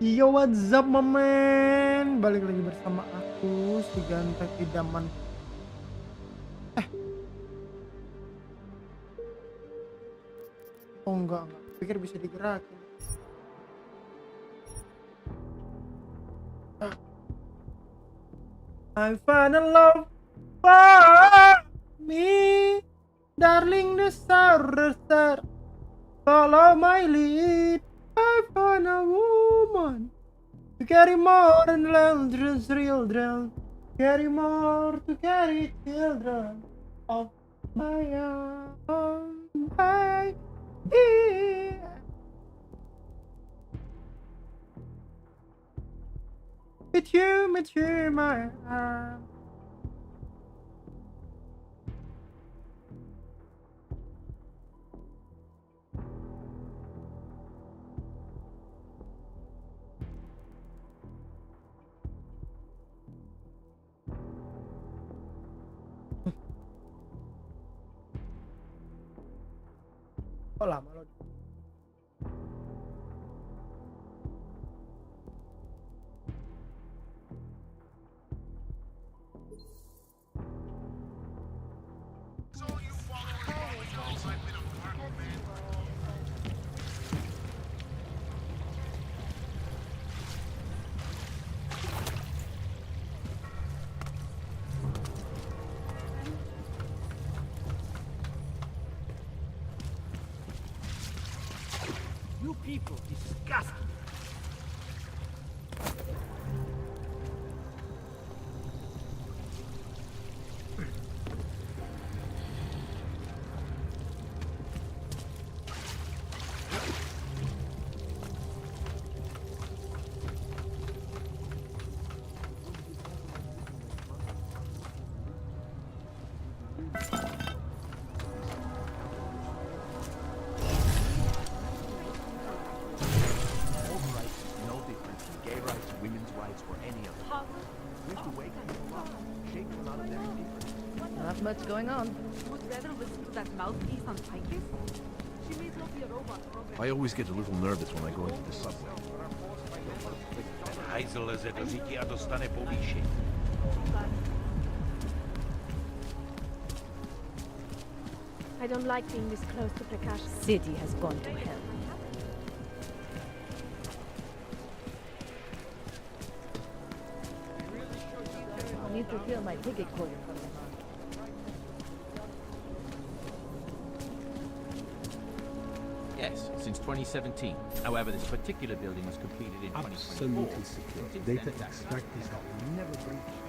Yo, what's up, my man? Balik lagi bersama aku, si ganteng idaman. Eh, oh enggak. Pikir bisa digerakin. I found a love for me, darling, the star. Follow my lead. I found a woman to carry more than children. Carry more to carry children of my own. With you, my arm. Kok lama lo? You people disgust me. Not much going on. Would rather listen to that mouthpiece on Pikes? She may not be a robot program. I always get a little nervous when I go into the subway. Hajzl leze do zítí a dostane povýšení. I don't like being this close to Prakash. City has gone to hell. I need to feel my ticket quota from the month. Yes, since 2017. However, this particular building was completed in 2024. Absolutely secure. Since Data then, it's extract is never breached.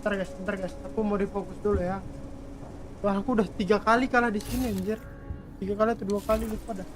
Bentar guys, aku mau refokus dulu ya. Wah, aku udah 3 kali kalah di sini anjir. 3 kali atau 2 kali lupa dah.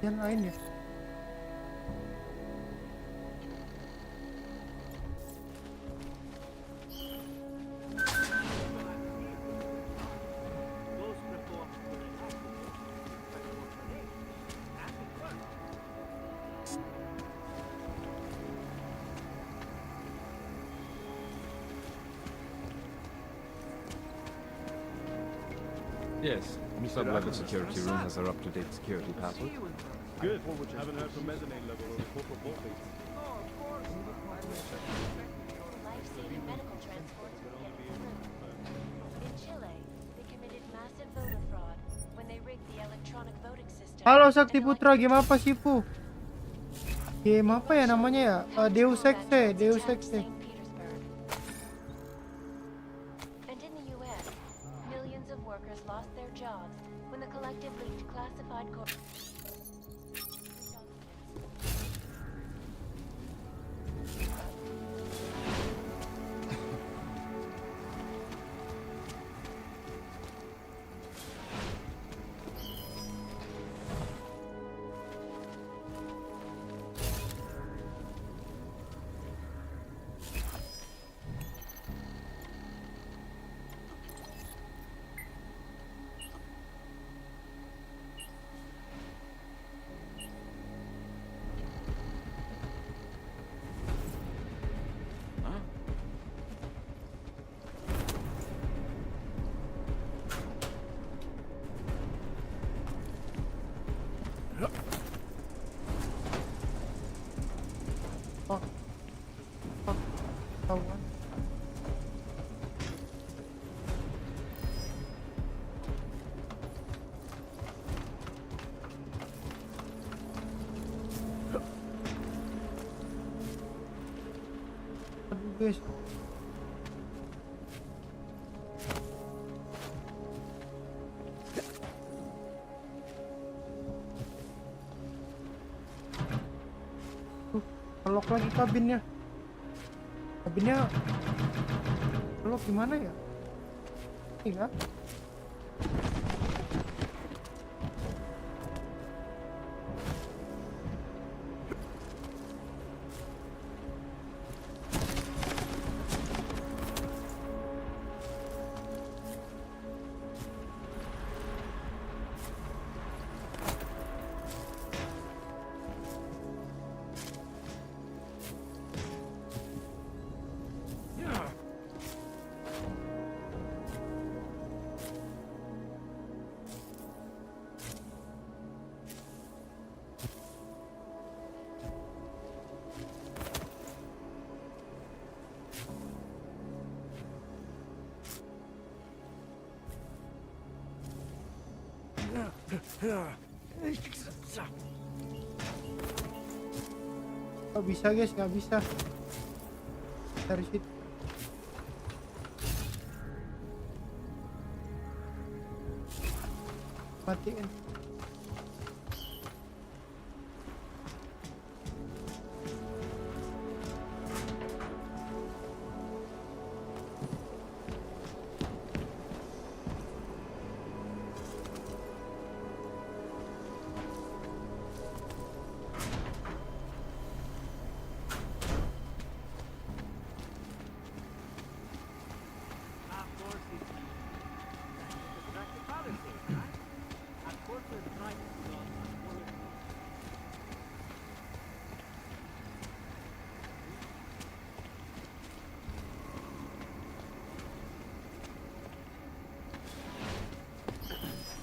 Yang lain ya. Those reforms were enacted, but for today, and it worked. Yes, sub-level security room has our up-to-date security password. Good. Haven't heard from mezzanine level or corporate vaulting. Life-saving medical transport will get through. In Chile, they committed massive voter fraud when they rigged the electronic voting system. Halo Sakti Putra, game apa sih Pu? Game apa ya namanya ya? Deus Ex, Deus Ex. And in the US, millions of workers lost their jobs when the collective leaked classified Tahuan. Aduh guys. Lock lagi kabinnya. Kabinnya lock gimana ya? Ini kan? Gak bisa guys, gak bisa dari situ. Matiin.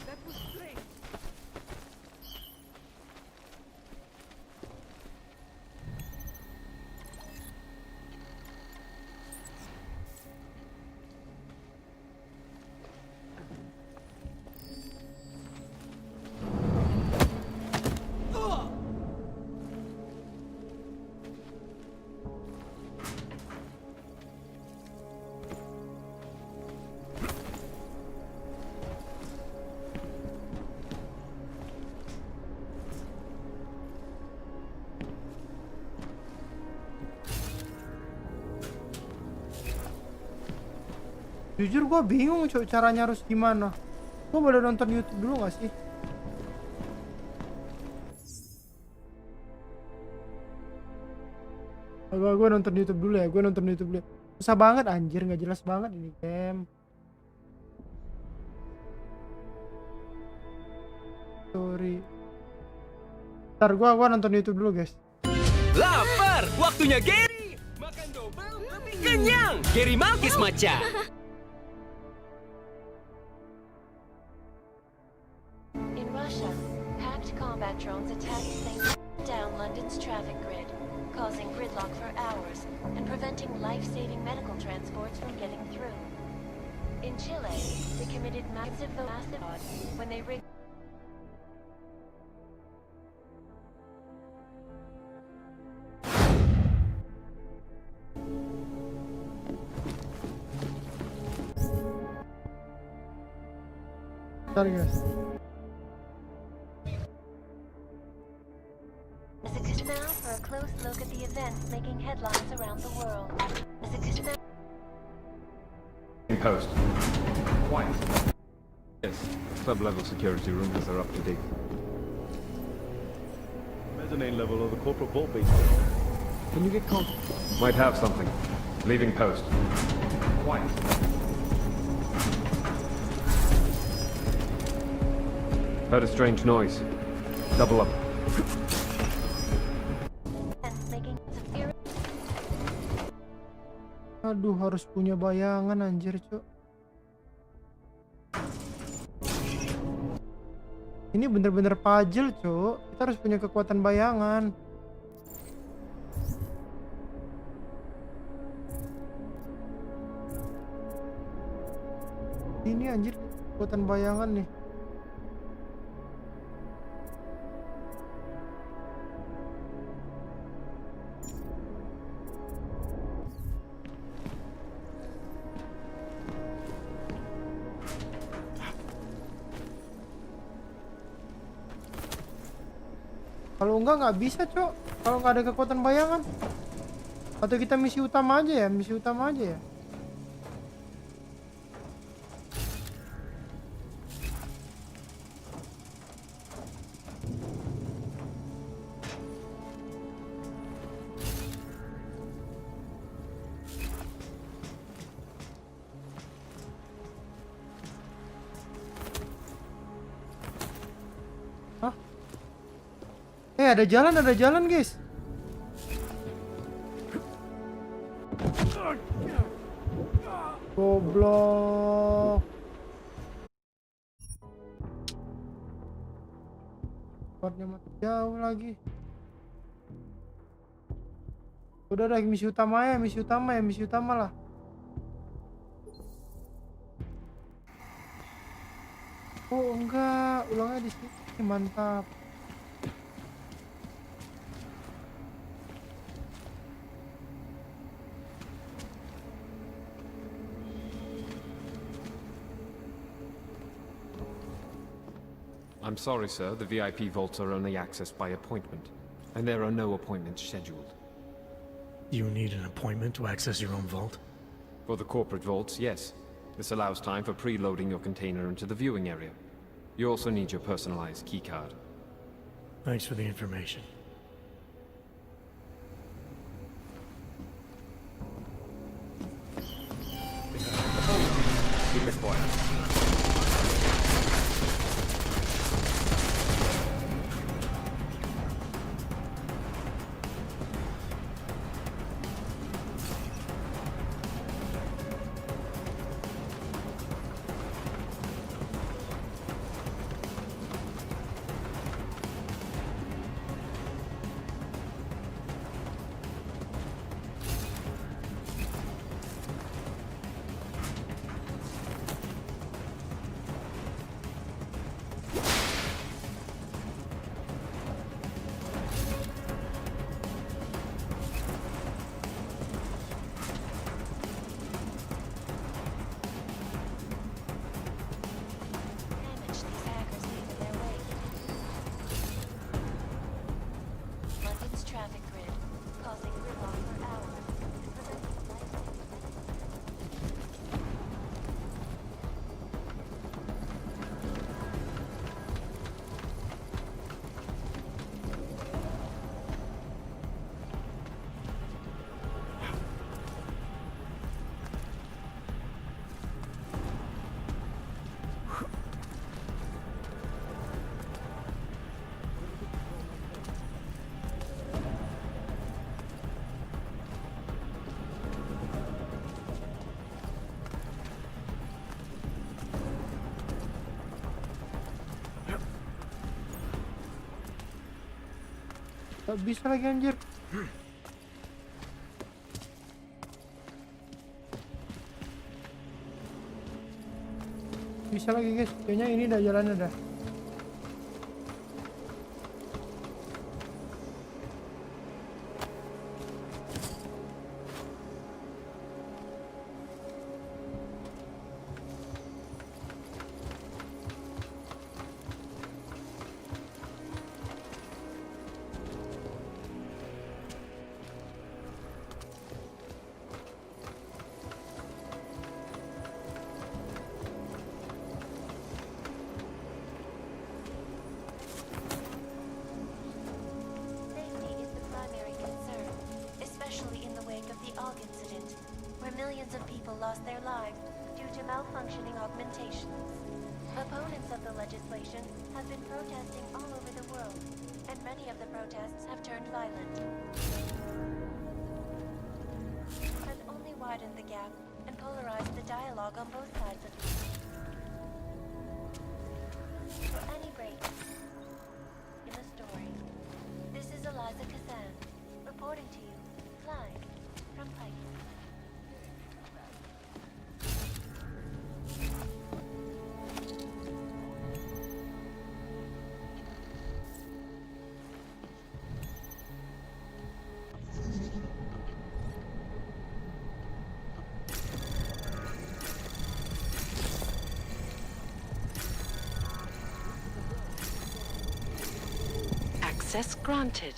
That was strange. Jujur gue bingung cok caranya harus gimana. Gue boleh nonton YouTube dulu gak sih? Gue nonton YouTube dulu ya, gue nonton YouTube dulu. Susah banget anjir, nggak jelas banget ini game. Sorry. Ntar gue nonton YouTube dulu guys. Lapar, waktunya Gary. Makan double lebih kenyang. Gary Malkis Maca. In Russia, hacked combat drones attacked St. down London's traffic grid, causing gridlock for hours and preventing life-saving medical transports from getting through. In Chile, they committed massive fraud when they rigged Ntar guys. now for a close look at the events making headlines around the world. In post. White. Yes, sub-level security room has their up-to-date. Mezzanine level of the corporate vault base. Can you get Might have something. Leaving post. White. Heard a strange noise. Double up. Aduh, harus punya bayangan anjir, Cok. Ini bener-bener puzzle, Cok. Kita harus punya kekuatan bayangan. Ini anjir, kekuatan bayangan nih. Kalau enggak bisa, Cok. Kalau nggak ada kekuatan bayangan, atau kita misi utama aja ya, Hah? Ada jalan guys. Goblok. Spotnya mati jauh lagi. Udah misi utama lah. Oh enggak, ulangnya di sini, mantap. I'm sorry, sir. The VIP vaults are only accessed by appointment, and there are no appointments scheduled. You need an appointment to access your own vault? For the corporate vaults, yes. This allows time for preloading your container into the viewing area. You also need your personalized keycard. Thanks for the information. Keep it quiet. Damage these hackers leave in their wake. London's traffic grid, causing gridlock for hours and preventing life-saving. Gak bisa lagi anjir. Bisa lagi guys, kayaknya ini dah jalannya dah. Safety is the primary concern, especially in the wake of the AUG incident, where millions of people lost their lives due to malfunctioning augmentations. Opponents of the legislation have been protesting all over the world, and many of the protests have turned violent. Has only widened the gap and polarized the dialogue on both sides of it. For any breaks in the story, this is Eliza Kazan, reporting to you, live from Pike. Access granted.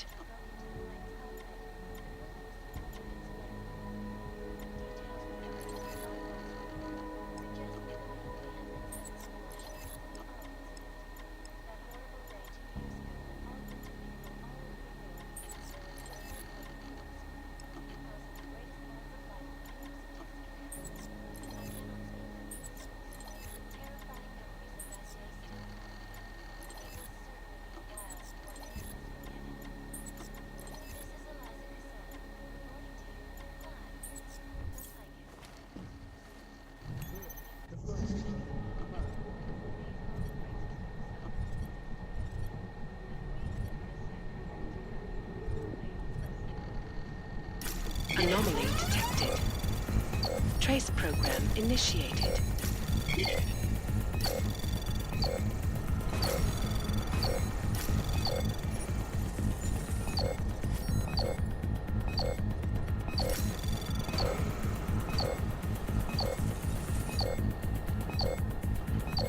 Trace program initiated.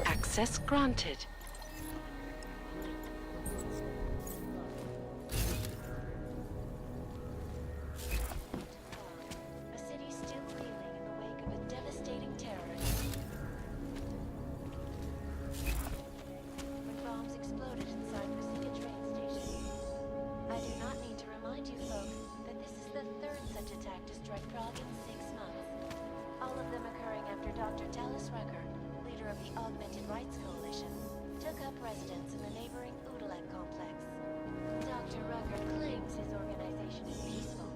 Access granted. A city still reeling in the wake of a devastating terror attack. When bombs exploded inside Pacific train station. I do not need to remind you folks that this is the third such attack to strike Prague in 6 months. All of them occurring after Dr. Dallas Rucker, leader of the Augmented Rights Coalition, took up residence in the neighboring Udalet complex. Dr. Rucker claims his organization is peaceful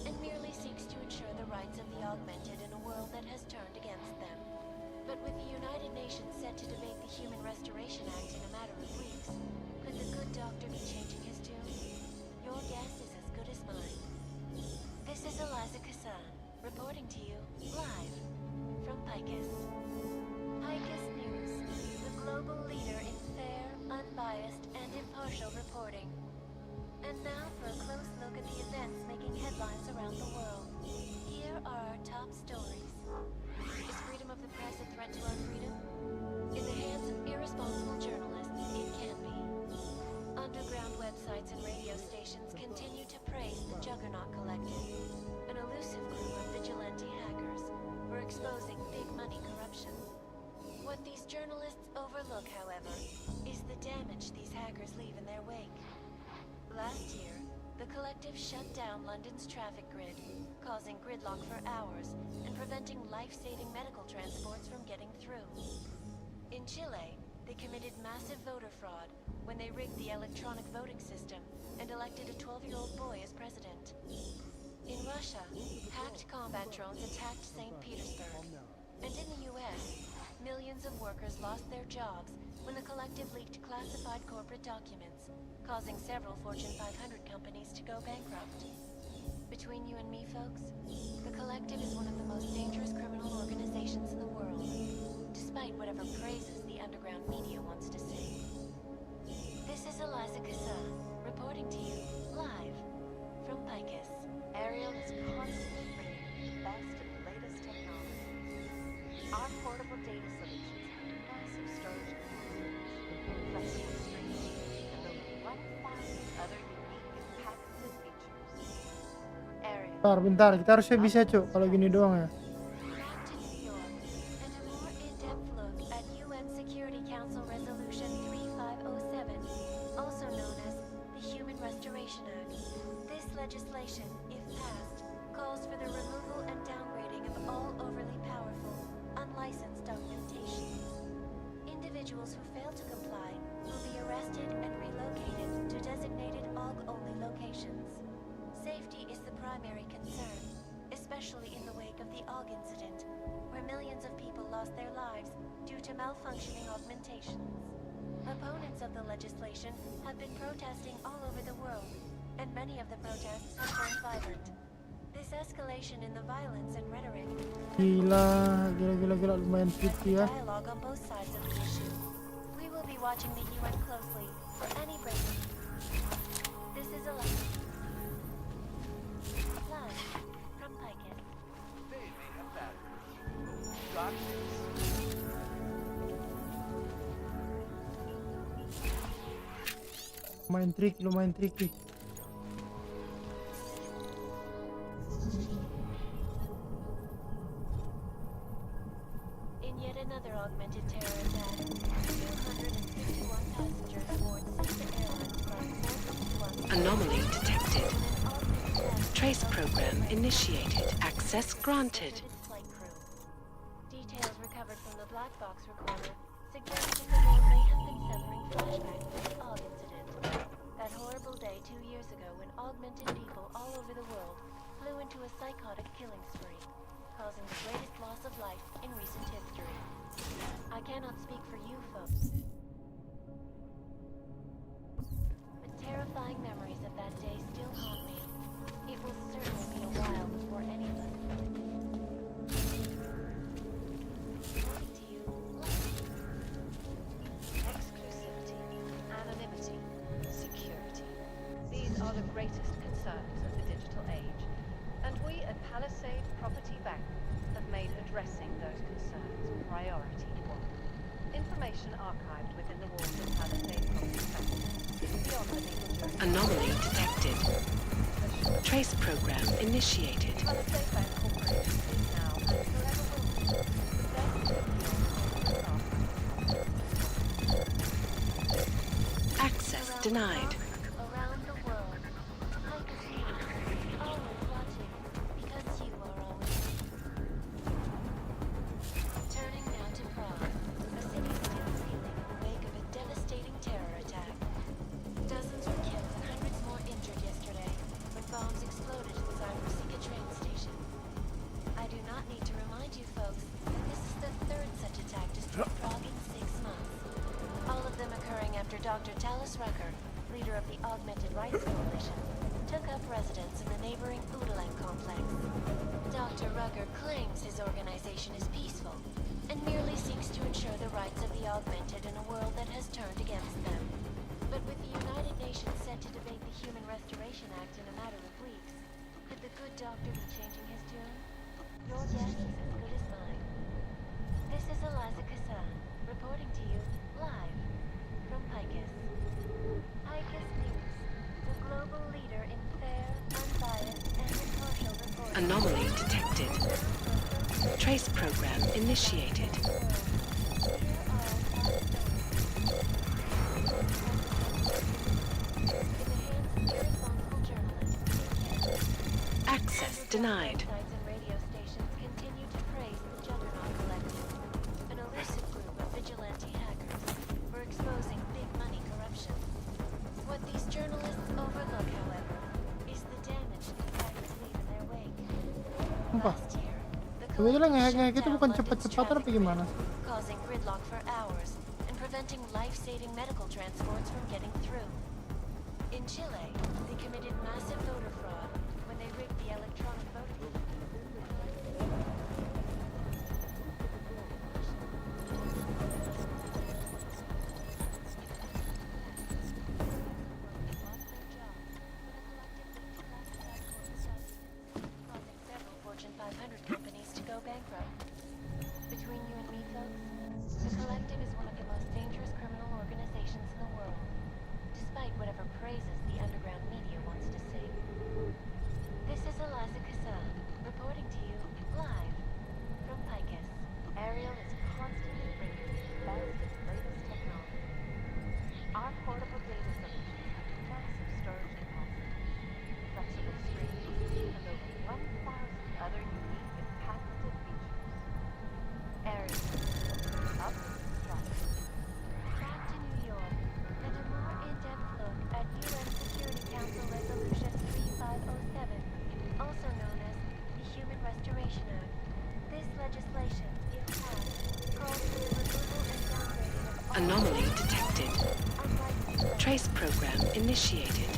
and merely seeks to ensure the rights of the augmented in a world that has turned against them. But with the United Nations set to debate the Human Restoration Act in a matter of weeks, could the good doctor be changing his tune? Your guess is as good as mine. This is Eliza Kassan, reporting to you live from Picus. Picus News, the global leader in fair, unbiased, and impartial reporting. And now for a close look at the events making headlines around the world. Here are our top stories. Is freedom of the press a threat to our freedom? In the hands of irresponsible journalists, it can be. Underground websites and radio stations continue to praise the Juggernaut Collective, an elusive group of vigilante hackers for exposing big money corruption. What these journalists overlook, however, is the damage these hackers leave in their wake. Last year, the collective shut down London's traffic grid, causing gridlock for hours and preventing life-saving medical transports from getting through. In Chile, they committed massive voter fraud when they rigged the electronic voting system and elected a 12-year-old boy as president. In Russia, hacked combat drones attacked St. Petersburg. And in the US, millions of workers lost their jobs when the collective leaked classified corporate documents, causing several Fortune 500 companies to go bankrupt. Between you and me, folks, the collective is one of the most dangerous criminal organizations in the world, despite whatever praises the underground media wants to sing. This is Eliza Kassan, reporting to you live from Picus. Ariel is constantly bringing the best and latest technology. Our portable data solutions have massive storage capacity, flexible streaming, and over 1,000 other unique and patented features. Ariel. Bentar, kita harusnya bisa cuk kalau gini doang ya. Back to New York, and a more in-depth look at UN Security Council Resolution 3507, also known as the Human Restoration Act. This legislation, if passed, calls for the removal and downgrading of all overly powerful, unlicensed documentation. Individuals who fail to comply will be arrested and relocated to designated AUG-only locations. Safety is the primary concern, especially in the wake of the AUG incident, where millions of people lost their lives due to malfunctioning augmentations. Opponents of the legislation have been protesting all over the world, and many of the protests have turned violent. This escalation in the violence and rhetoric Gila, lumayan tricky ya. dialogue on both sides of the issue. We will be watching the UN closely for any breakthrough. This is a live from Picus. They made a battery. Got this. Lumayan tricky. In yet another augmented terror attack, 251 passengers aboard sister airlines flight 451 Anomaly detected. Trace program initiated. Access granted. flight crew. Details recovered from the black box recorder suggest that the man may have been suffering flashbacks to the AUG incident. That horrible day 2 years ago when augmented people all over the world flew into a psychotic killing spree, causing the greatest loss of life in recent history. I cannot speak for you folks, but terrifying memories of that day still haunt me. It will certainly be a while before any of us. addressing those concerns. Priority 1. Information archived within the walls of Palisade Complex. Beyond the legal jurisdiction. Anomaly detected. Trace program initiated. Palisade Bank Corporation is now and forever will be the best Access denied. Around the world, like a seed, always watching, because you are always. Turning now to Prague, a city still reeling in the wake of a devastating terror attack. Dozens were killed and hundreds more injured yesterday when bombs exploded inside the train station. I do not need to remind you folks that this is the third such attack to strike Prague in 6 months. All of them occurring after Dr. Talis Rucker, leader of the Augmented Rights Coalition, took up residence in the neighboring Udalan complex. Dr. Rucker claims his organization is peaceful and merely seeks to ensure the rights of the augmented in a world that has turned against them. But with the United Nations set to debate the Human Restoration Act in a matter of weeks, could the good doctor be changing his tune? Your guess is as good as mine. This is Eliza KISAH, reporting to you live from Picus. Picus News, the global leader in fair, unbiased, and impartial reporting. Anomaly detected. Trace program initiated. Access denied. Websites and radio stations continue to praise the Juggernaut Collective, an elusive group of vigilante hackers for exposing big money corruption. What these journalists overlook, however, is the damage these hackers leave in their wake. Last year, the Kebetulan collective nge-hack shut itu down bukan London's cepet-cepatan apa traffic gimana? grid, causing gridlock for hours and preventing life-saving medical transports from getting through. In Chile, they committed massive voter fraud when they rigged the electronic voting. Causing several Fortune 500 companies to go bankrupt. Between you and me, folks, the Collective is one of the most dangerous criminal organizations in the world, despite whatever praises the underground media wants to sing. This is Eliza KISAH, reporting to you live from Picus. Ariel is constantly bringing the best and latest technology. Our portable data solutions have massive storage capacity, flexible streams, and over 1,000 other unique and patented features. Ariel, up to trust. Back to New York, and a more in-depth look at UN Security Council Resolution 3507, also known as the Human Restoration Act. This legislation, if passed, calls for the removal and downgrading of all Anomaly detected. Trace program initiated.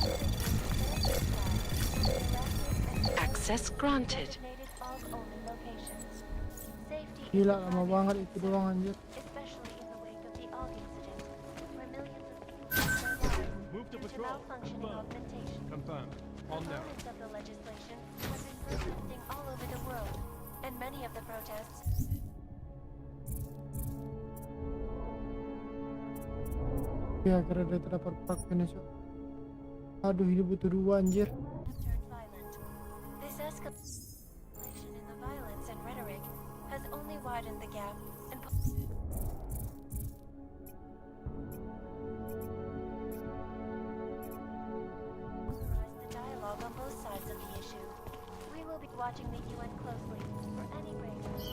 Access granted. designated AUG-only locations. Safety is Gila, a lama private banget itu concern, doang anjir. especially in the wake of the AUG incident, where millions of people lost their lives Move to due to patrol. malfunctioning Confirmed. augmentation. Confirmed. On now. Opponents of the legislation have been protesting all over the world, and many of the protests Ya, karena dia terdapat Venezuela. Aduh, ini butuh 2 anjir. turned violent. This escalation in the violence and rhetoric has only widened the gap and polarized the dialogue on both sides of the issue. We will be watching the UN closely for any breakthroughs.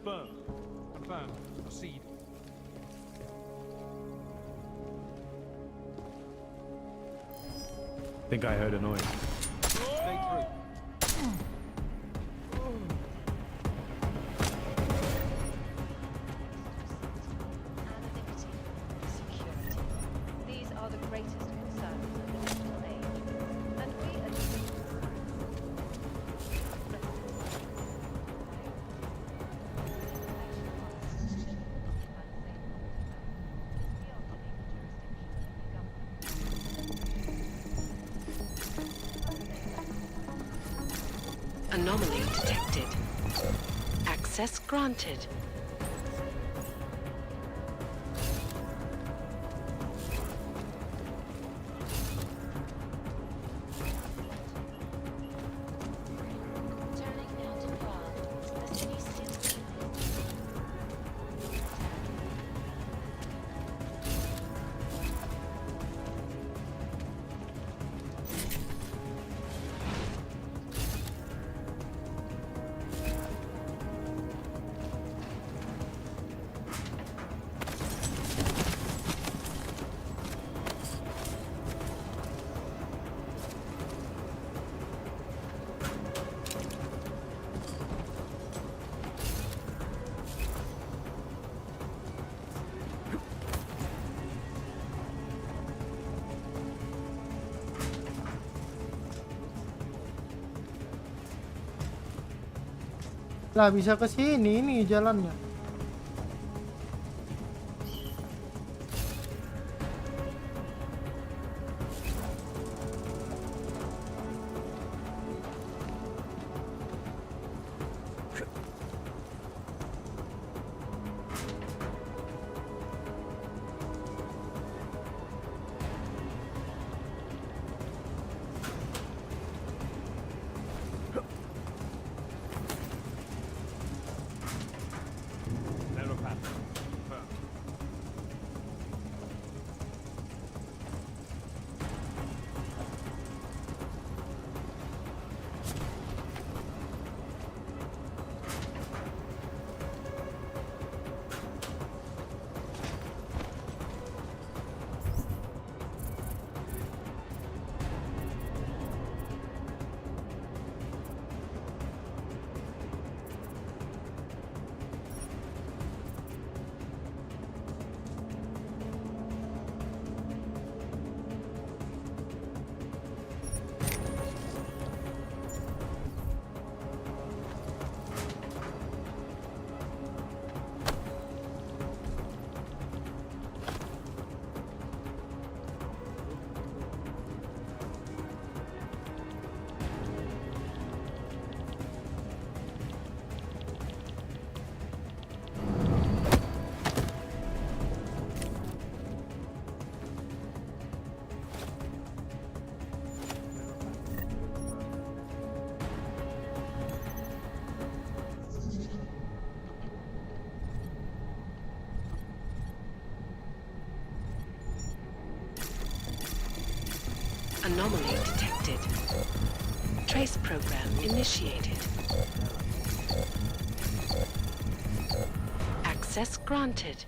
Confirmed. Confirmed. Proceed. Think I heard a noise. Stay true. Anonymity, security. These are the greatest concerns of the digital age. And we are Anomaly detected. Access granted. Turning now to Prague. The city still Lah bisa ke sini nih jalannya. Narrow path. Confirmed. Anomaly detected. Trace program initiated. Access granted.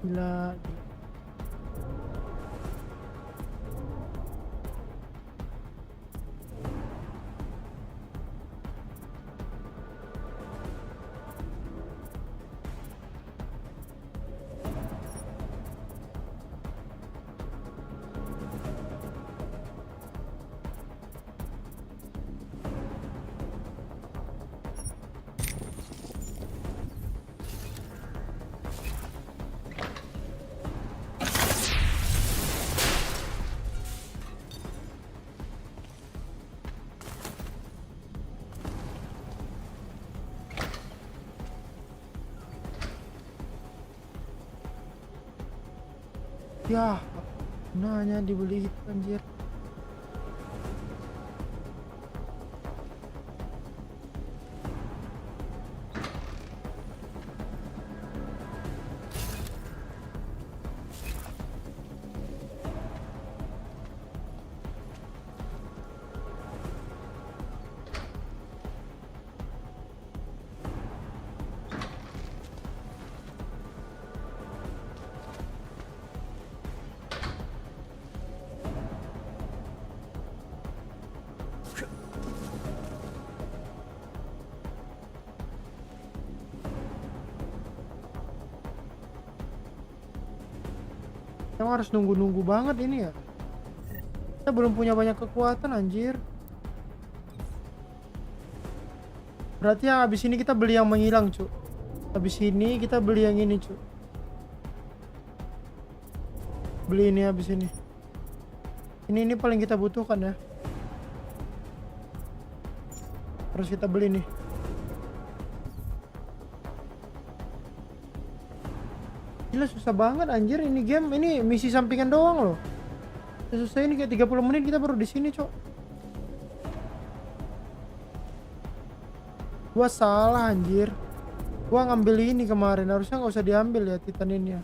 Gila. Ya, gunanya dibeli itu anjir. Emang harus nunggu-nunggu banget ini ya. Kita belum punya banyak kekuatan anjir. Berarti yang habis ini kita beli yang menghilang, Cuk. Habis ini kita beli yang ini, Cuk. Beli ini habis ini. Ini paling kita butuhkan ya. Harus kita beli nih. Gila susah banget anjir ini game. Ini misi sampingan doang loh. Susah ini kayak 30 menit kita baru di sini, Cok. Gua salah anjir. Gua ngambil ini kemarin, harusnya nggak usah diambil ya Titan ini ya.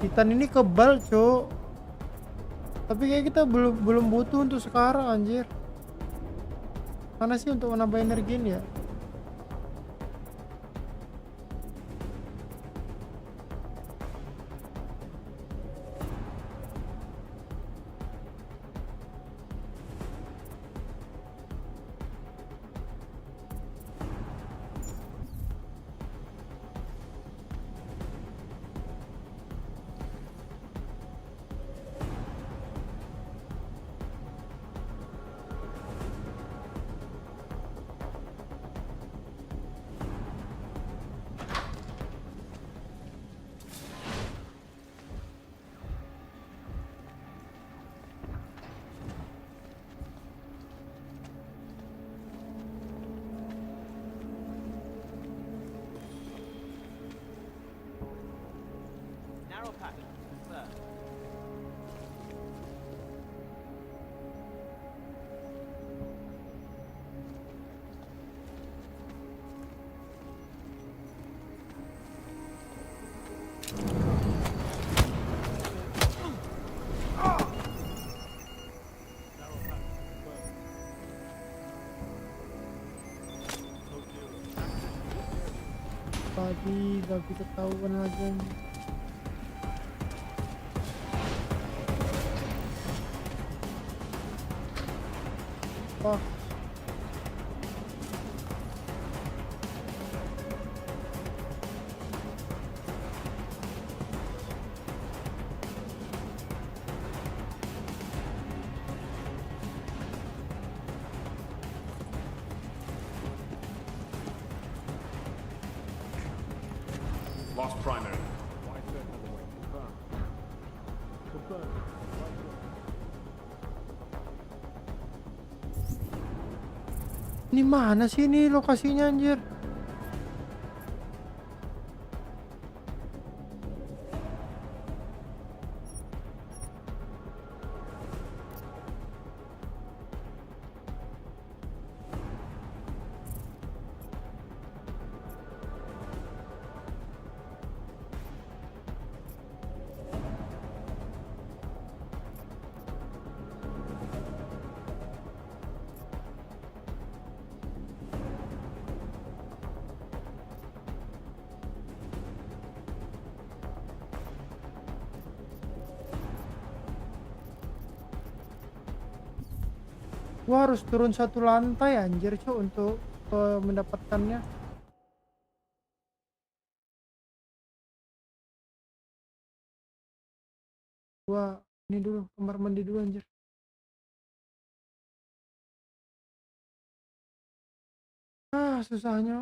Titan ini kebal, Cok. Tapi kayak kita belum butuh untuk sekarang anjir. Mana sih untuk menambah energi ya? Narrow pattern, sir. Tadi gak bisa ketahuan lagi. Oh. Lost primary. Why set another way? Confirm. Confirm. Ini mana sih ini lokasinya anjir? Gua harus turun 1 lantai anjir Cuk untuk mendapatkannya. Gua ini dulu kamar mandi dulu anjir. Susahnya.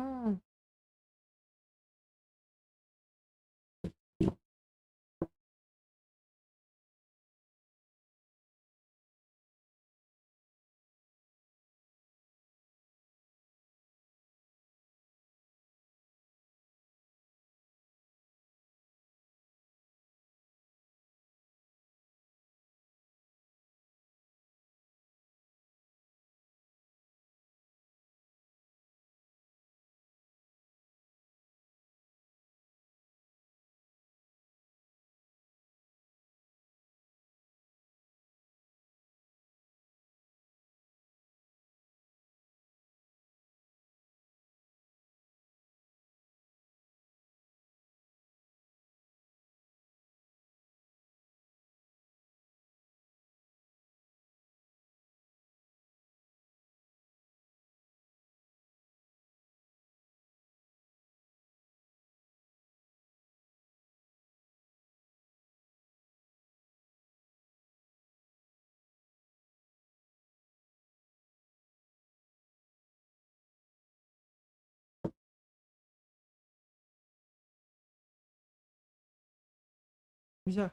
Bisa.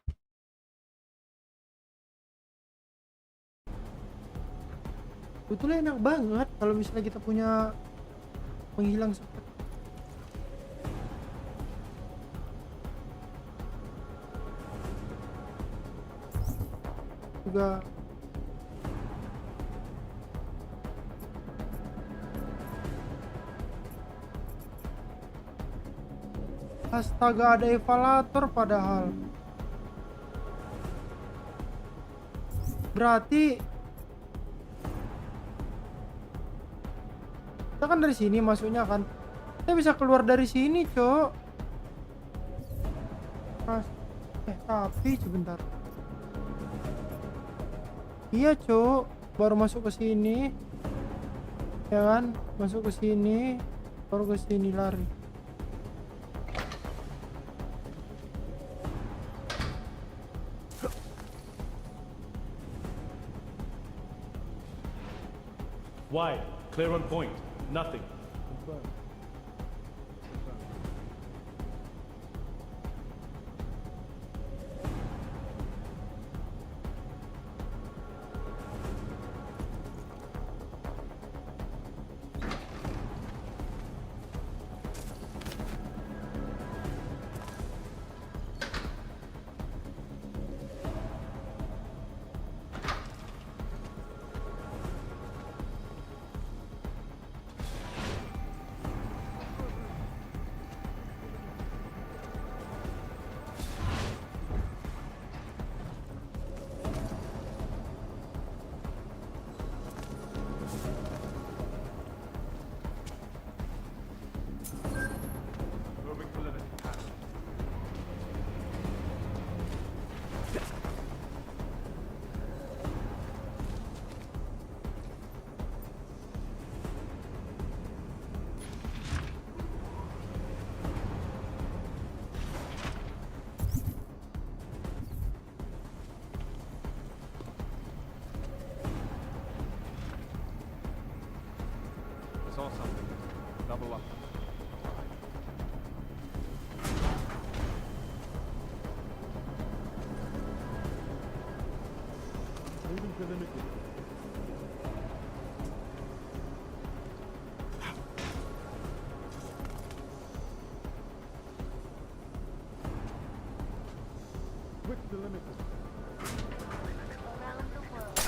Betulnya enak banget kalau misalnya kita punya penghilang sepet. Juga astaga, ada evaluator padahal. Berarti kita kan dari sini masuknya kan. Kita bisa keluar dari sini, Cok. Tapi sebentar. Iya, Cok. Baru masuk ke sini. Ya kan? Masuk ke sini, baru ke sini lari. Wide. Clear on point. Nothing. Saw something. Double up. Moving to limited. Quick to limited. Around the world.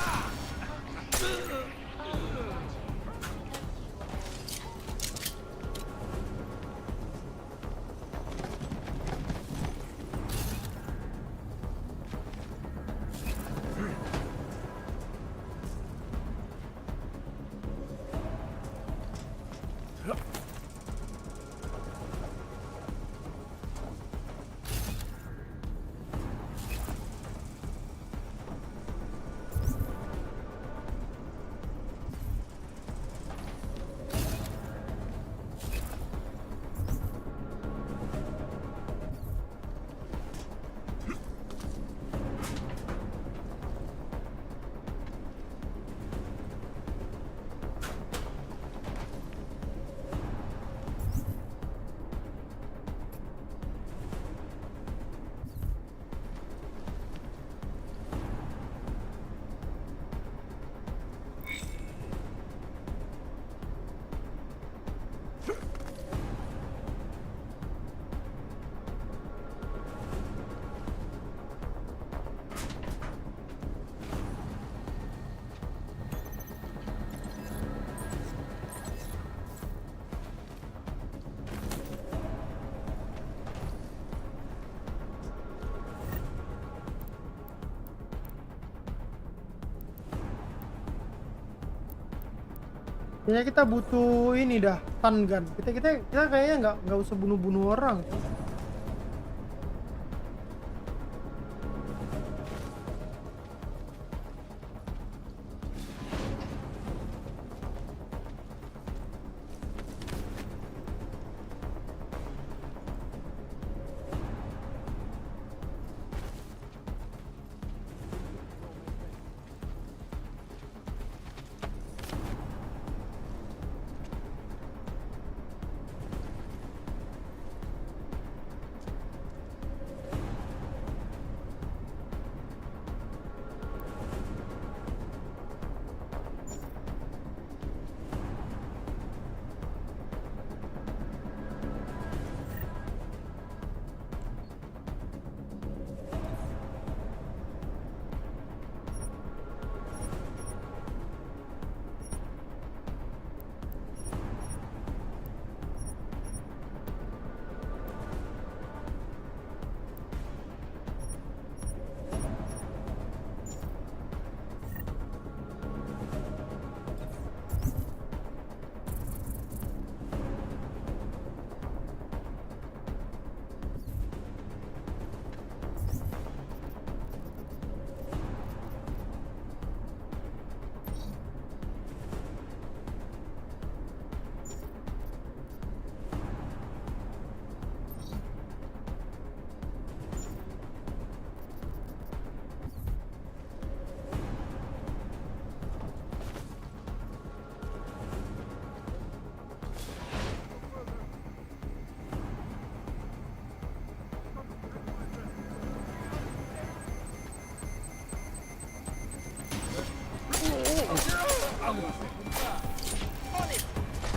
Kayaknya kita butuh ini dah, stun gun. Kita kayaknya nggak usah bunuh-bunuh orang.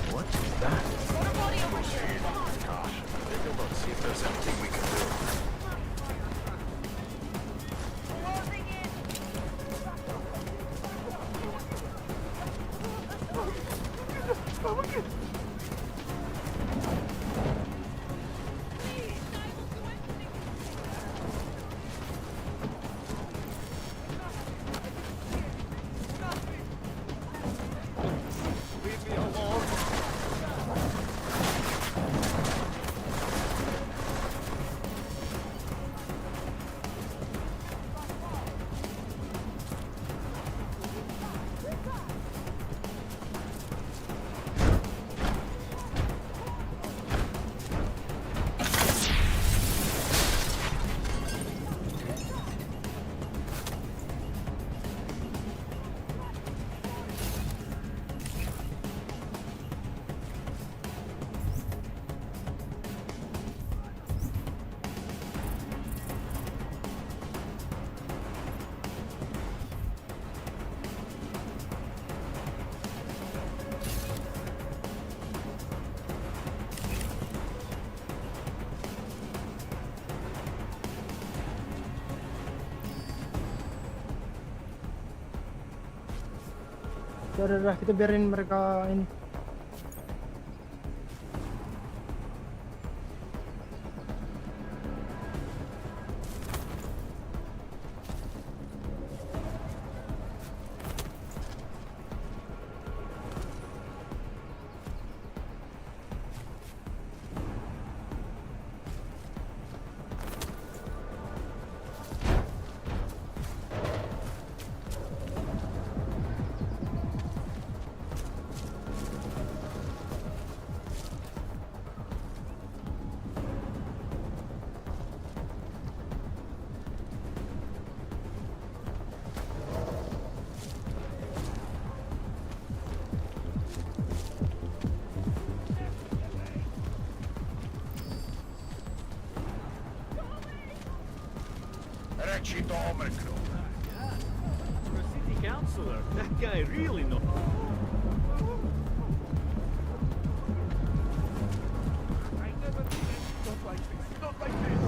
What is that? Gosh, take a look, see if there's anything we can do. Udah, kita biarin mereka ini. Recito Omicron. For a city councillor, that guy really knows. I never did anything like this. Not like this.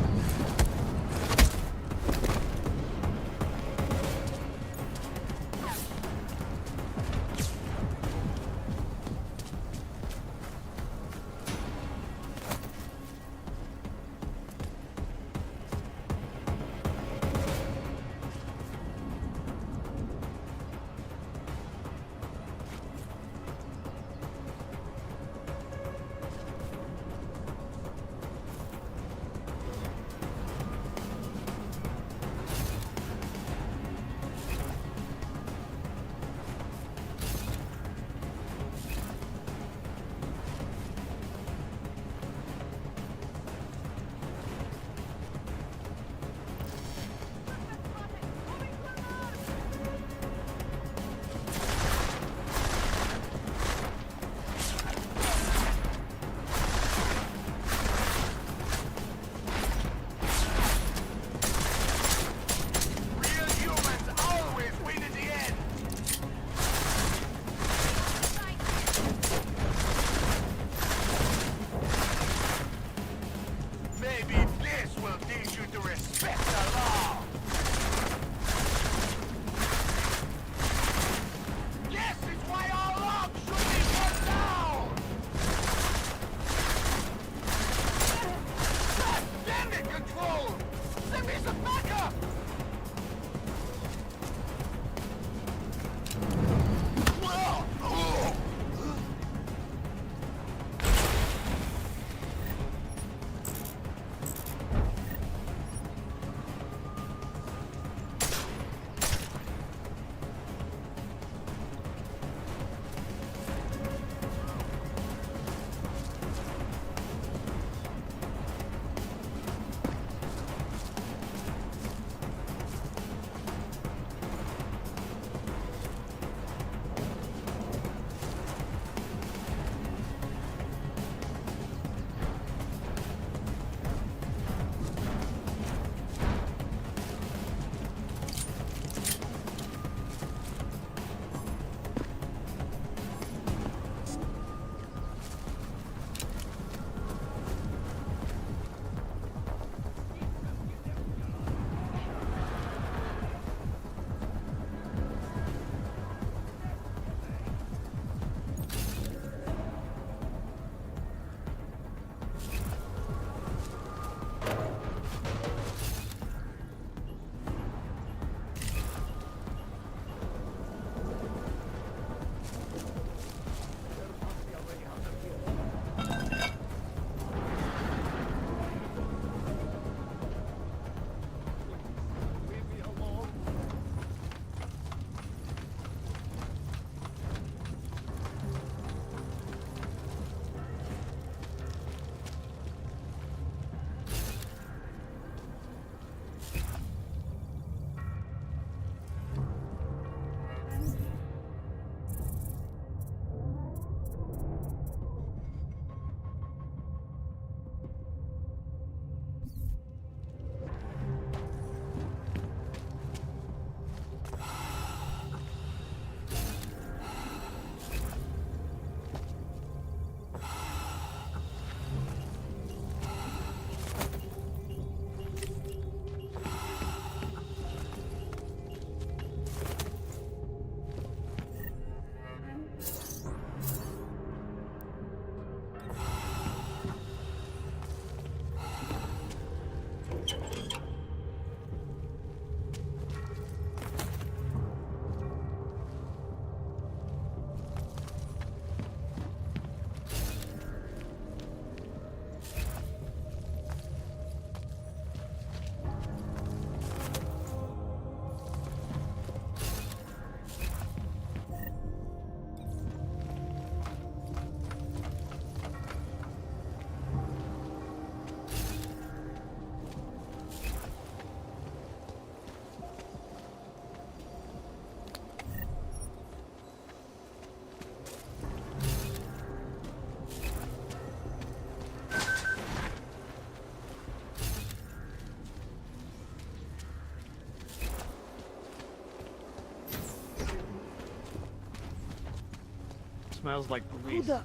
smells like police. Who the...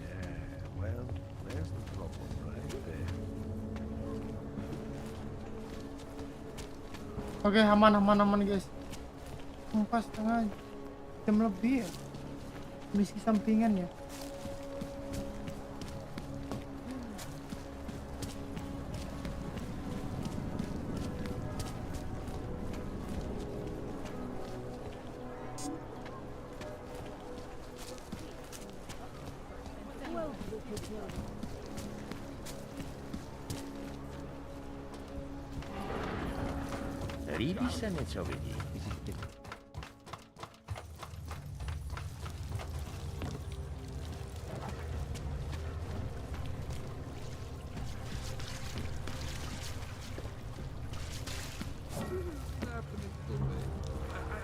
Yeah, well, there's the problem right there. Oke, aman guys. 4,5 jam lebih ya. Misi sampingan ya. 리비산의 적이니.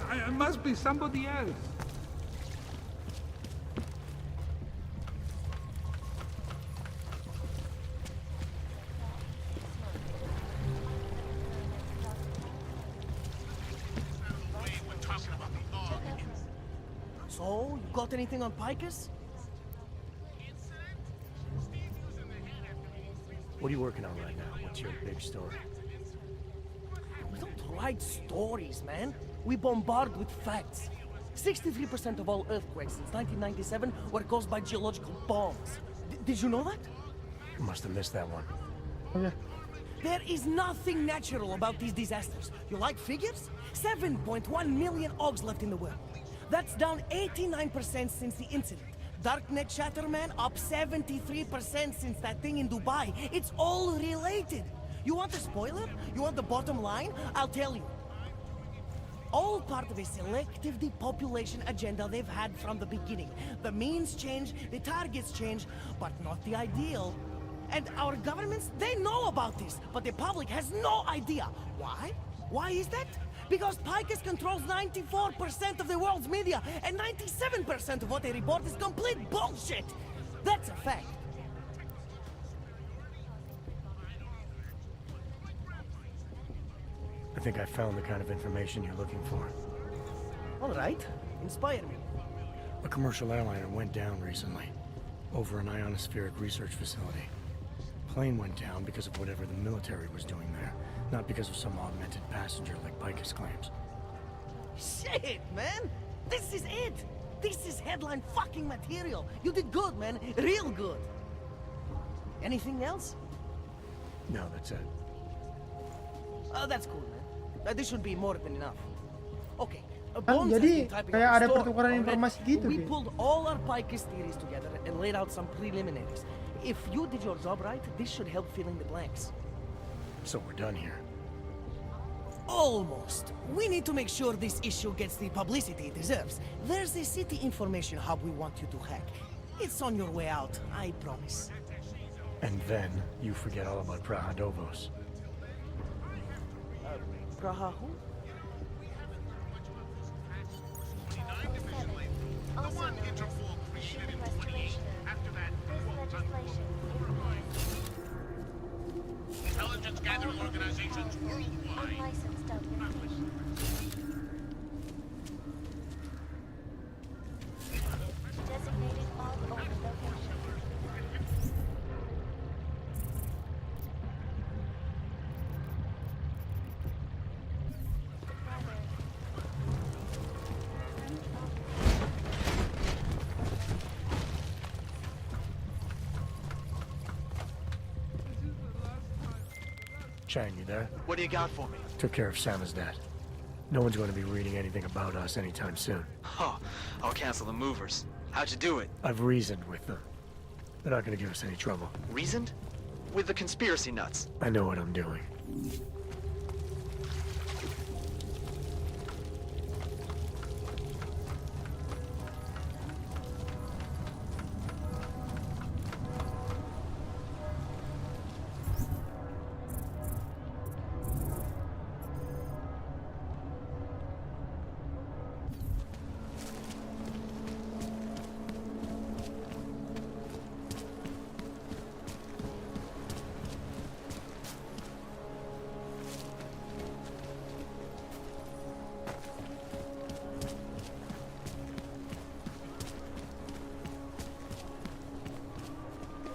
I must be somebody else. So, you got anything on Picus? What are you working on right now? What's your big story? We don't write stories, man. We bombard with facts. 63% of all earthquakes since 1997 were caused by geological bombs. Did you know that? Must have missed that one. Oke. There is nothing natural about these disasters. You like figures? 7.1 million ogs left in the world. That's down 89% since the incident. Darknet Shatterman up 73% since that thing in Dubai. It's all related. You want a spoiler? You want the bottom line? I'll tell you. All part of a selective depopulation agenda they've had from the beginning. The means change, the targets change, but not the ideal. And our governments, they know about this, but the public has no idea. Why? Why is that? Because Picus controls 94% of the world's media, and 97% of what they report is complete bullshit. That's a fact. I think I found the kind of information you're looking for. All right, inspire me. A commercial airliner went down recently, over an ionospheric research facility. Plane went down because of whatever the military was doing there, not because of some augmented passenger like Picus claims. Shit, man! This is it! This is headline fucking material! You did good, man. Real good. Anything else? No, that's it. That's cool, man. This should be more than enough. Okay. Kan jadi kayak ada pertukaran informasi gitu We deh. pulled all our Picus theories together and laid out some preliminaries. If you did your job right, this should help fill in the blanks. So we're done here. Almost. We need to make sure this issue gets the publicity it deserves. There's a city information hub we want you to hack. It's on your way out, I promise. And then you forget all about Praha Dovos. Praha who? Also known as Human Restoration Act. This legislation Intelligence gathering organizations worldwide. unlicensed documentation. Designated all open location. Chang, you there? What do you got for me? Took care of Samizdat. No one's going to be reading anything about us anytime soon. Oh, I'll cancel the movers. How'd you do it? I've reasoned with them. They're not going to give us any trouble. Reasoned? With the conspiracy nuts. I know what I'm doing.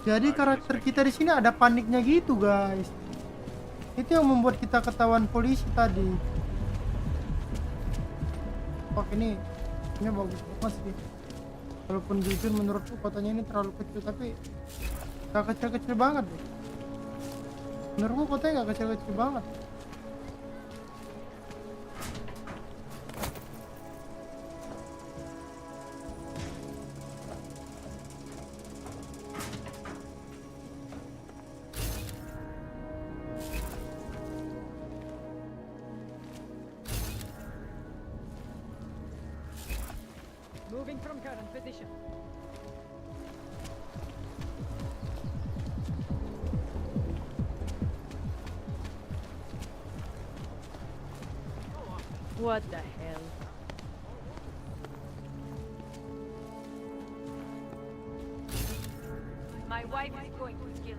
Jadi karakter kita di sini ada paniknya gitu, guys. Itu yang membuat kita ketahuan polisi tadi. Oh, ini bagus banget sih. Walaupun jujur menurutku kotanya ini terlalu kecil, tapi gak kecil-kecil banget deh. Menurutku kotanya gak kecil-kecil banget. Moving from current position. What the hell? My wife is going to kill you.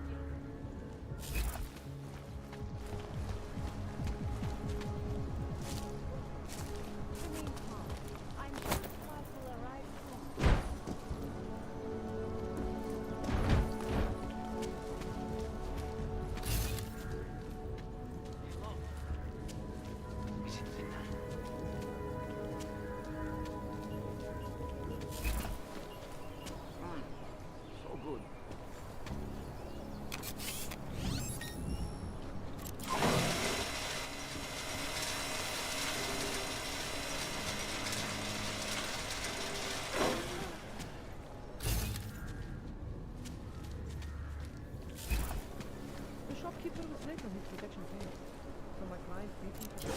The shopkeeper was late on his protection payment. So my client beat me to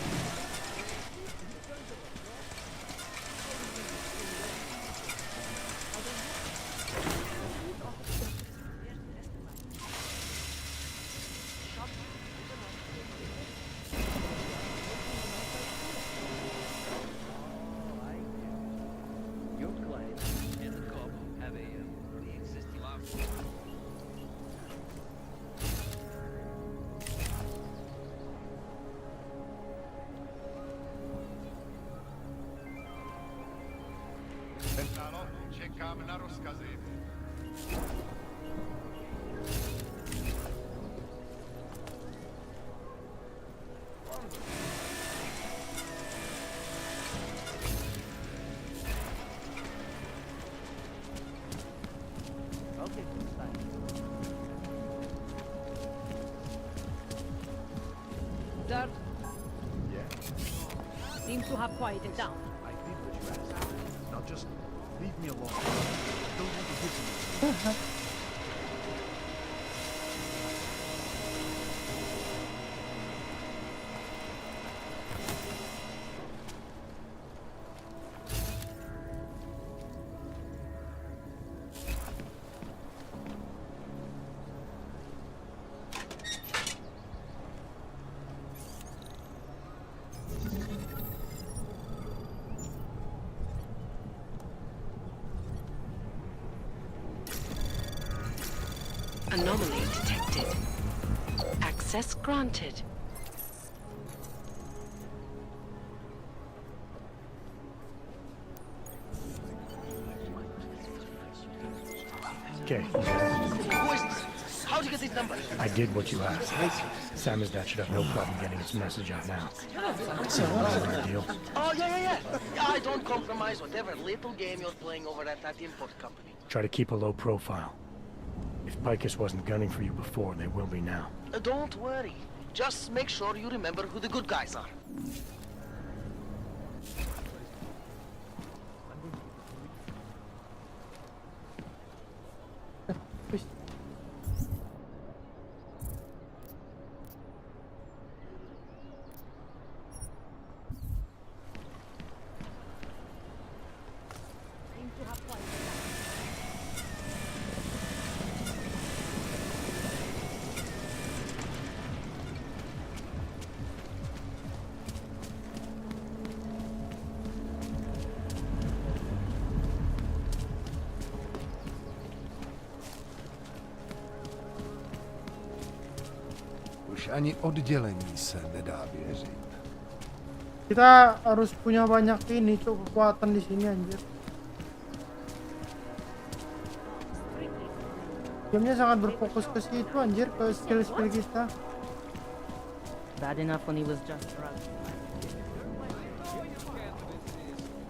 Your client and the cop have a pre-existing Centralo, čekáme na rozkazy. I'll take this side. Sir, Yeah. seems to have quieted down. I did what you asked. Now just leave me alone. Don't want to listen. Anomaly detected. Access granted. Okay, Who is this? How'd you get these numbers? I did what you asked. Samizdat should have no problem getting its message out now. Deal? Oh, yeah. I don't compromise whatever little game you're playing over at that import company. Try to keep a low profile. If Picus wasn't gunning for you before, they will be now. Don't worry. Just make sure you remember who the good guys are. Seems to have quieted down. Už ani oddělení se nedá věřit. Kita harus punya banyak ini, cok, kekuatan di sini anjir. Gamenya sangat berfokus ke situ anjir, ke skill-skill kita. Bad enough when he was just drugged.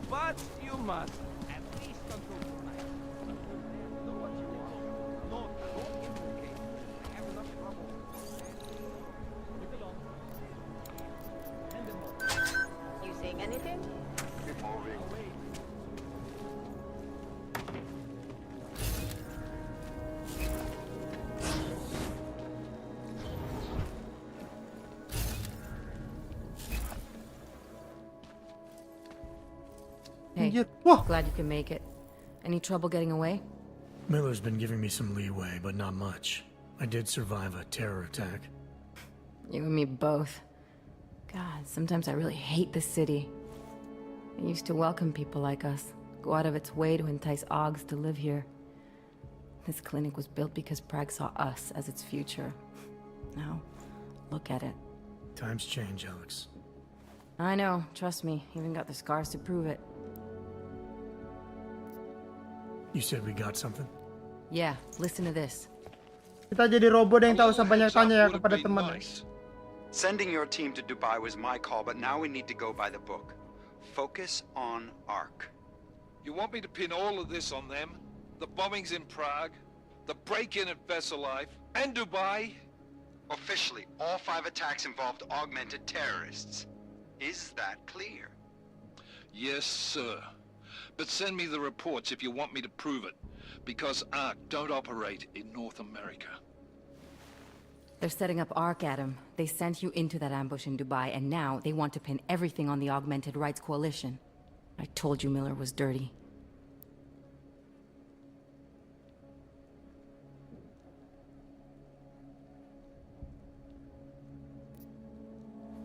But you must at least control tonight. Know what you want? No, don't implicate. I have enough trouble. Look along. Hand them over. You seeing anything? Hey, Anjir. Wah, glad you can make it. Any trouble getting away? Miller's been giving me some leeway, but not much. I did survive a terror attack. You and me both. God, sometimes I really hate this city. It used to welcome people like us, go out of its way to entice Augs to live here. This clinic was built because Prague saw us as its future. Now, look at it. Times change, Alex. I know, trust me, even got the scars to prove it. You said we got something? Yeah, listen to this. kita jadi robot yang tahu sebanyak tanya ya kepada teman. Sending your team to Dubai was my call, but now we need to go by the book. Focus on ARC. You want me to pin all of this on them? The bombings in Prague, the break-in at Life, and Dubai? Officially, all 5 attacks involved augmented terrorists. Is that clear? Yes, sir. But send me the reports if you want me to prove it, because ARC don't operate in North America. They're setting up ARC, Adam. They sent you into that ambush in Dubai, and now they want to pin everything on the Augmented Rights Coalition. I told you Miller was dirty.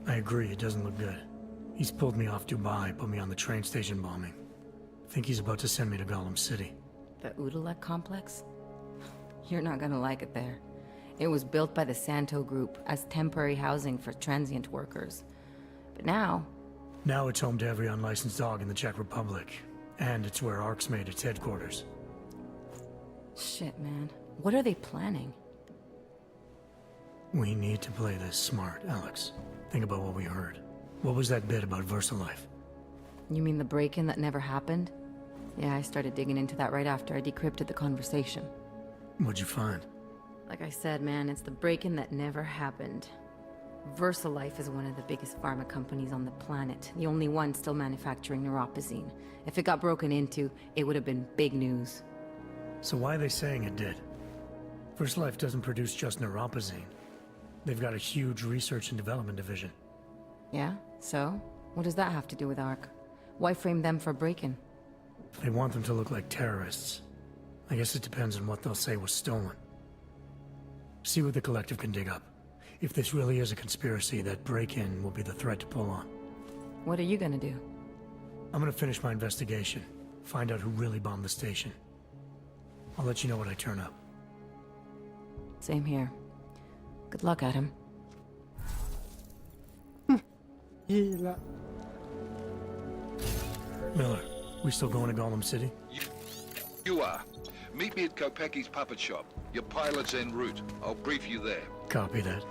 I agree, it doesn't look good. He's pulled me off Dubai, put me on the train station bombing. Think he's about to send me to Gollum City. The Udalek complex? You're not gonna like it there. It was built by the Santo Group as temporary housing for transient workers. But now... Now it's home to every unlicensed dog in the Czech Republic. And it's where ARC's made its headquarters. Shit, man. What are they planning? We need to play this smart, Alex. Think about what we heard. What was that bit about VersaLife? You mean the break-in that never happened? Yeah, I started digging into that right after I decrypted the conversation. What'd you find? Like I said, man, it's the break-in that never happened. VersaLife is one of the biggest pharma companies on the planet, the only one still manufacturing neuropozyne. If it got broken into, it would have been big news. So why are they saying it did? VersaLife doesn't produce just neuropozyne. They've got a huge research and development division. Yeah? So? What does that have to do with ARC? Why frame them for break-in? They want them to look like terrorists. I guess it depends on what they'll say was stolen. See what the collective can dig up. If this really is a conspiracy, that break-in will be the thread to pull on. What are you gonna do? I'm gonna finish my investigation. Find out who really bombed the station. I'll let you know when I turn up. Same here. Good luck, Adam. Gila. Miller, we still going to Gollum City? You are. Meet me at Kopecki's puppet shop. Your pilot's en route. I'll brief you there. Copy that.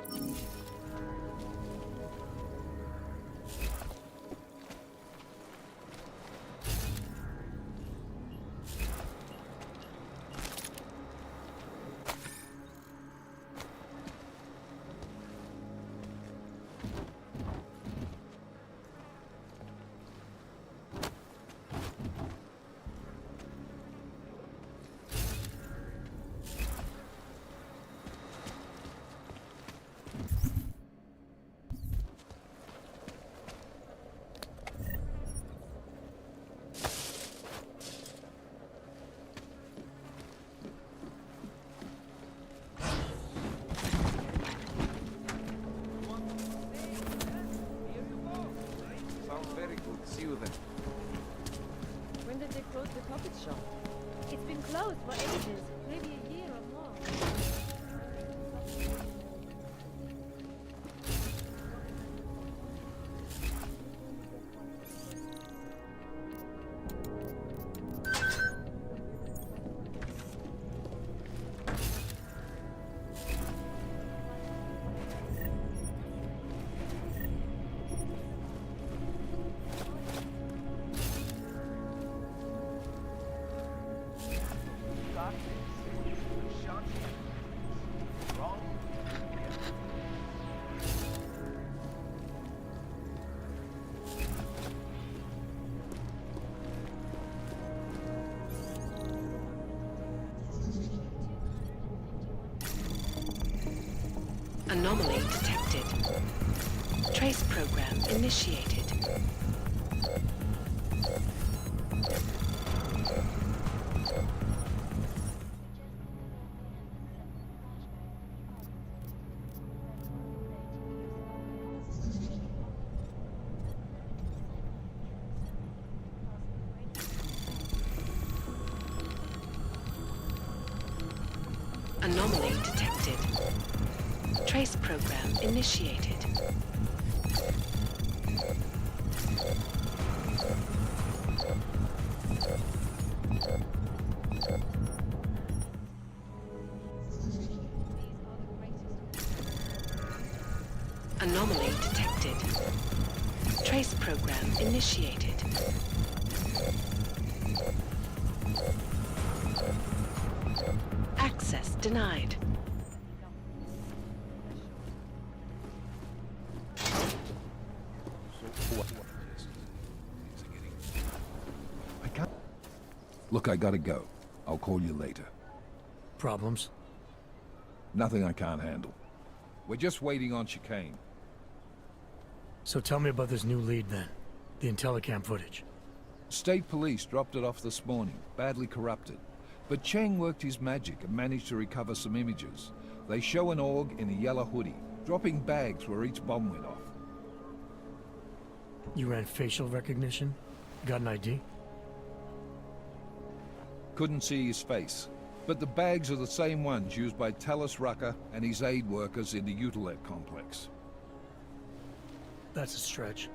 See you then. When did they close the puppet shop? It's been closed for ages, maybe a year or more. Trace program initiated. Anomaly detected. Trace program initiated. Anomaly detected. Trace program initiated. Access denied. Look, I gotta go. I'll call you later. Problems? Nothing I can't handle. We're just waiting on chicane. So tell me about this new lead then. The Intellicam footage. State police dropped it off this morning, badly corrupted. But Cheng worked his magic and managed to recover some images. They show an org in a yellow hoodie, dropping bags where each bomb went off. You ran facial recognition? Got an ID? Couldn't see his face. But the bags are the same ones used by Talos Rucker and his aid workers in the Utilet complex. That's a stretch.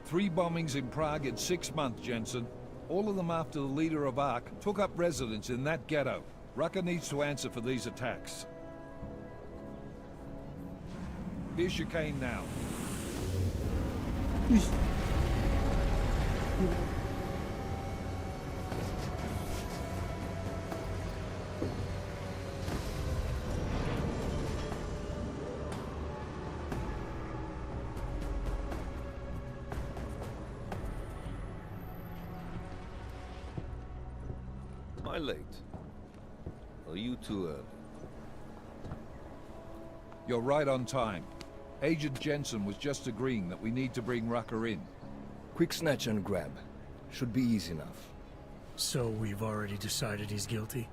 3 bombings in Prague in 6 months, Jensen. All of them after the leader of ARC took up residence in that ghetto. Rucker needs to answer for these attacks. Here's chicane now. Am I late? Are you too early? You're right on time. Agent Jensen was just agreeing that we need to bring Rucker in. Quick snatch and grab. Should be easy enough. So we've already decided he's guilty?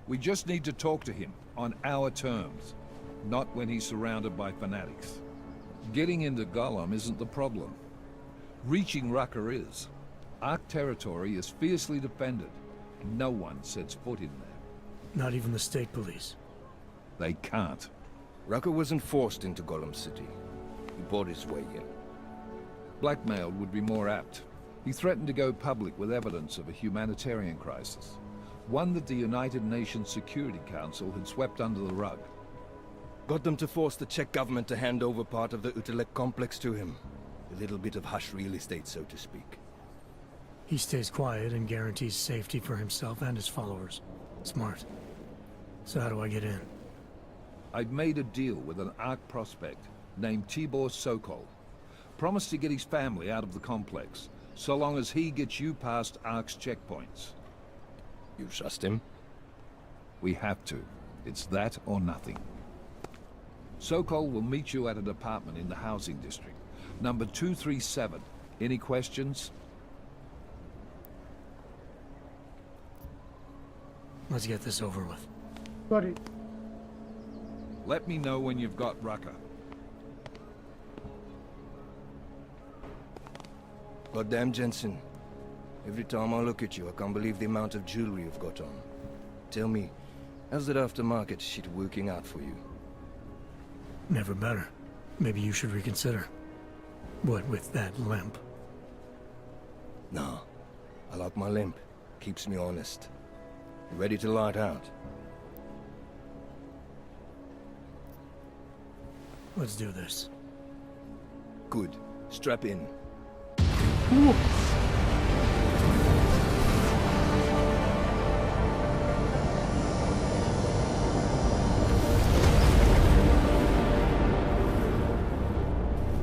We just need to talk to him on our terms, not when he's surrounded by fanatics. Getting into Gollum isn't the problem. Reaching Rucker is. ARC territory is fiercely defended. No one sets foot in there. Not even the state police? They can't. Rucker wasn't forced into Gollum City. He bought his way in. Blackmailed would be more apt. He threatened to go public with evidence of a humanitarian crisis. One that the United Nations Security Council had swept under the rug. Got them to force the Czech government to hand over part of the Utilet complex to him. A little bit of hush real estate, so to speak. He stays quiet and guarantees safety for himself and his followers. Smart. So how do I get in? I've made a deal with an ARC prospect named Tibor Sokol. Promised to get his family out of the complex, so long as he gets you past ARC's checkpoints. You trust him? We have to. It's that or nothing. Sokol will meet you at an apartment in the housing district. Number 237. Any questions? Let's get this over with. Got it. Let me know when you've got Rucker. Goddamn Jensen. Every time I look at you, I can't believe the amount of jewelry you've got on. Tell me, how's that aftermarket shit working out for you? Never better. Maybe you should reconsider. What with that limp? No. I like my limp. Keeps me honest. You ready to light out? Let's do this. Good. Strap in.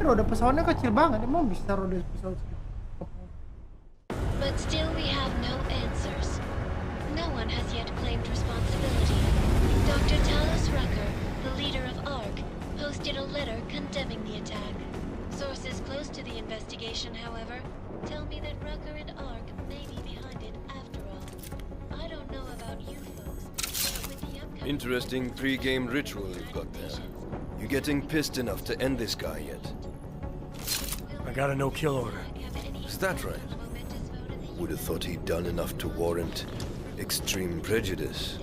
Roda pesawatnya kecil banget, emang bisa roda pesawat segitu? But still we have no answers. No one has yet claimed responsibility. Dr. Talos Rucker, the leader of ARC, posted a letter condemning the attack. close to the investigation, however, tell me that Rucker and Ark may be behind it after all. I don't know about you folks, but with the upcoming... Interesting pre-game ritual you've got there. You getting pissed enough to end this guy yet? I got a no-kill order. Is that right? Would have thought he'd done enough to warrant extreme prejudice.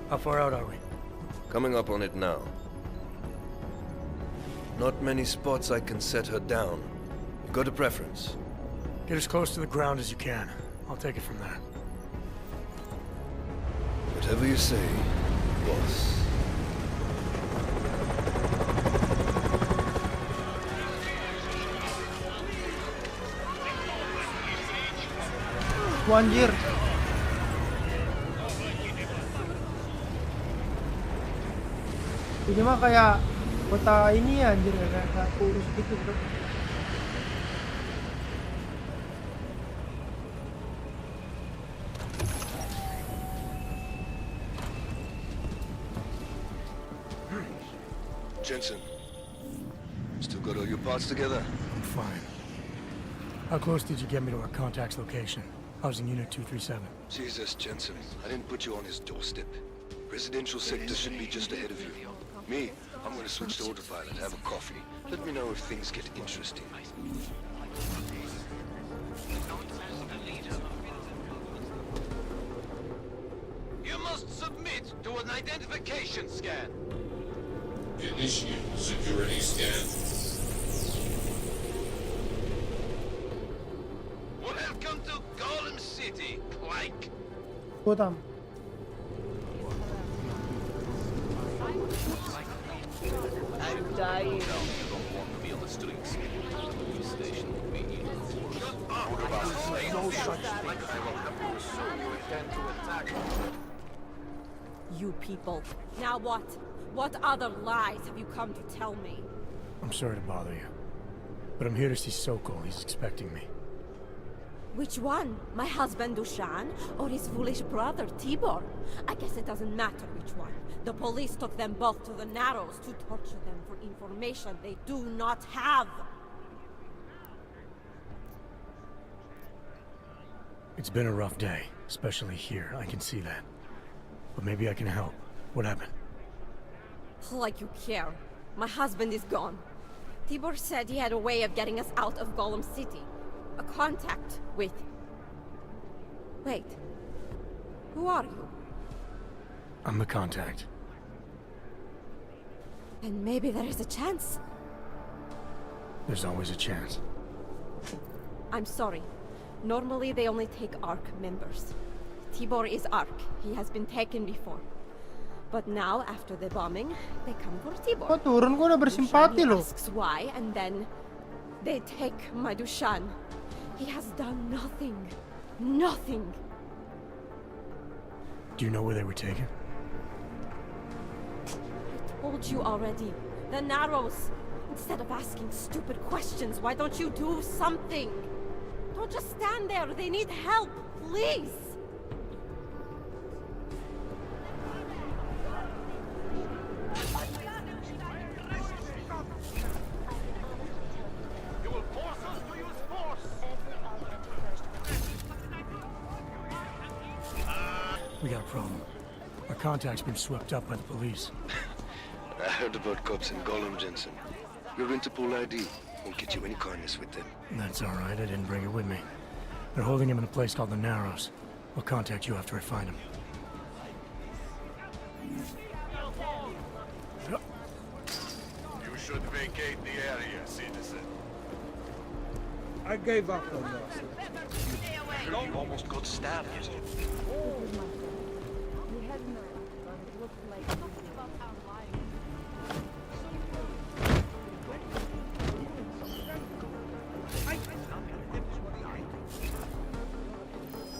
How far out are we? Coming up on it now. Not many spots I can set her down. You got a preference? Get as close to the ground as you can. I'll take it from there. Whatever you say, boss. Anjir. Ini mah kayak kota ini ya anjir, kayak kurus gitu bro. Jensen, still got all your parts together? I'm fine. How close did you get me to our contact's location? I was in Unit 237. Jesus, Jensen, I didn't put you on his doorstep. Residential sector should be just ahead of you. Me, I'm gonna switch to autopilot, have a coffee. Let me know if things get interesting. You must submit to an identification scan. Initiate security scan. Welcome to Golem City, Clank. Gotham. I'm dying. You don't want to be on the streets. Police station will be even worse. No such thing. I will have to assume you intend to attack. You people. Now what? What other lies have you come to tell me? I'm sorry to bother you, but I'm here to see Sokol. He's expecting me. Which one? My husband Dushan or his foolish brother Tibor? I guess it doesn't matter which one. The police took them both to the Narrows to torture them for information they do not have. It's been a rough day, especially here. I can see that. But maybe I can help. What happened? Like you care. My husband is gone. Tibor said he had a way of getting us out of Golem City. A contact with... Wait. Who are you? I'm the contact. And maybe there is a chance. There's always a chance. I'm sorry. Normally they only take ARC members. Tibor is ARC. He has been taken before. But now, after the bombing, they come for Tibor. Kok turun, gua udah bersimpati loh. Asks why, and then they take my Dushan. He has done nothing. Nothing. Do you know where they were taken? I told you already. The Narrows. Instead of asking stupid questions, why don't you do something? Don't just stand there. They need help. Please. You will force us to use force. We got a problem. Our contact's been swept up by the police. I heard about cops in Golem, Jensen. Your Interpol ID won't get you any kindness with them. That's all right. I didn't bring it with me. They're holding him in a place called the Narrows. I'll contact you after I find him. You should vacate the area, citizen. I gave up on this. You almost got stabbed.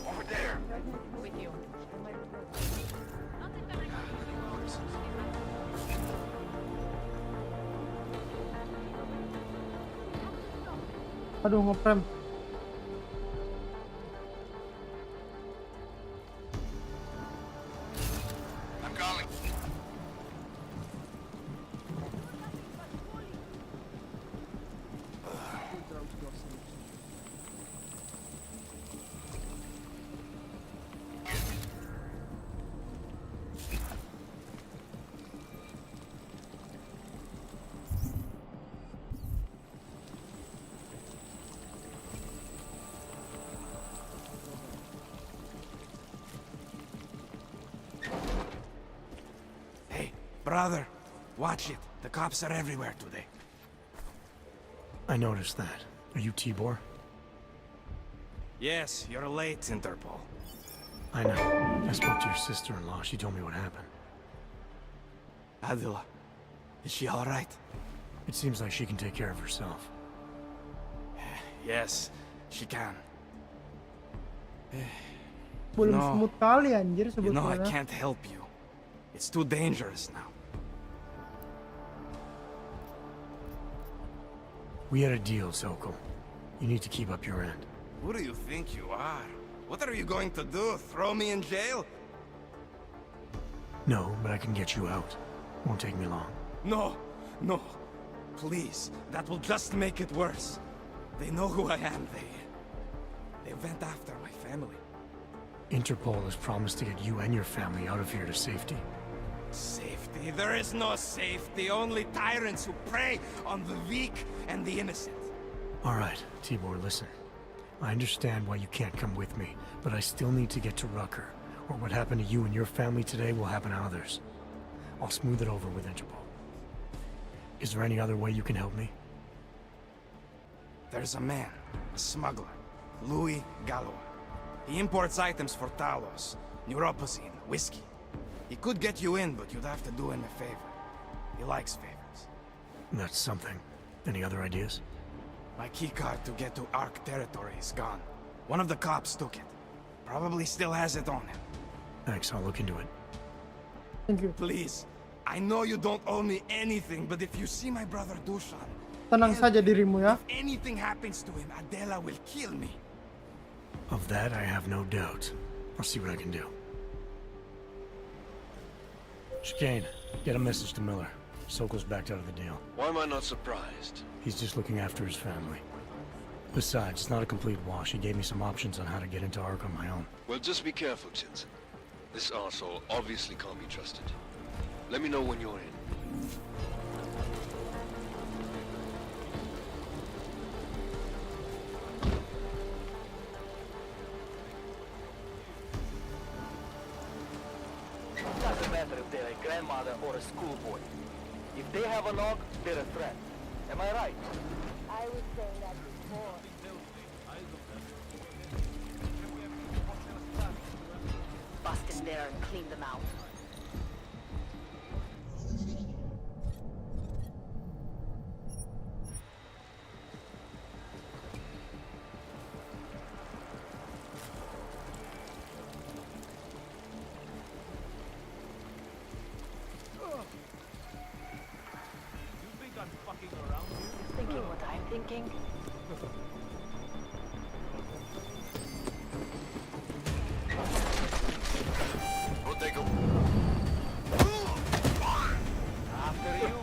Over there. With you. Aduh, ngeprem. Brother, watch it. The cops are everywhere today. I noticed that. Are you Tibor? Yes, you're late, Interpol. I know. I spoke to your sister-in-law. She told me what happened. Adila, is she all right? It seems like she can take care of herself. Yes, she can. Belum No. smooth kali anjir You know, I sebetulnya. can't help you. It's too dangerous now. We had a deal, Sokol. You need to keep up your end. Who do you think you are? What are you going to do? Throw me in jail? No, but I can get you out. Won't take me long. No, no. Please, that will just make it worse. They know who I am. They went after my family. Interpol has promised to get you and your family out of here to safety. Safety? There is no safety. Only tyrants who prey on the weak and the innocent. All right, Tibor, listen. I understand why you can't come with me, but I still need to get to Rucker, or what happened to you and your family today will happen to others. I'll smooth it over with Interpol. Is there any other way you can help me? There's a man, a smuggler, Louis Gallois. He imports items for Talos, neuropozyne, whiskey. He could get you in, but you'd have to do him a favor. He likes favors. That's something. Any other ideas? My keycard to get to Ark territory is gone. One of the cops took it. Probably still has it on him. Thanks, I'll look into it. Thank you. Please, I know you don't owe me anything, but if you see my brother Dushan, Tenang saja dirimu ya. if anything happens to him, Adela will kill me. Of that, I have no doubt. I'll see what I can do. Chicane, get a message to Miller. Sokol's backed out of the deal. Why am I not surprised? He's just looking after his family. Besides, it's not a complete wash. He gave me some options on how to get into Ark on my own. Well, just be careful, Jensen. This arsehole obviously can't be trusted. Let me know when you're in. Doesn't matter if they're a grandmother or a schoolboy. If they have a nog, they're a threat. Am I right? I would say that before. Bust in there and clean them out. You think I'm fucking around here? Thinking what I'm thinking? We'll take a... After you.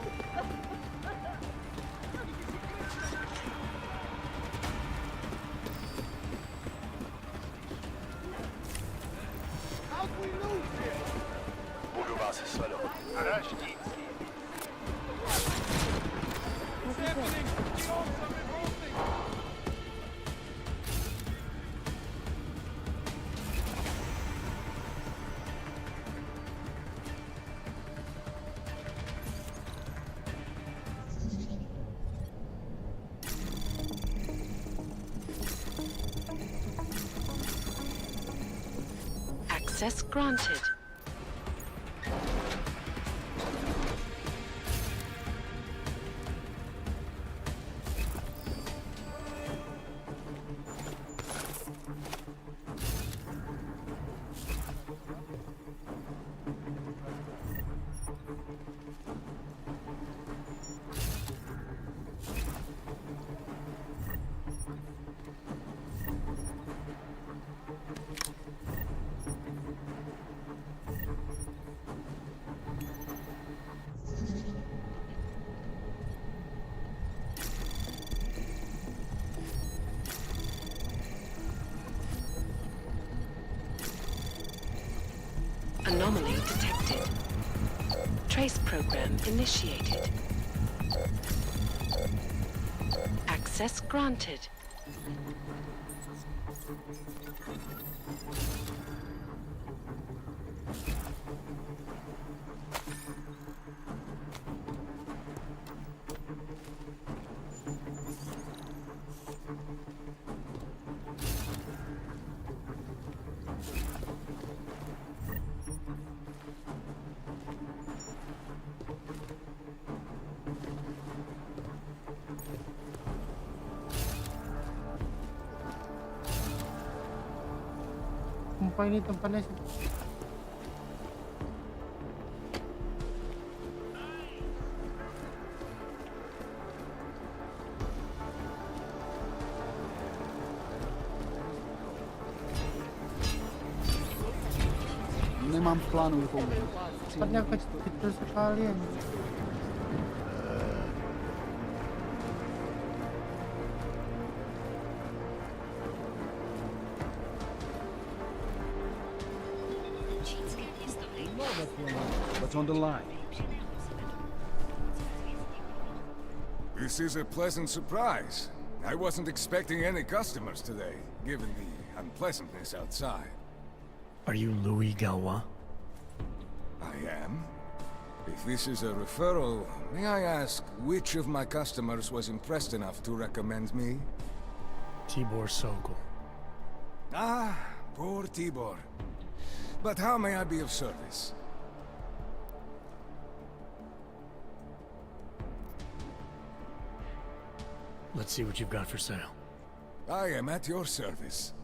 How'd we lose here? Буду вас свалил. Подождите. What's happening? Get off some revolting! Access granted. Anomaly detected. Trace program initiated. Access granted. Sumpah ini tempatnya sih. Nemam planu komu. Tempatnya kecil sekali ya. What's on the line? This is a pleasant surprise. I wasn't expecting any customers today, given the unpleasantness outside. Are you Louis Galwa? I am. If this is a referral, may I ask which of my customers was impressed enough to recommend me? Tibor Sokol. Ah, poor Tibor. But how may I be of service? Let's see what you've got for sale. I am at your service.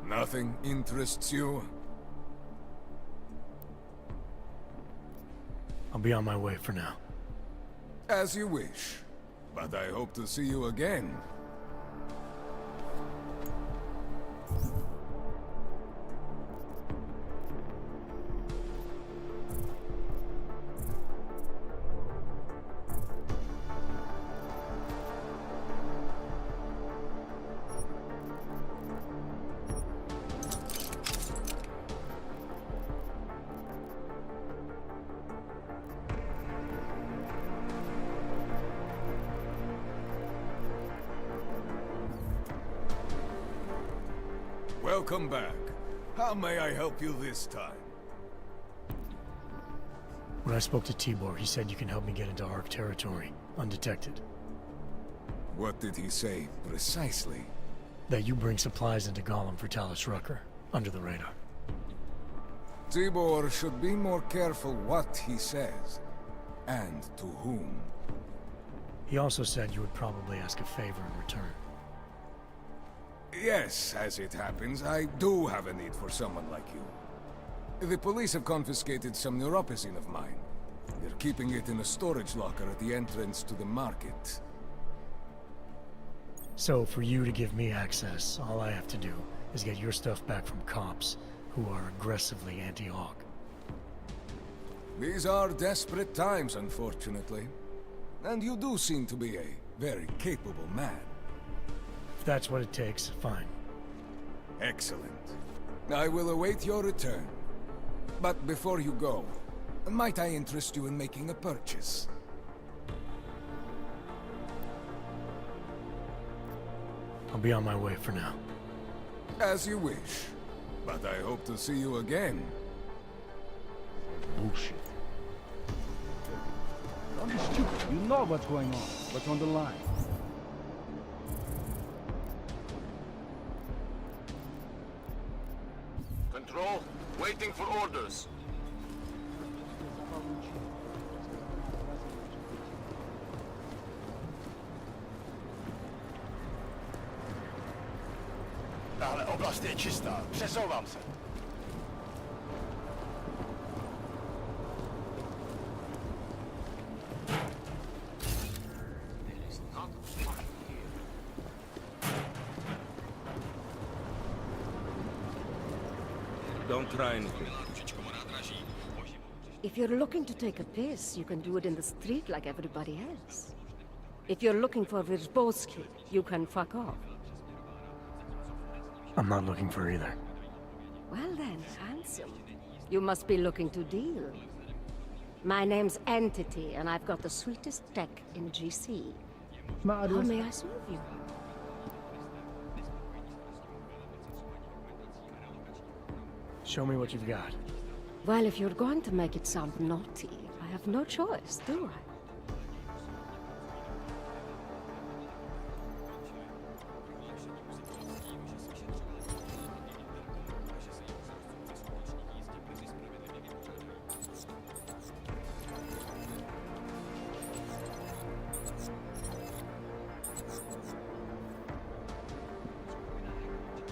Nothing interests you? I'll be on my way for now. As you wish. But I hope to see you again. Welcome back. How may I help you this time? When I spoke to Tibor, he said you can help me get into ARC territory, undetected. What did he say, precisely? That you bring supplies into Gollum for Talus Rucker, under the radar. Tibor should be more careful what he says, and to whom. He also said you would probably ask a favor in return. Yes, as it happens, I do have a need for someone like you. The police have confiscated some neuropazine of mine. They're keeping it in a storage locker at the entrance to the market. So, for you to give me access, all I have to do is get your stuff back from cops who are aggressively anti-Hawk. These are desperate times, unfortunately. And you do seem to be a very capable man. If that's what it takes, fine. Excellent. I will await your return. But before you go, might I interest you in making a purchase? I'll be on my way for now. As you wish. But I hope to see you again. Bullshit. Don't be stupid. You know what's going on. What's on the line? Control, waiting for orders. Tahle oblast je čistá. Přesouvám se. Don't try anything. If you're looking to take a piss, you can do it in the street like everybody else. If you're looking for Virzbowski, you can fuck off. I'm not looking for either. Well then, handsome. You must be looking to deal. My name's Entity, and I've got the sweetest tech in GC. How may I serve you? Show me what you've got. Well, if you're going to make it sound naughty, I have no choice, do I?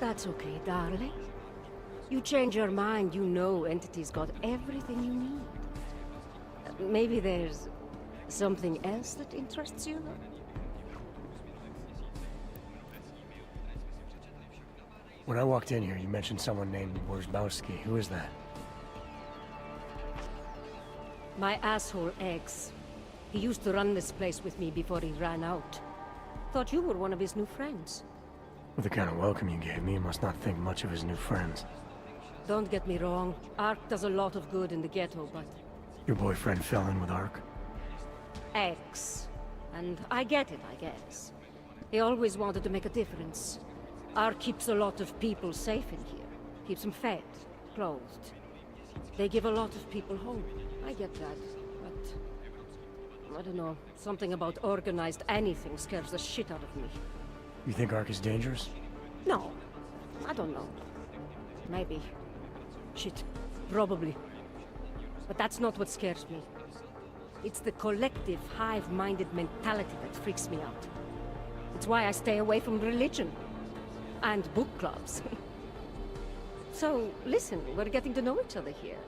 That's okay, darling. You change your mind, you know Entity's got everything you need. Maybe there's something else that interests you? When I walked in here, you mentioned someone named Worzbowski. Who is that? My asshole ex. He used to run this place with me before he ran out. Thought you were one of his new friends. With the kind of welcome you gave me, you must not think much of his new friends. Don't get me wrong, Ark does a lot of good in the ghetto, but... Your boyfriend fell in with Ark? Ex. And I get it, I guess. He always wanted to make a difference. Ark keeps a lot of people safe in here. Keeps them fed, clothed. They give a lot of people hope. I get that, but... I don't know, something about organized anything scares the shit out of me. You think Ark is dangerous? No, I don't know. Maybe. Shit, probably. But that's not what scares me. It's the collective, hive-minded mentality that freaks me out. It's why I stay away from religion. And book clubs. So, listen, we're getting to know each other here.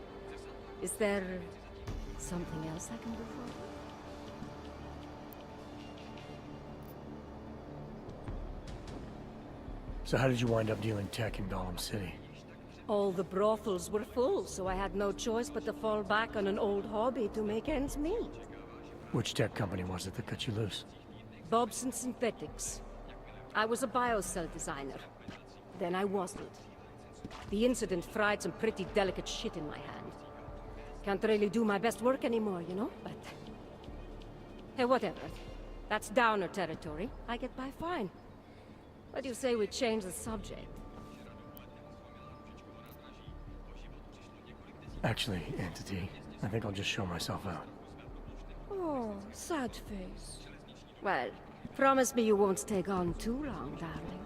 Is there something else I can do for you? So how did you wind up dealing tech in Gollum City? All the brothels were full, so I had no choice but to fall back on an old hobby to make ends meet. Which tech company was it that cut you loose? Bobson Synthetics. I was a biocell designer. Then I wasn't. The incident fried some pretty delicate shit in my hand. Can't really do my best work anymore, you know, but... Hey, whatever. That's downer territory. I get by fine. What do you say we change the subject? Actually, Entity, I think I'll just show myself out. Oh, sad face. Well, promise me you won't stay gone too long, darling.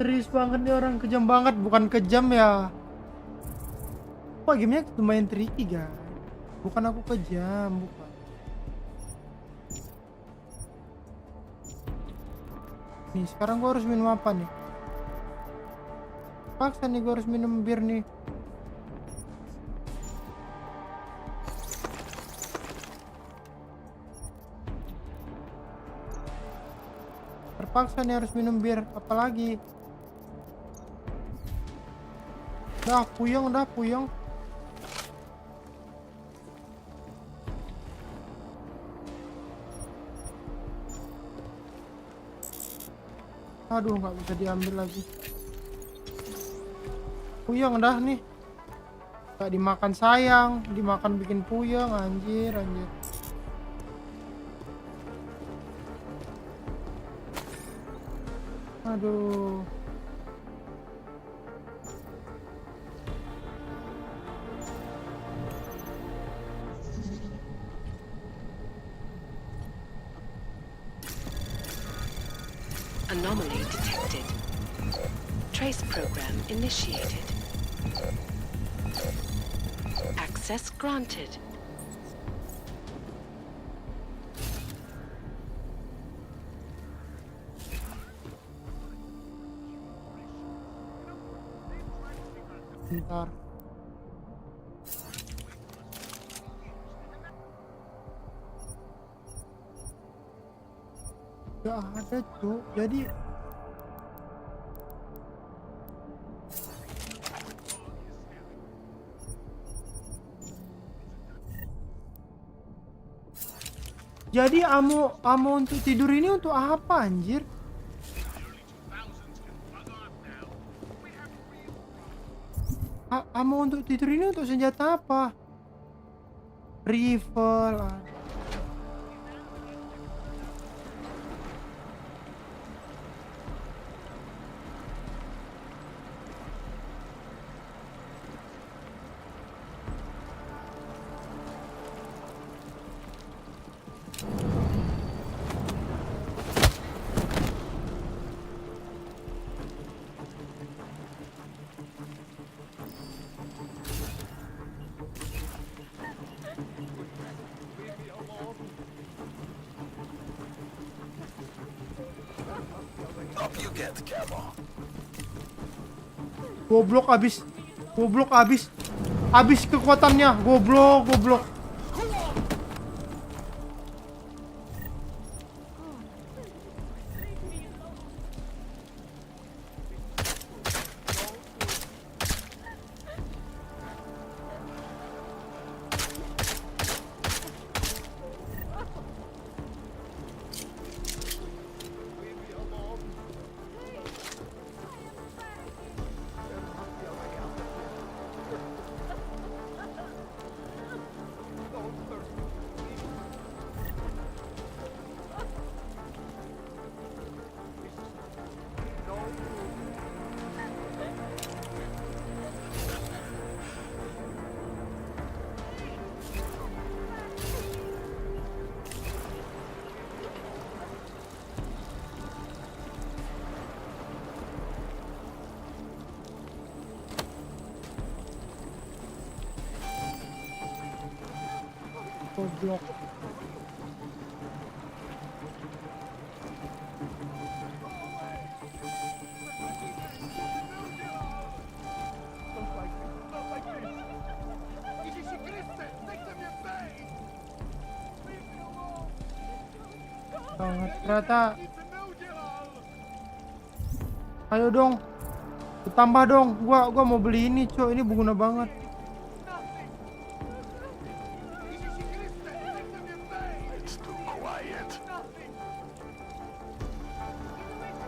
Serius banget nih orang, kejam banget, bukan kejam ya. Wah, gamenya lumayan tricky guys. Bukan aku kejam, bukan. Nih, sekarang gua harus minum apa nih? Paksa nih gua harus minum bir nih. Terpaksa nih harus minum bir, apalagi. Dah puyeng, dah puyeng. Aduh, nggak bisa diambil lagi. Puyeng dah nih. Gak dimakan sayang, dimakan bikin puyeng, anjir, anjir. Aduh. Anomaly detected. Trace program initiated. Access granted. Bentar. Gak ada tuh, jadi amo untuk tidur ini untuk apa anjir? Amo untuk tidur ini untuk senjata apa? Rifle. Goblok abis kekuatannya, goblok. Goblok. Banget ternyata. Ayo dong. Ditambah dong. Gua mau beli ini, Cok. Ini berguna banget.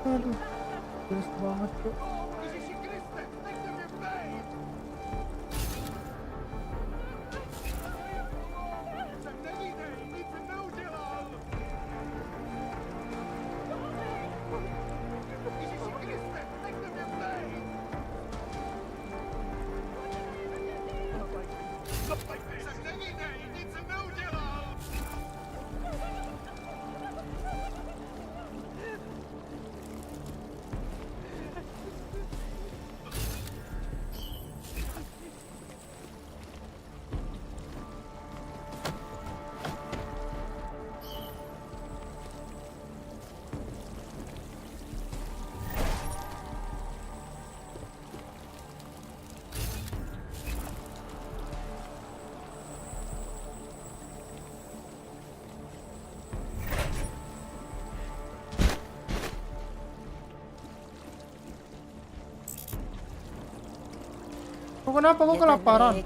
Aduh, jelas banget Cok. Kok kenapa? Kok kelaparan?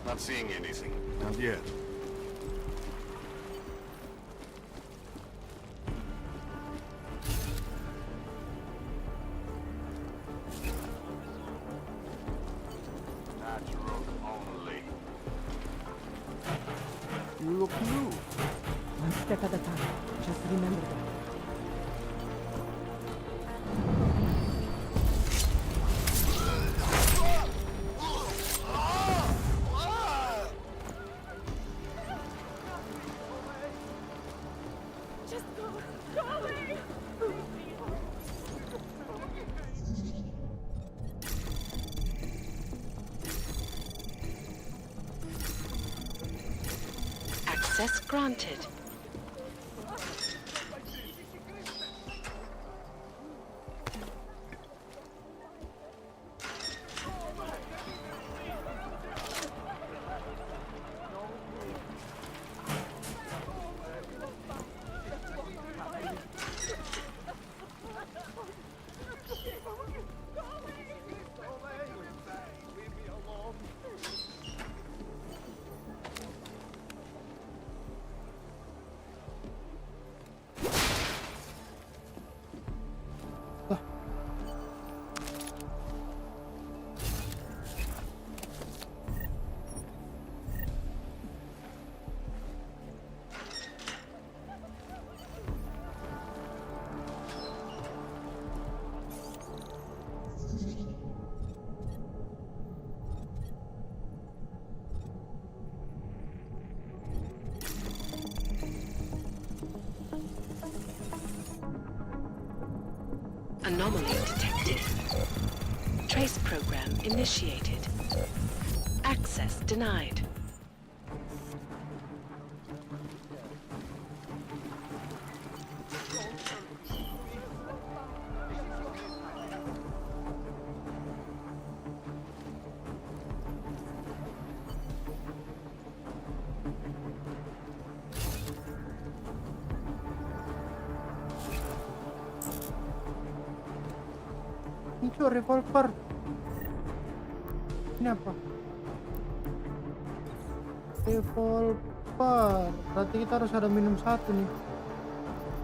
Not seeing anything. Not yet. Natural only. You look new. One step at a time. Just remember that. Access granted. Anomaly detected. Trace program initiated. Access denied. Itu revolver. Ini apa? Revolver. Berarti kita harus ada minum satu nih.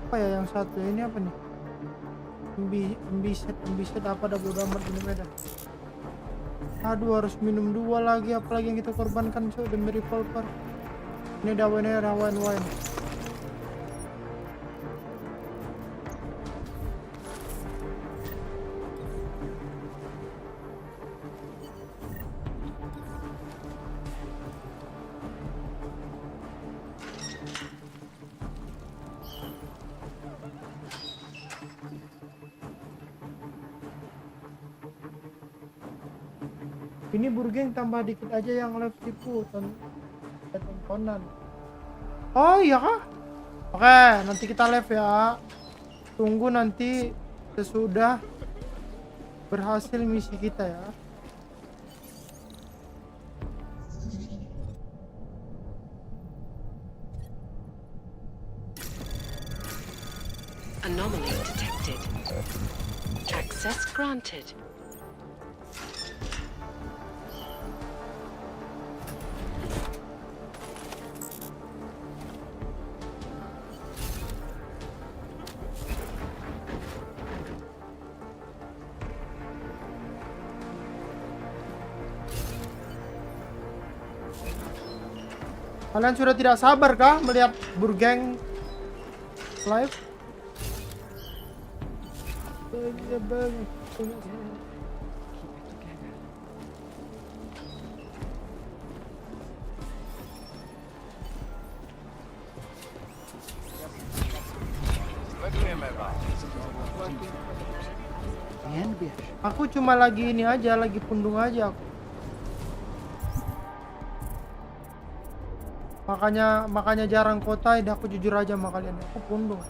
Apa ya yang satu? Ini apa nih? Ambiset apa dah bodo amat ini beda. Aduh, harus minum 2 lagi, apalagi yang kita korbankan cuy demi revolver. Ini dah wine. Ini burgeng tambah dikit aja yang live tipu tontonan. Oh iya kah? Oke, nanti kita live ya. Tunggu nanti sesudah berhasil misi kita ya. Anomaly detected. Access granted. Kalian sudah tidak sabar kah melihat burgeng live? Aku cuma lagi ini aja, lagi pundung aja aku. Makanya jarang kota, aku jujur aja sama kalian, aku pundung.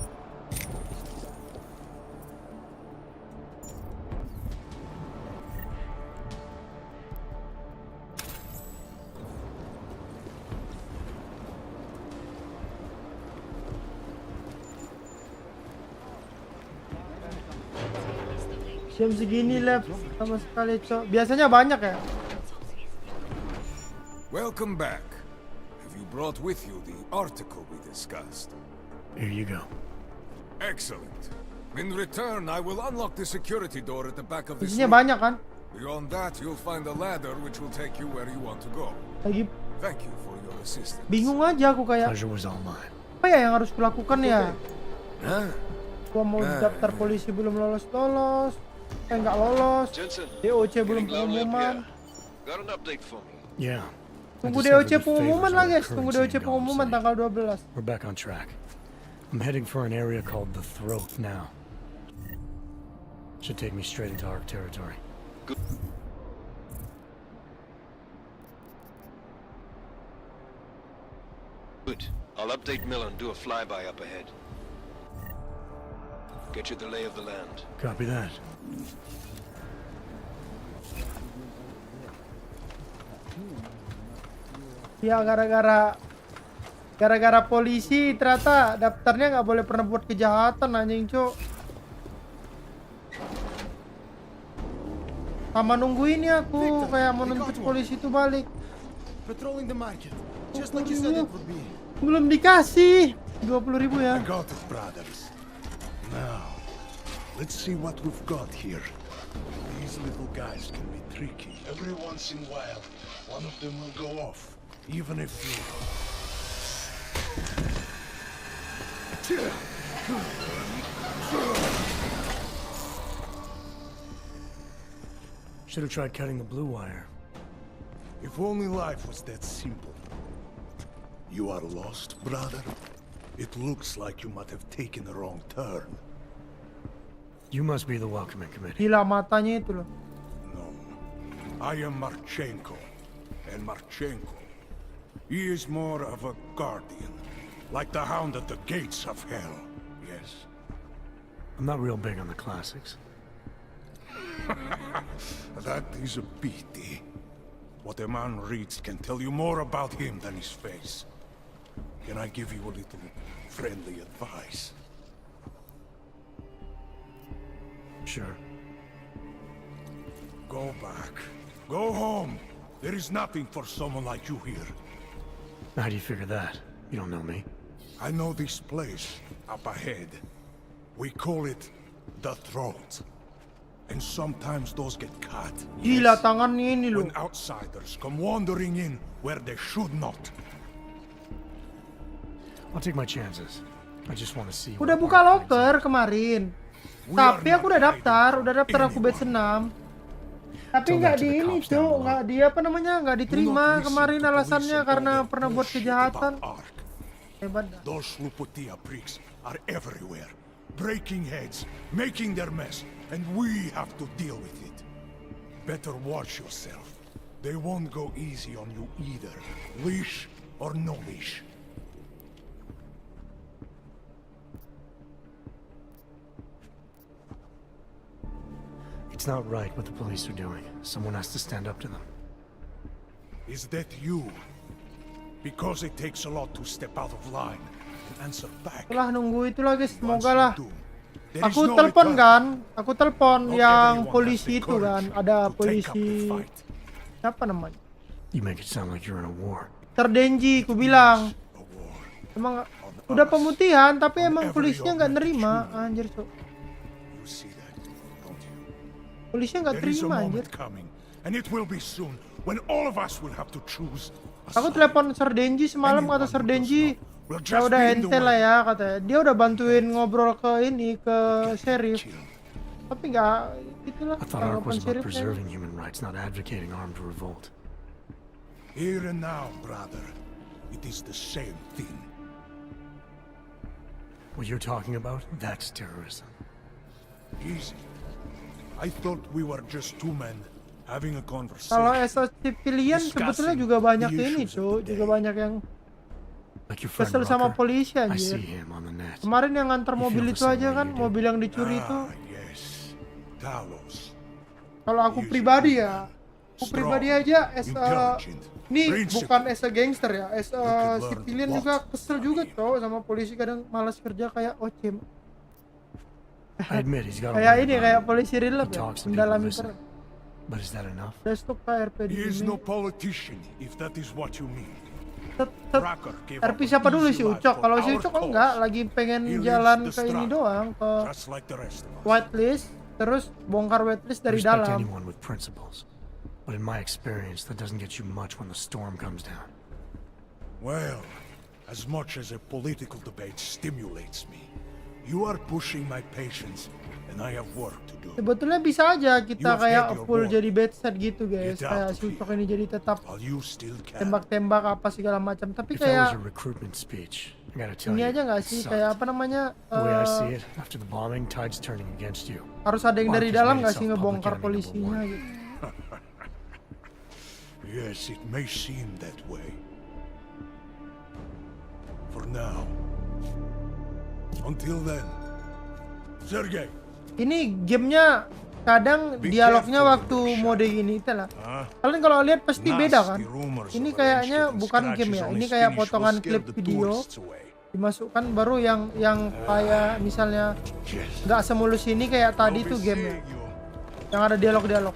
Jam segini lab sama sekali, Cok. Biasanya banyak ya. Welcome back. Have you brought with you the article we discussed? Here you go. Excellent. In return, I will unlock the security door at the back of this Isinya room. banyak kan? Beyond that, you'll find a ladder which will take you where you want to go. Lagi Thank you for your assistance. bingung aja aku kayak. Pleasure was all mine. Apa ya yang harus kulakukan ya? Huh? Gua mau daftar polisi belum lolos, nggak lolos. Jensen, DOC belum getting loudly up pengumuman. here. Got an update for me. Yeah. Tunggu I discovered DOC the pengumuman favors lah of guys, the tunggu currency DOC in pengumuman Gotham tanggal City. 12. We're back on track. I'm heading for an area called the Throat now. Should take me straight into Ark territory. Good. I'll update Miller and do a flyby up ahead. Get you the lay of the land. Copy that. Ya gara-gara polisi ternyata daftarnya nggak boleh pernah buat kejahatan anjing, Cok. Sama nungguin ya aku kayak mau nuntut polisi itu balik. Patrolling the market, just like you said it would be. Belum dikasih 20.000 ya. I got it, brothers. Now, let's see what we've got here. These little guys can be tricky. Every once in a while, one of them will go off, even if you... Should have tried cutting the blue wire. If only life was that simple. You are lost, brother? It looks like you might have taken a wrong turn. You must be the welcoming committee. Gila matanya itu loh. I am Marchenko. And Marchenko, he is more of a guardian. Like the hound at the gates of hell. Yes. I'm not real big on the classics. That is a pity. What a man reads can tell you more about him than his face. Can I give you a little friendly advice? Sure. Go back. Go home. There is nothing for someone like you here. How do you figure that? You don't know me. I know this place up ahead. We call it the Throat. And sometimes those get cut. Gila tangannya ini loh. When outsiders come wandering in where they should not. I'll take my chances. I just want to see. Udah buka loker kemarin. Tapi aku udah daftar aku batch 6. Tapi nggak di ini tuh, nggak di apa namanya, nggak diterima kemarin alasannya karena pernah buat kejahatan. Hebat dah. Those Luputia pricks are everywhere, breaking heads, making their mess, and we have to deal with it. Better watch yourself. They won't go easy on you either, leash or no leash. It's not right what the police are doing. Someone has to stand up to them. Is that you? Because it takes a lot to step out of line and answer back. Setelah nunggu itulah guys, semoga lah. Aku telepon yang polisi itu kan, ada polisi apa namanya? You make it sound like you're in a war. Terdenji, ku bilang. Emang udah pemutihan tapi emang polisinya nggak nerima, anjir Cok. Polisinya nggak terima anjir. And it will be soon when all of us will have to choose. Aku telepon Sir Denji semalam, kata Sir Denji ya udah ente lah ya katanya. Dia udah bantuin ngobrol ke ini ke sheriff. Tapi nggak itulah. I thought Ark was about preserving human rights, not advocating armed revolt. Here and now, brother, it is the same thing. What you're talking about, that's terrorism. Easy. I thought we were just two men having a conversation. Kalau as civilian sebetulnya juga banyak ini Cok, juga banyak yang kesel sama polisi anjir. Kemarin yang ngantar mobil itu aja kan, mobil yang dicuri itu. Kalau aku pribadi ya, aja as a, ini bukan as a gangster ya, as a civilian juga kesel juga Cok sama polisi, kadang malas kerja kayak OC. I admit he's got a Kayak way ini about kayak him. polisi real He ya, talks and people mendalami listen. peran. But is that enough? Desktop KRP He is ini. no politician, if that is what you mean. Racker gave up RP an siapa dulu easy si life Ucok? for Kalau si our Ucok cause. enggak, lagi pengen He leaves jalan the ke ini struggle, doang, ke just like the rest of us. whitelist, terus bongkar whitelist I dari respect dalam. anyone with principles. But in my experience, that doesn't get you much when the storm comes down. Well, as much as a political debate stimulates me, you are pushing my patience, and I have work to do. Sebetulnya bisa aja kita You've kayak had your full warning. jadi bad set gitu guys, Get out kayak of si Ucok ini jadi tetap While you still can. tembak-tembak apa segala macam. Tapi If that was kayak a recruitment speech, I gotta tell ini you, aja nggak sih, it kayak sucked. apa namanya? The way I see it, after the bombing, tide's turning against you. Harus ada yang Mark dari has dalam made nggak sih himself ngebongkar public enemy number polisinya one. gitu. Yes, it may seem that way. For now. Until then. Sergey. Ini gamenya kadang dialognya waktu mode gini itulah. Kalian kalau lihat pasti beda kan? Ini kayaknya bukan game ya, ini kayak potongan klip video dimasukkan baru yang kayak misalnya nggak semulus ini kayak tadi tuh gamenya, yang ada dialog-dialog.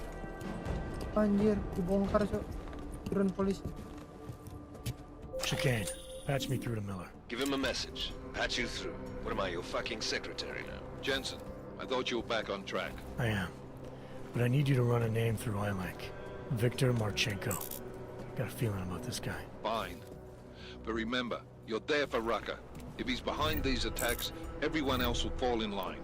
Anjir, dibongkar turun polisi. Chicane, patch me through to Miller. Give him a message. Patch you through. What am I, your fucking secretary now? Jensen, I thought you were back on track. I am. But I need you to run a name through ILAC. Victor Marchenko. Got a feeling about this guy. Fine. But remember, you're there for Rucker. If he's behind these attacks, everyone else will fall in line.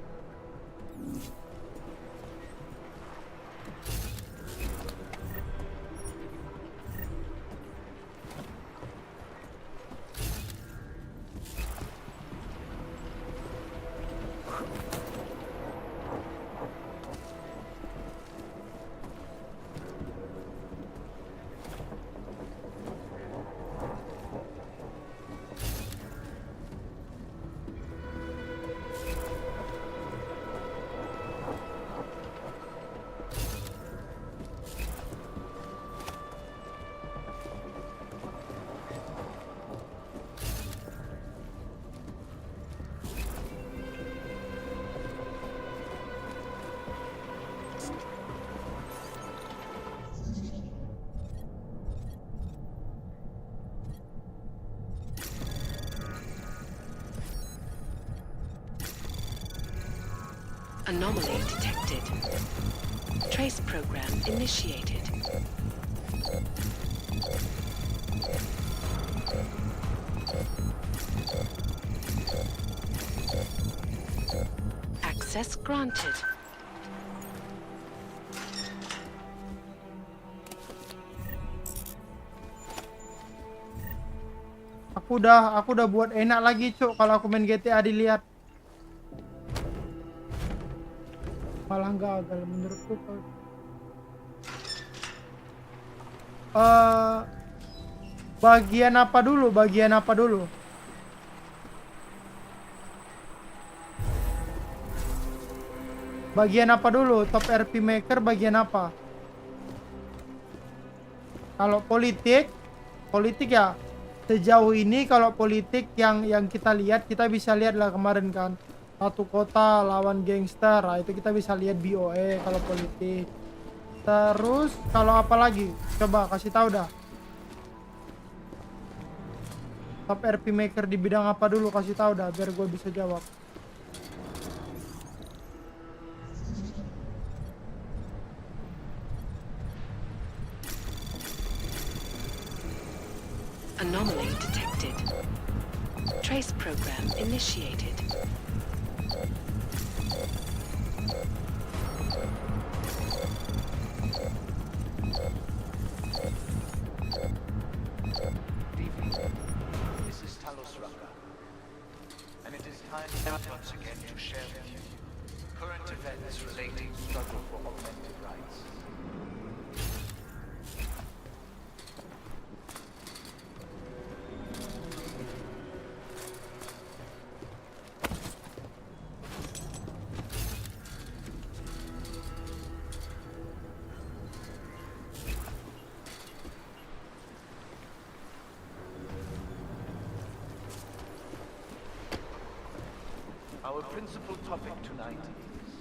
Anomaly detected. Trace program initiated. Access granted. Aku udah buat enak lagi cuk kalau aku main GTA dilihat. Malah gagal menurutku. Bagian apa dulu? Top RP maker bagian apa? Kalau politik ya. Sejauh ini kalau politik yang kita lihat, kita bisa lihat lah kemarin kan. Satu kota lawan gangster, nah itu kita bisa lihat BOE kalau politik. Terus kalau apa lagi? Coba kasih tahu dah. Top RP maker di bidang apa dulu, kasih tahu dah biar gue bisa jawab. Anomaly detected. Trace program initiated. This is Talos Raka, and it is time once again to share with you current events relating to struggle for augmented rights. Our principal topic tonight is,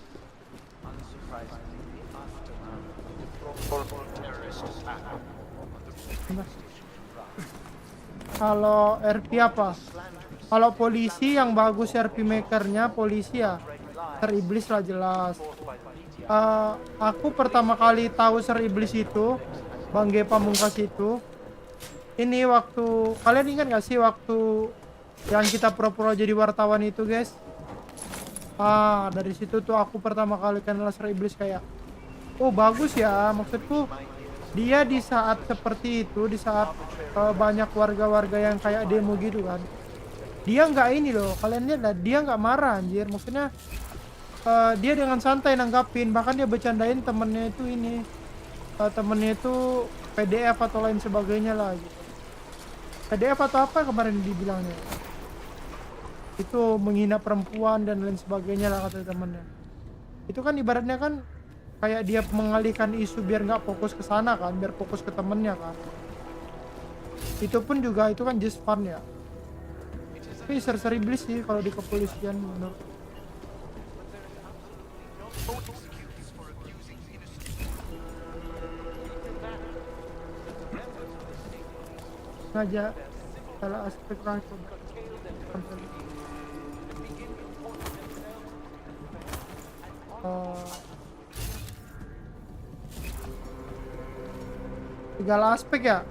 unsurprisingly, the aftermath of the deplorable terrorist attack on the police station in Prague. Kalau RP apa? Kalau polisi yang bagus RP makernya polisi ya. Ser Iblis lah jelas. Aku pertama kali tahu Ser Iblis itu Bang G Pamungkas itu. Ini waktu kalian ingat gak sih waktu yang kita pura-pura jadi wartawan itu, guys? Dari situ tuh aku pertama kali kenal Ser Iblis kayak, oh bagus ya, maksudku dia di saat seperti itu, di saat banyak warga-warga yang kayak demo gitu kan, dia nggak ini loh, kalian lihat lah, dia nggak marah anjir, maksudnya dia dengan santai nanggapin, bahkan dia bercandain temennya itu ini, temennya itu PDF atau lain sebagainya lah gitu. PDF atau apa kemarin dibilangnya, itu menghina perempuan dan lain sebagainya lah kata temennya. Itu kan ibaratnya kan kayak dia mengalihkan isu biar nggak fokus ke sana kan, biar fokus ke temennya kan. Itu pun juga itu kan just fun ya. Tapi Ser Iblis sih kalau di kepolisian menurut. Sengaja salah aspek rangkum. Segala aspek ya.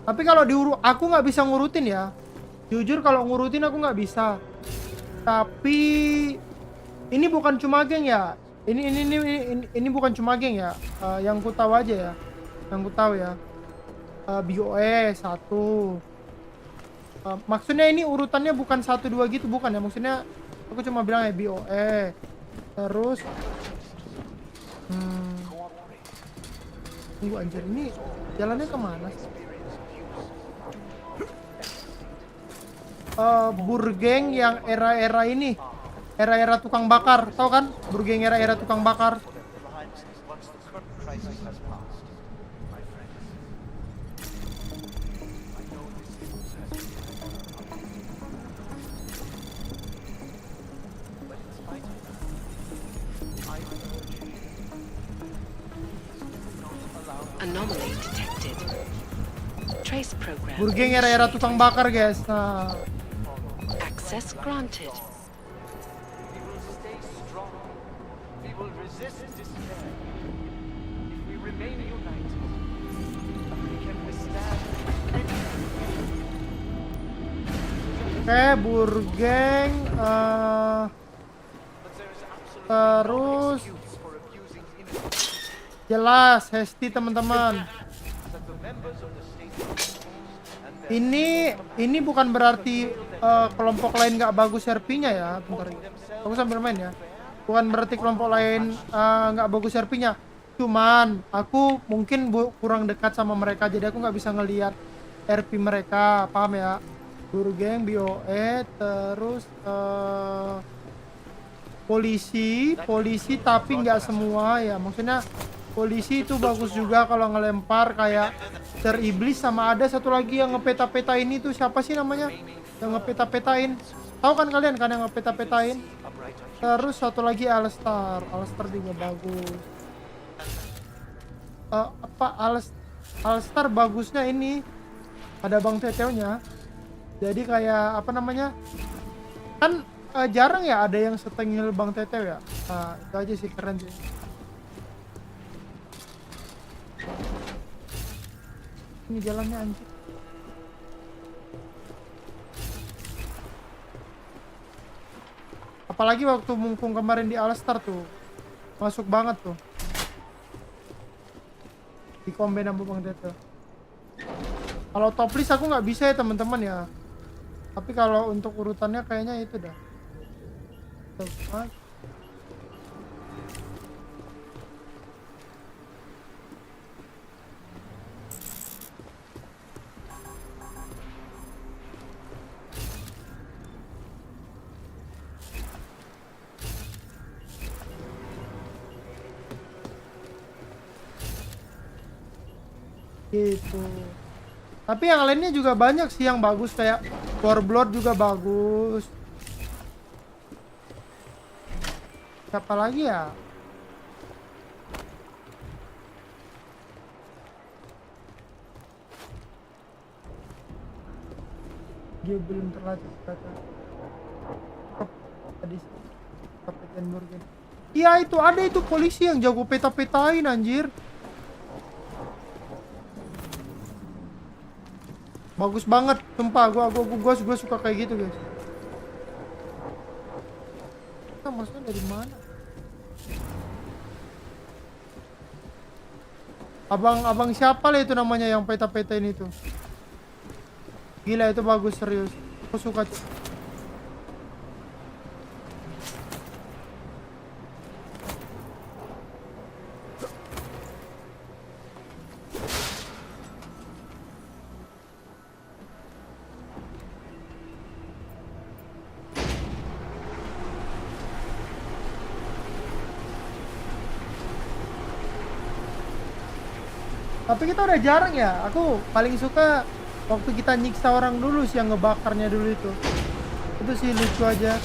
Tapi kalau aku nggak bisa ngurutin ya. Jujur kalau ngurutin aku nggak bisa. Tapi ini bukan cuma geng ya. Ini bukan cuma geng ya. Yang ku tahu aja ya. Yang ku tahu ya. BOE 1. Maksudnya ini urutannya bukan 1 2 gitu bukan ya. Maksudnya aku cuma bilang ya BOE. Terus tunggu anjir, ini jalannya kemana sih? Burgeng yang era-era ini, era-era tukang bakar, tau kan? Burgeng era-era tukang bakar. Anomaly detected. Trace program. Burgeng era-era tukang bakar, guys. Nah. Access granted. We will stay strong. We will resist despair. If we remain united, we can withstand anything. Oke, Burgeng. Terus jelas Hesti teman-teman. Ini bukan berarti kelompok lain nggak bagus RP-nya ya. Bentar, aku sambil main ya. Bukan berarti kelompok lain nggak bagus RP-nya. Cuman aku mungkin kurang dekat sama mereka, jadi aku nggak bisa ngelihat RP mereka, paham ya? Burgeng, BOE, terus polisi tapi nggak semua ya. Maksudnya polisi itu bagus juga kalau ngelempar kayak Ser Iblis, sama ada satu lagi yang ngepeta-petain itu siapa sih namanya? Yang ngepeta-petain. Tahu kan kalian kan yang ngepeta-petain? Terus satu lagi Alstar juga bagus. Alstar bagusnya ini ada Bang Teteo-nya. Jadi kayak apa namanya? Kan jarang ya ada yang setengil Bang Teteo ya. Nah, itu aja sih, keren sih. Ini jalannya anjir. Apalagi waktu mungkung kemarin di Alstar tuh. Masuk banget tuh. Di komben sama Bang Teteo. Kalau top list aku nggak bisa ya teman-teman ya. Tapi kalau untuk urutannya kayaknya itu dah. Gitu. Tapi yang lainnya juga banyak sih yang bagus, kayak Warlord juga bagus. Siapa lagi ya? Dia belum terlatih kata. Tadi Kapten Morgan. Iya itu ada itu polisi yang jago peta-petain anjir. Bagus banget, sumpah. Gua suka kayak gitu guys. Kita maksudnya dari mana? Abang siapa lah itu namanya yang peta-petain itu? Gila itu bagus serius. Aku suka. Tapi kita udah jarang ya. Aku paling suka waktu kita nyiksa orang dulu sih, yang ngebakarnya dulu itu. Itu sih lucu aja.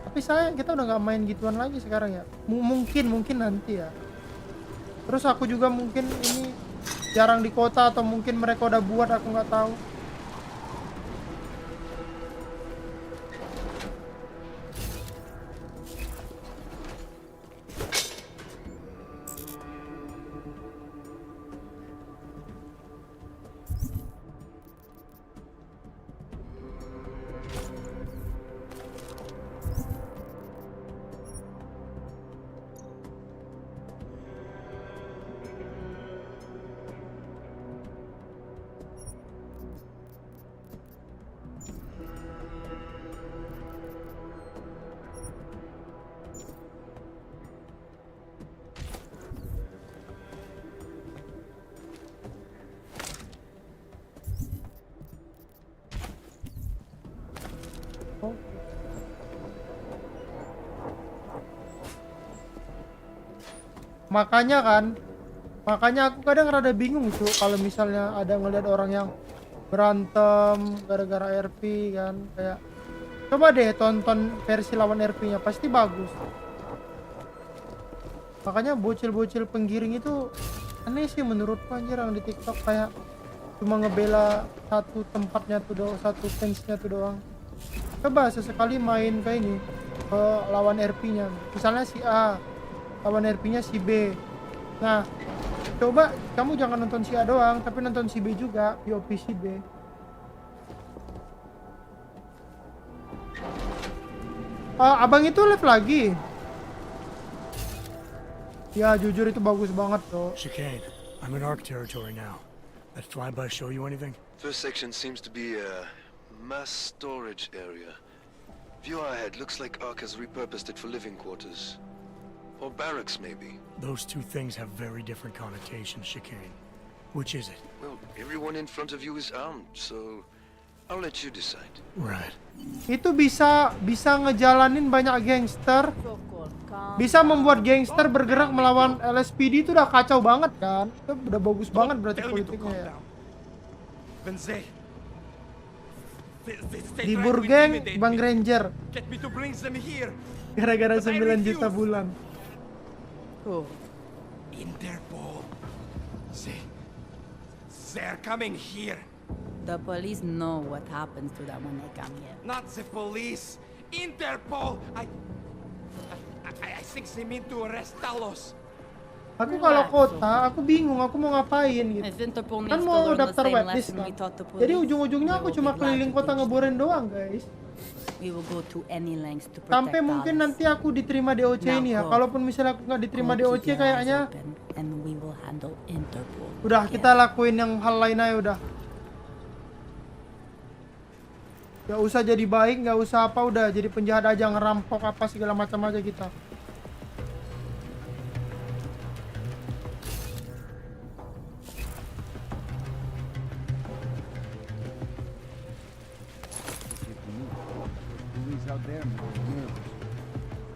Tapi sayang kita udah nggak main gituan lagi sekarang ya. Mungkin nanti ya. Terus aku juga mungkin ini jarang di kota, atau mungkin mereka udah buat, aku nggak tahu. Makanya aku kadang rada bingung tuh kalau misalnya ada ngeliat orang yang berantem gara-gara RP kan. Kayak coba deh tonton versi lawan RP-nya, pasti bagus. Makanya bocil-bocil penggiring itu aneh sih menurutku anjir, yang di TikTok kayak cuma ngebela satu tempatnya tuh doang, satu fansnya tuh doang. Coba sesekali main kayak ini lawan RP-nya, misalnya si A lawan RP-nya si B. Nah, coba kamu jangan nonton si A doang, tapi nonton si B juga, POV si B. Abang itu live lagi. Ya jujur itu bagus banget tuh. Chicane, I'm in ARC territory now. That flyby show you anything? First section seems to be a mass storage area. View ahead looks like ARC has repurposed it for living quarters. Or barracks, maybe. Those two things have very different connotations, Chicane. Which is it? Well, everyone in front of you is armed, so I'll let you decide. Right. Itu bisa ngejalanin banyak gangster. Bisa membuat gangster bergerak melawan LSPD, itu udah kacau banget kan. Itu udah bagus banget berarti politiknya ya. Libur geng, Bang Ranger. Gara-gara 9 juta bulan. Interpol. They're coming here. The police know what happens to them when they come here. Not the police. Interpol. I think they mean to arrest Talos. Aku kalau kota, aku bingung aku mau ngapain gitu. Kan mau daftar whitelist kan. Jadi ujung-ujungnya aku cuma keliling kota ngeboren doang, guys. We will go to any lengths to protect Sampai mungkin nanti aku diterima DOC ini ya. Kalaupun misalnya aku nggak diterima DOC kayaknya udah kita lakuin yang hal lain aja udah. Gak usah jadi baik, gak usah apa, udah jadi penjahat aja, ngerampok apa segala macam aja kita. Out there, man.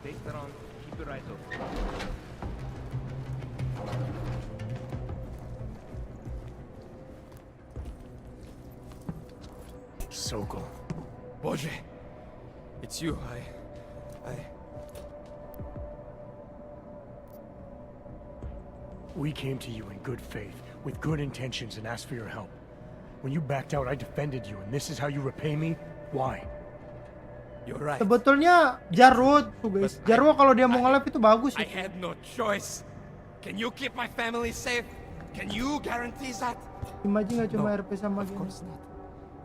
Take that on. Keep your eyes open. Sokol. Boże, it's you. We came to you in good faith, with good intentions, and asked for your help. When you backed out, I defended you, and this is how you repay me? Why? You're right. Sebetulnya Jarwo tuh guys. Jarwo kalau dia mau nge-live itu bagus. I had no choice. Can you keep my family safe? Can you guarantee that? Imagine nggak cuma RP sama of course not.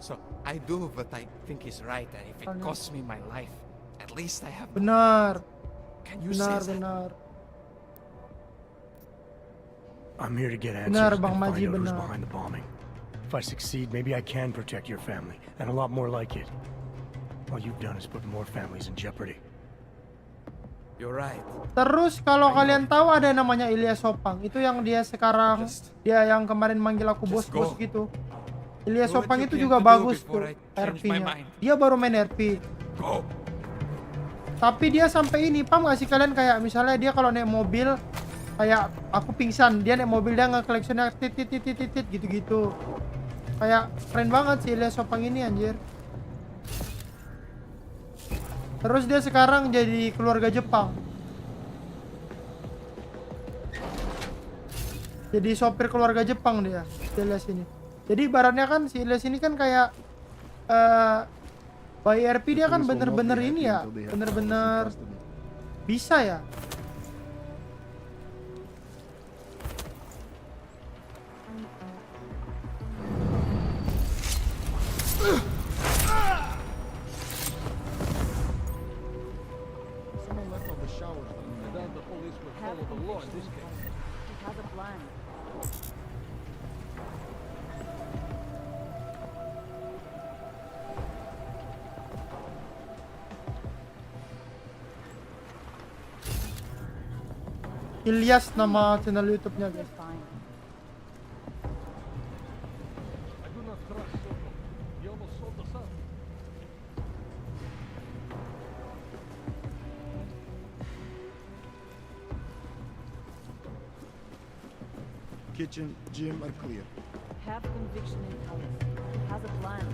So I do what I think is right, and if it costs me my life, at least I have. Benar. Can you Benar, say that? benar. I'm here to get answers Benar, and Bang find Maji, out who's benar. behind the bombing. If I succeed, maybe I can protect your family, and a lot more like it. All you've done is put more families in jeopardy. You're right. Terus kalau kalian tahu ada namanya Ilyas Sopang, itu yang dia sekarang dia yang kemarin manggil aku bos-bos gitu. Ilyas Sopang itu juga bagus tuh RP-nya. Dia baru main RP. Tapi dia sampai ini, paham gak sih kalian, kayak misalnya dia kalau naik mobil kayak aku pingsan, dia naik mobil dia nge-collectionnya tit gitu-gitu. Kayak keren banget sih Ilyas Sopang ini anjir. Terus dia sekarang jadi keluarga Jepang. Jadi sopir keluarga Jepang dia, si Ilyas ini. Jadi ibaratnya kan si Ilyas ini kan kayak by RP dia kan bener-bener ini ya, bener-bener bisa ya. Ilyas nama channel YouTube-nya guys. Kitchen, gym are clear. Have conviction in Alice. He has a plan.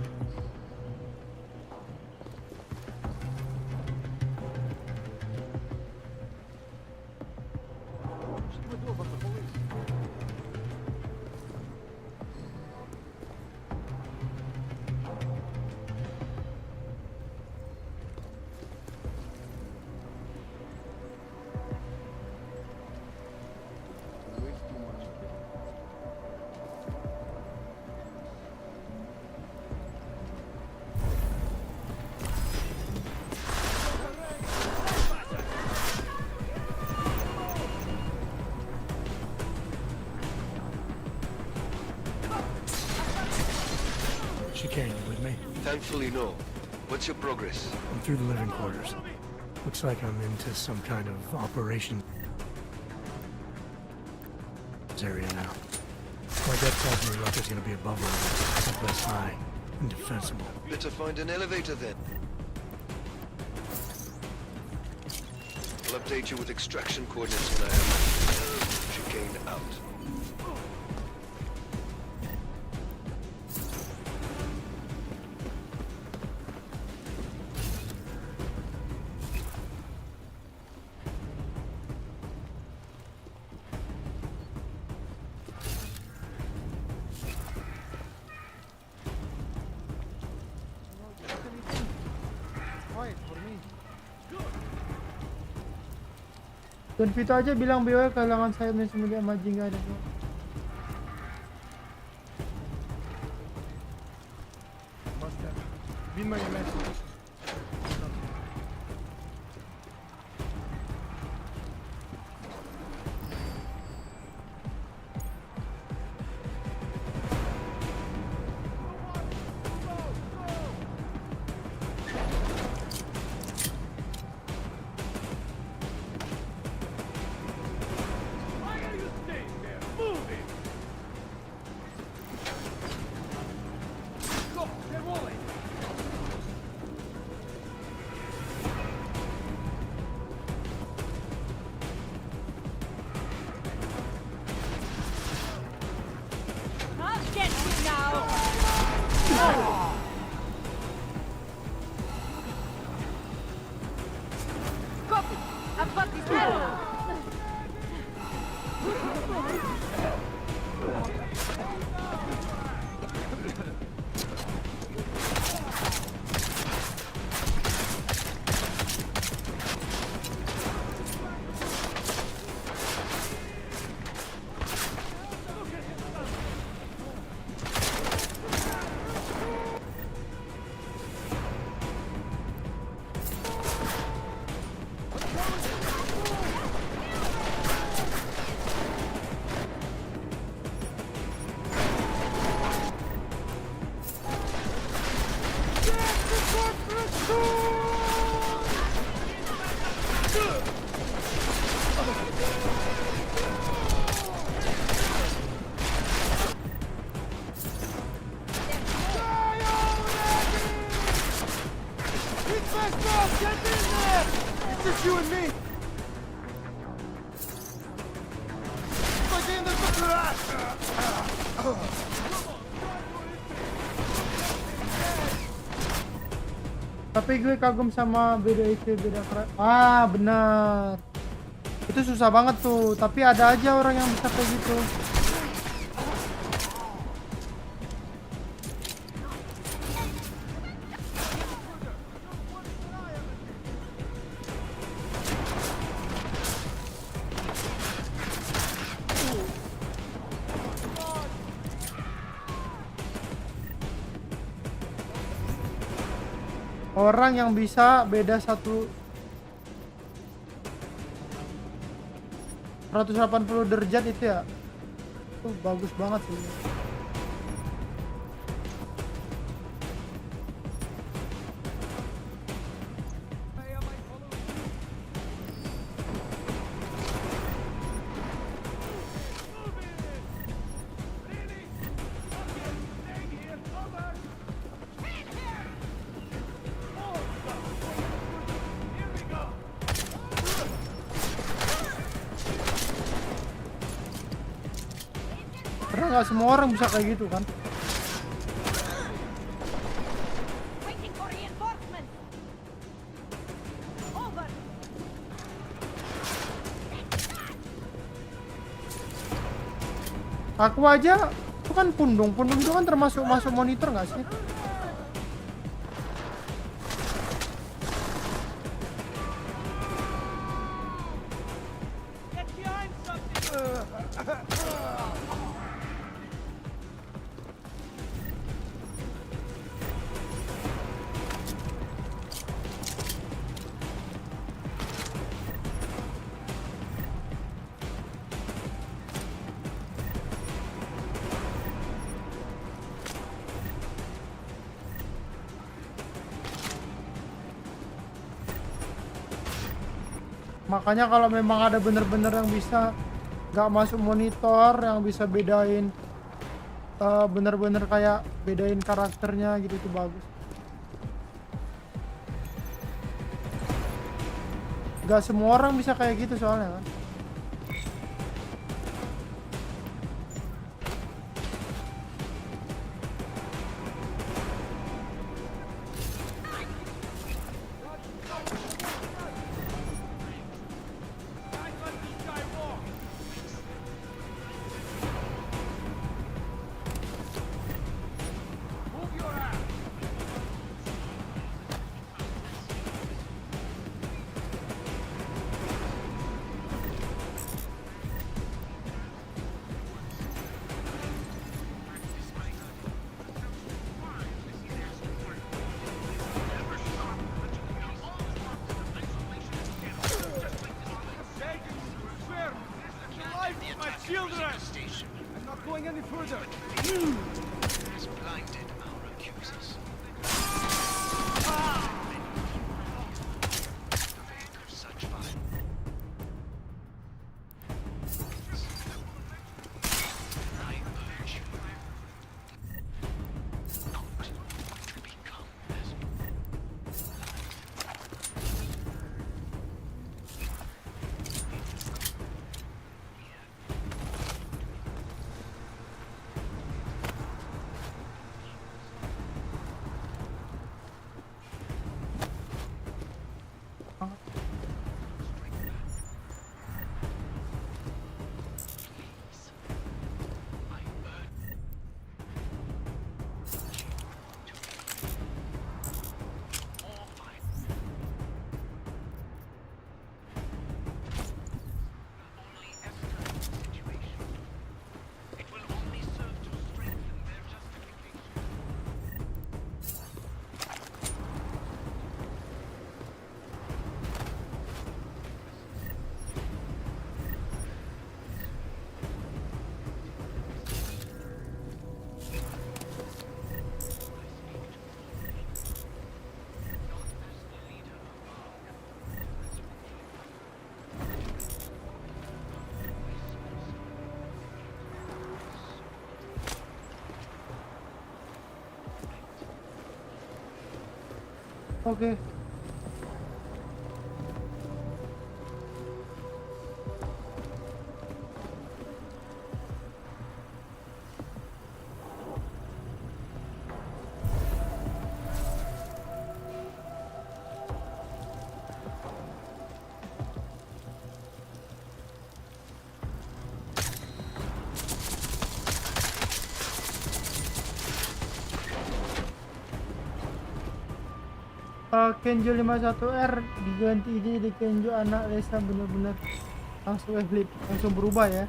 Chicane, you with me? Thankfully, no. What's your progress? I'm through the living quarters. Looks like I'm into some kind of operation area now. My gut tells me Rucker's gonna be above all this, someplace high and defensible. Better find an elevator then. I'll update you with extraction coordinates when I have them. Chicane out. Dan Vito aja bilang BOE kehilangan sayapnya semuanya Maji nggak ada bro. Must have been my imagination. get in there! It's just you and me! Tapi gue kagum sama beda benar. Itu susah banget tuh, tapi ada aja orang yang bisa kayak gitu. Orang yang bisa beda 180 derajat itu ya, itu bagus banget sih. Karena nggak semua orang bisa kayak gitu kan. Aku aja itu kan pundung itu kan termasuk masuk monitor nggak sih? Makanya kalau memang ada bener-bener yang bisa nggak masuk monitor, yang bisa bedain bener-bener kayak bedain karakternya gitu, itu bagus. Nggak semua orang bisa kayak gitu soalnya kan. I'm not going any further. Has blinded our accusers. Such fire. I urge you not to become as Oke. Kenjo 51R diganti jadi Kenjo anak Lesa, bener-bener langsung flip, langsung berubah ya.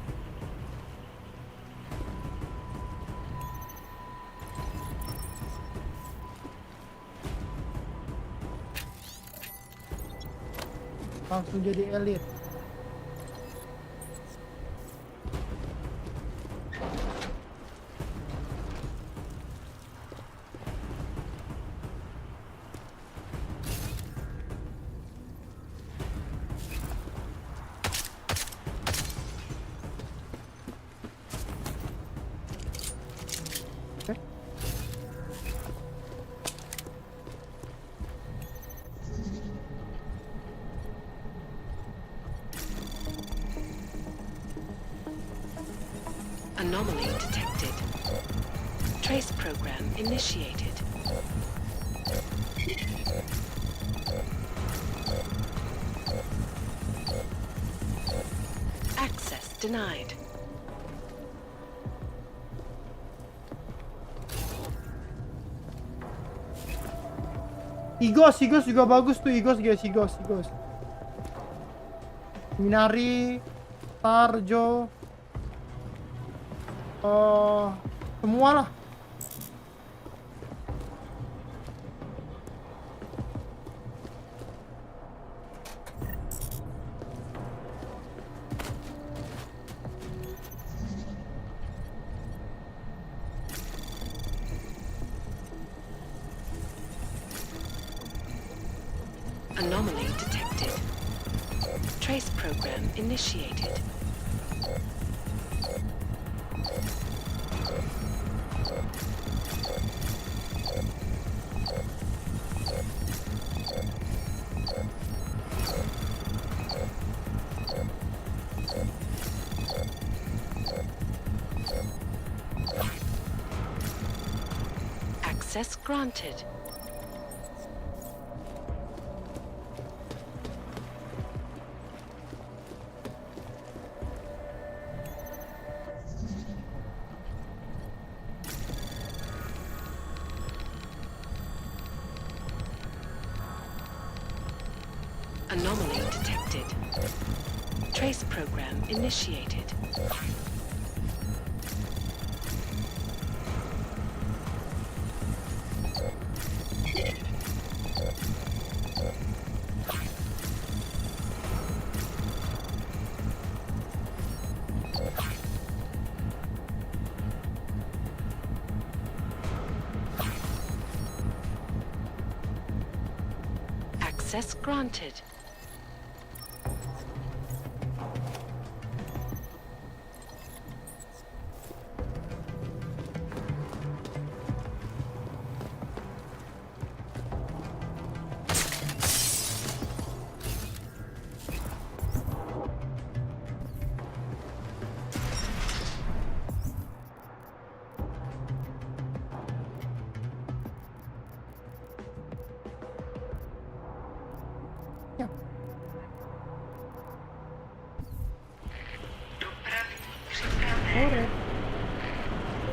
Langsung jadi elit. Anomaly detected. Trace program initiated. Access denied. Igos juga bagus tuh, Igos. Minari, Tarjo, semua lah. Anomaly detected. Trace program initiated. Access granted. Anomaly detected. Trace program initiated. Access granted.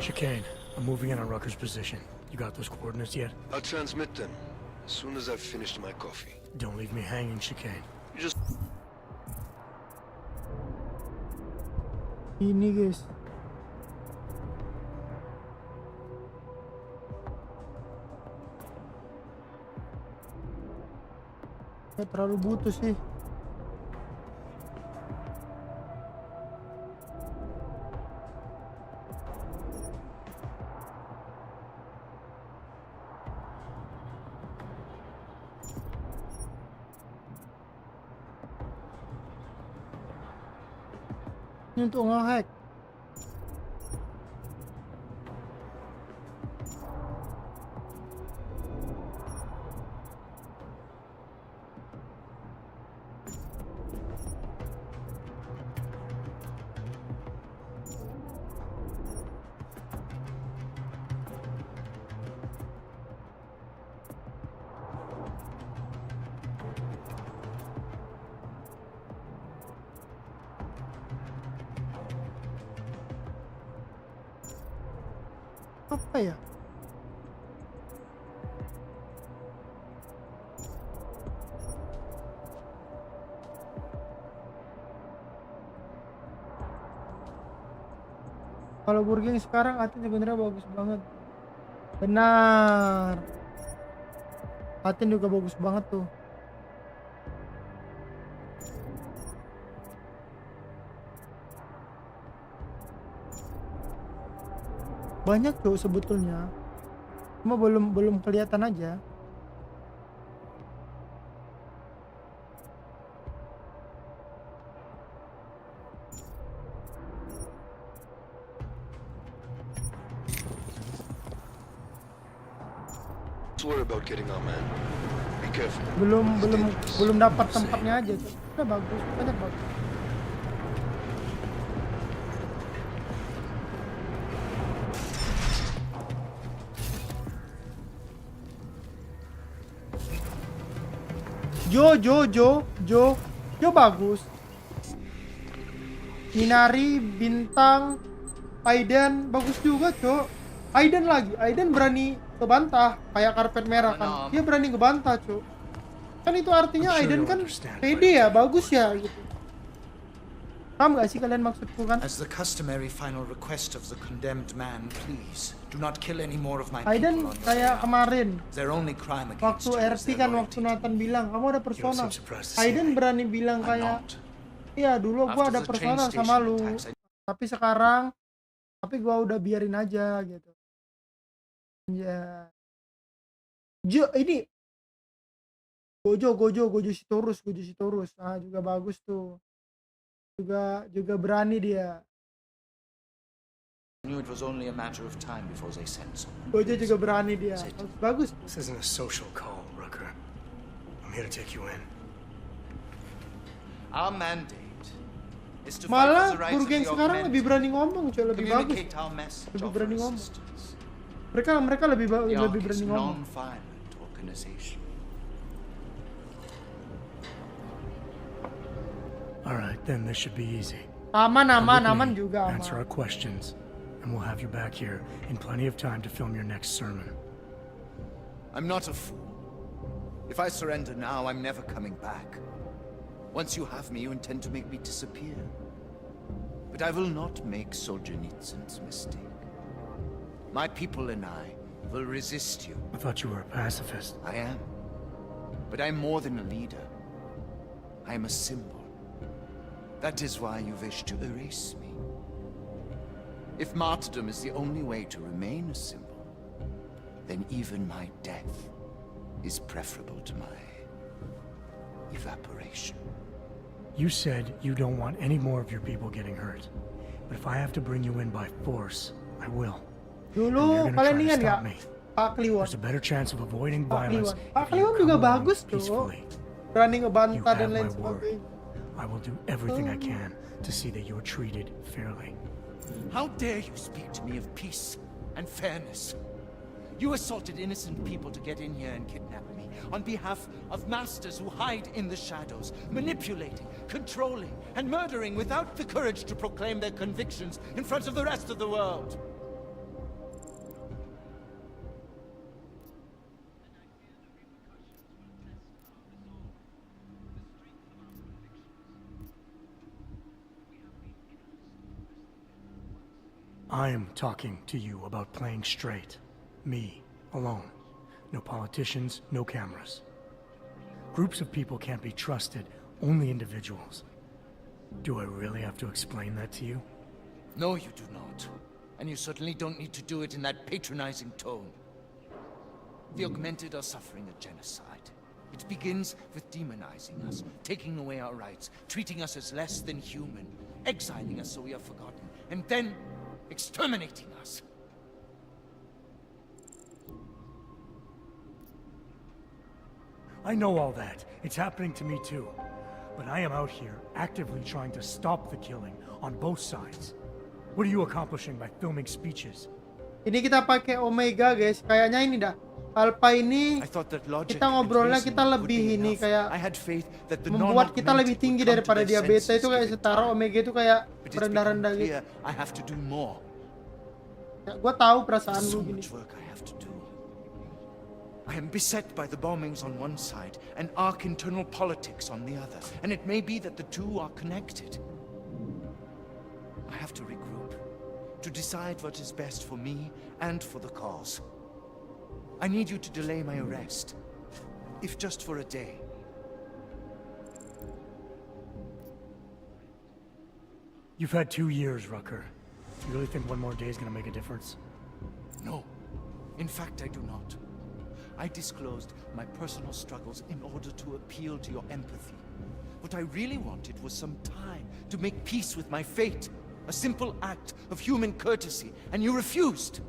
Chicane, I'm moving in on Rucker's position. You got those coordinates yet? I'll transmit them as soon as I've finished my coffee. Don't leave me hanging, Chicane. You just... Ini guys. Ya terlalu butuh sih. Ini untuk nge-hack. Apa ya? Kalau burger yang sekarang Atin sebenarnya bagus banget. Benar. Atin juga bagus banget tuh. Banyak tuh sebetulnya. Cuma belum kelihatan aja. Swear about getting our man. Be careful. Belum dapat tempatnya aja tuh. Udah bagus, banyak bagus. Jo bagus. Minari, Bintang, Aiden bagus juga, Cok. Aiden berani ngebantah kayak karpet merah kan. Dia berani ngebantah, Cok. Kan itu artinya Aiden kan pede ya, bagus ya gitu. Paham gak sih kalian maksudku kan? As the customary final request of the condemned man, please do not kill any more of my Aiden people on your kayak behalf. kemarin Their only crime against waktu you is RP their kan, loyalty. waktu Nathan bilang kamu ada persona. seem surprised to see Aiden berani bilang I'm kayak, not. iya dulu gua After ada the train persona sama station lu, attacks, tapi sekarang gua udah biarin aja gitu. Ya. Ini Gojo Sitorus. Ah, juga bagus tuh. Juga berani dia. I knew it was only a matter of time before they sent someone. Gojo juga berani dia. Bagus. This isn't a social call, Rucker. I'm here to take you in. Our mandate is to fight Malah for the rights of Burgeng the sekarang augmented. lebih berani ngomong, coy, lebih bagus. Communicate our message, Lebih offer berani ngomong. assistance. Mereka lebih The Ark berani is ngomong. non-violent organization. All right, then this should be easy. Aman Come with me, juga aman. Answer our questions, and we'll have you back here in plenty of time to film your next sermon. I'm not a fool. If I surrender now, I'm never coming back. Once you have me, you intend to make me disappear. But I will not make Solzhenitsyn's mistake. My people and I will resist you. I thought you were a pacifist. I am. But I'm more than a leader. I am a symbol. That is why you wish to erase me. If martyrdom is the only way to remain a symbol, then even my death is preferable to my evaporation. You said you don't want any more of your people getting hurt. But if I have to bring you in by force, I will. And Dulu you're gonna kalian try to ingat stop gak? me. Pak Kliwon. There's a better chance of avoiding Pak violence Kliwon. Pak if you Kliwon juga come along bagus tuh. peacefully. Berani You ngebantah have dan lain my word. sebagainya. I will do everything I can to see that you're treated fairly. How dare you speak to me of peace and fairness? You assaulted innocent people to get in here and kidnap me on behalf of masters who hide in the shadows, manipulating, controlling, and murdering without the courage to proclaim their convictions in front of the rest of the world. I am talking to you about playing straight. Me, alone. No politicians, no cameras. Groups of people can't be trusted, only individuals. Do I really have to explain that to you? No, you do not. And you certainly don't need to do it in that patronizing tone. The augmented are suffering a genocide. It begins with demonizing us, taking away our rights, treating us as less than human, exiling us so we are forgotten, and then exterminating us. I know all that. It's happening to me too. But I am out here actively trying to stop the killing on both sides. What are you accomplishing by filming speeches? Ini kita pakai Omega, guys. Kayaknya ini dah. Alpha ini kita ngobrolnya kita lebih ini kayak membuat kita lebih tinggi daripada dia. Beta itu kayak setara, Omega itu kayak rendah-rendah gitu. Ya, gue tahu perasaan lu gini. I am beset by the bombings on one side and Ark internal politics on the other, and it may be that the two are connected. I have to regroup, to decide what is best for me and for the cause. I need you to delay my arrest, if just for a day. You've had 2 years, Rucker. You really think one more day is gonna make a difference? No. In fact, I do not. I disclosed my personal struggles in order to appeal to your empathy. What I really wanted was some time to make peace with my fate. A simple act of human courtesy, and you refused.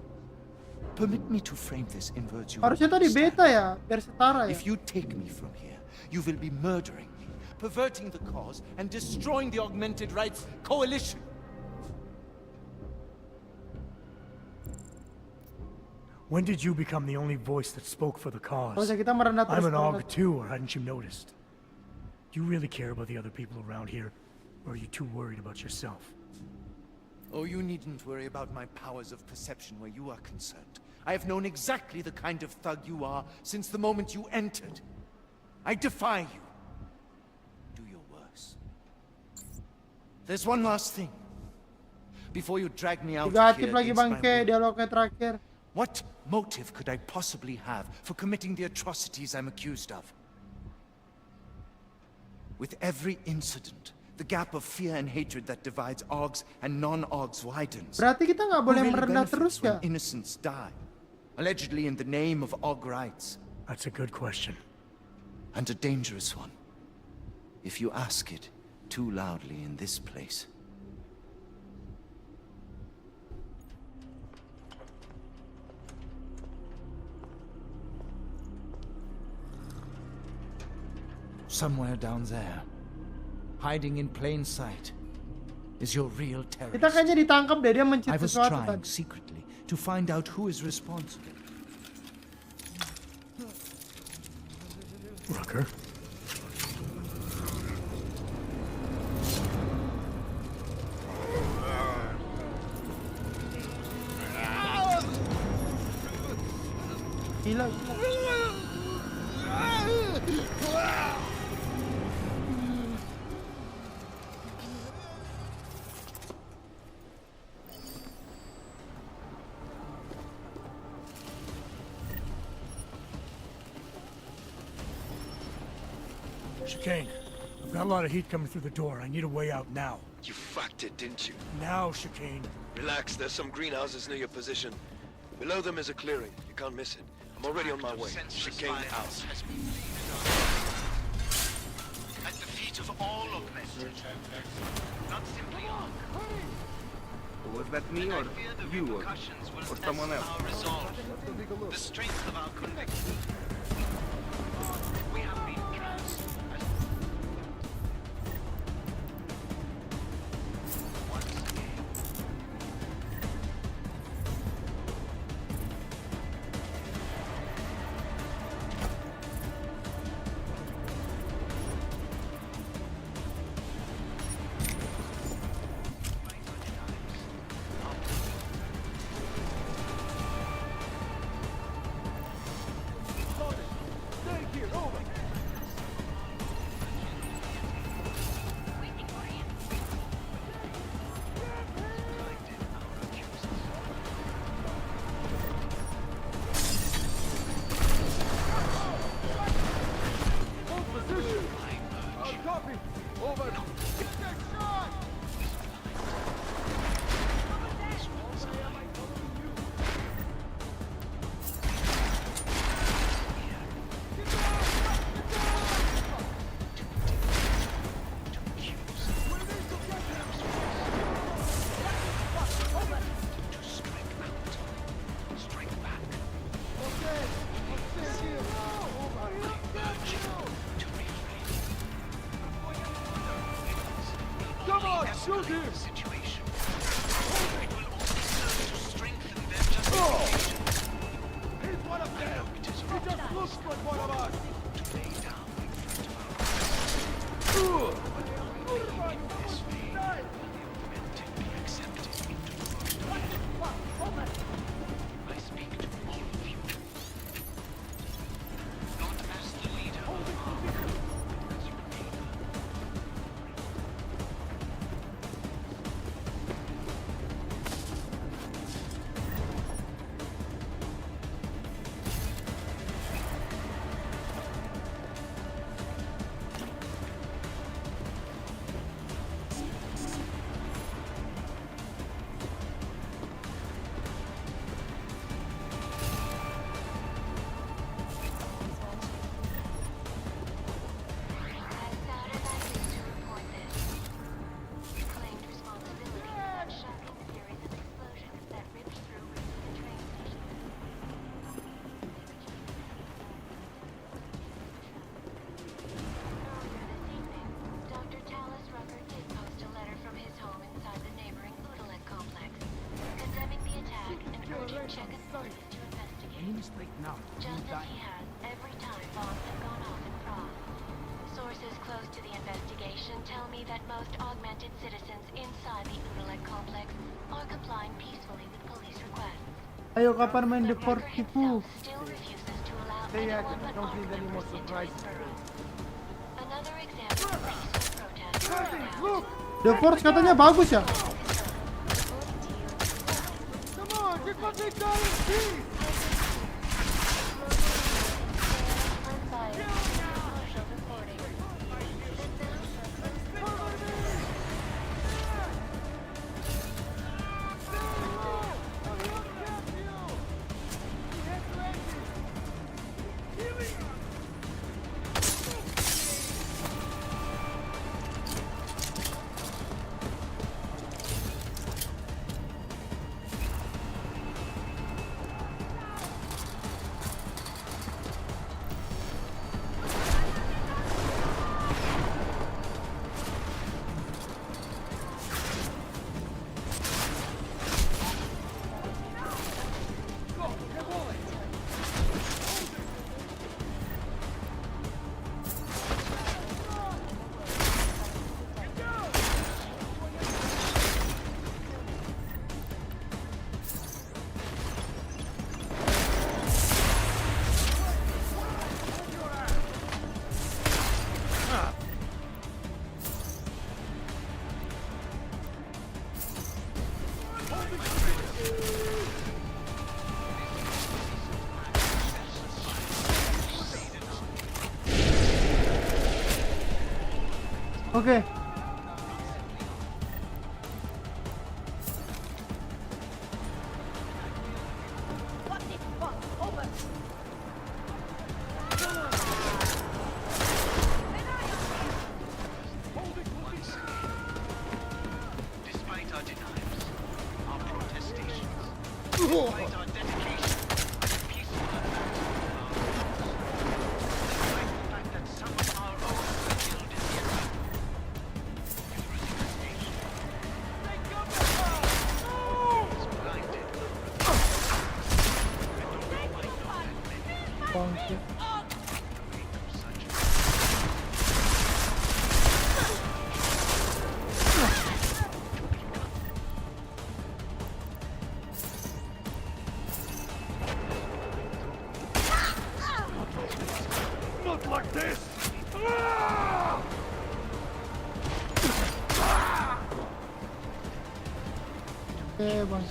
Permit me to frame this in words you Harusnya tadi understand. beta ya, biar setara ya. If you take me from here, you will be murdering me, perverting the cause, and destroying the Augmented Rights Coalition. When did you become the only voice that spoke for the cause? Harusnya kita merendah terus. I'm an AUG too, or hadn't you noticed? Do you really care about the other people around here, or are you too worried about yourself? Oh, you needn't worry about my powers of perception where you are concerned. I have known exactly the kind of thug you are since the moment you entered. I defy you. Do your worst. There's one last thing. Before you drag me out of Negatif here lagi against my bangke, will, dialognya terakhir. what motive could I possibly have for committing the atrocities I'm accused of? With every incident, the gap of fear and hatred that divides AUGs and non-AUGs widens. Berarti kita nggak Who boleh really merendah benefits terus ya? when innocents die, allegedly in the name of AUG rights? That's a good question. And a dangerous one, if you ask it too loudly in this place. Somewhere down there, hiding in plain sight, is your real terrorist. Kita kayaknya ditangkap deh, dia mencit I was sesuatu trying tadi. secretly to find out who is responsible. Rucker? Gila. Chicane, I've got a lot of heat coming through the door. I need a way out now. You fucked it, didn't you? Now, Chicane. Relax, there's some greenhouses near your position. Below them is a clearing. You can't miss it. I'm already on my way. Chicane out. At the feet of all augmented, not simply Was that me or you or someone else? our resolve, the strength of our conviction. We have been cast as once again. Shoot him! Situation. It will only serve to strengthen their justification. He's one of them! He just looks like one of us! To lay down in front of our in this way, will the augmented be accepted into the world? I speak to all of you. Not as the leader of our group, but as your neighbor. die. He has every time bombs have gone off in Prague. Sources close to the investigation tell me that most augmented citizens inside the Unilek complex are complying peacefully with police requests. Ayo kapan main The Portiku? Still refuses to allow Saya anyone but don't ARC need any more members into surprise. his borough. Another example of peaceful protest carried out. The Force katanya bagus ya. Come on, get what they got in peace! Oke. Despite our denials, our protestations, despite our dedication to peaceful advancement of our cause, despite the fact that some of our own were killed in the attack, is blinded. Bangke. Not like this! Oke, Bang.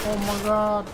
Oh my god.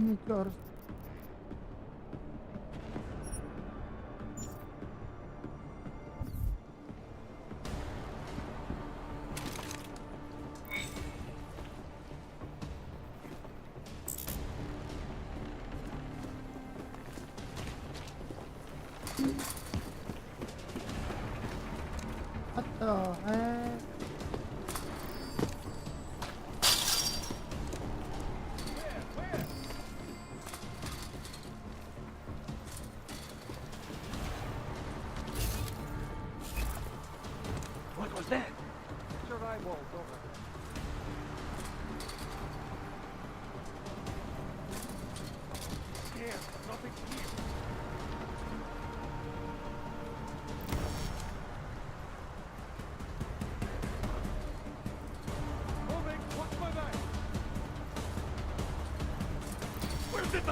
Ini tuh harus atau What was that? Your eyeballs over. Scared, nothing here. Moving, watch my back. Where's it?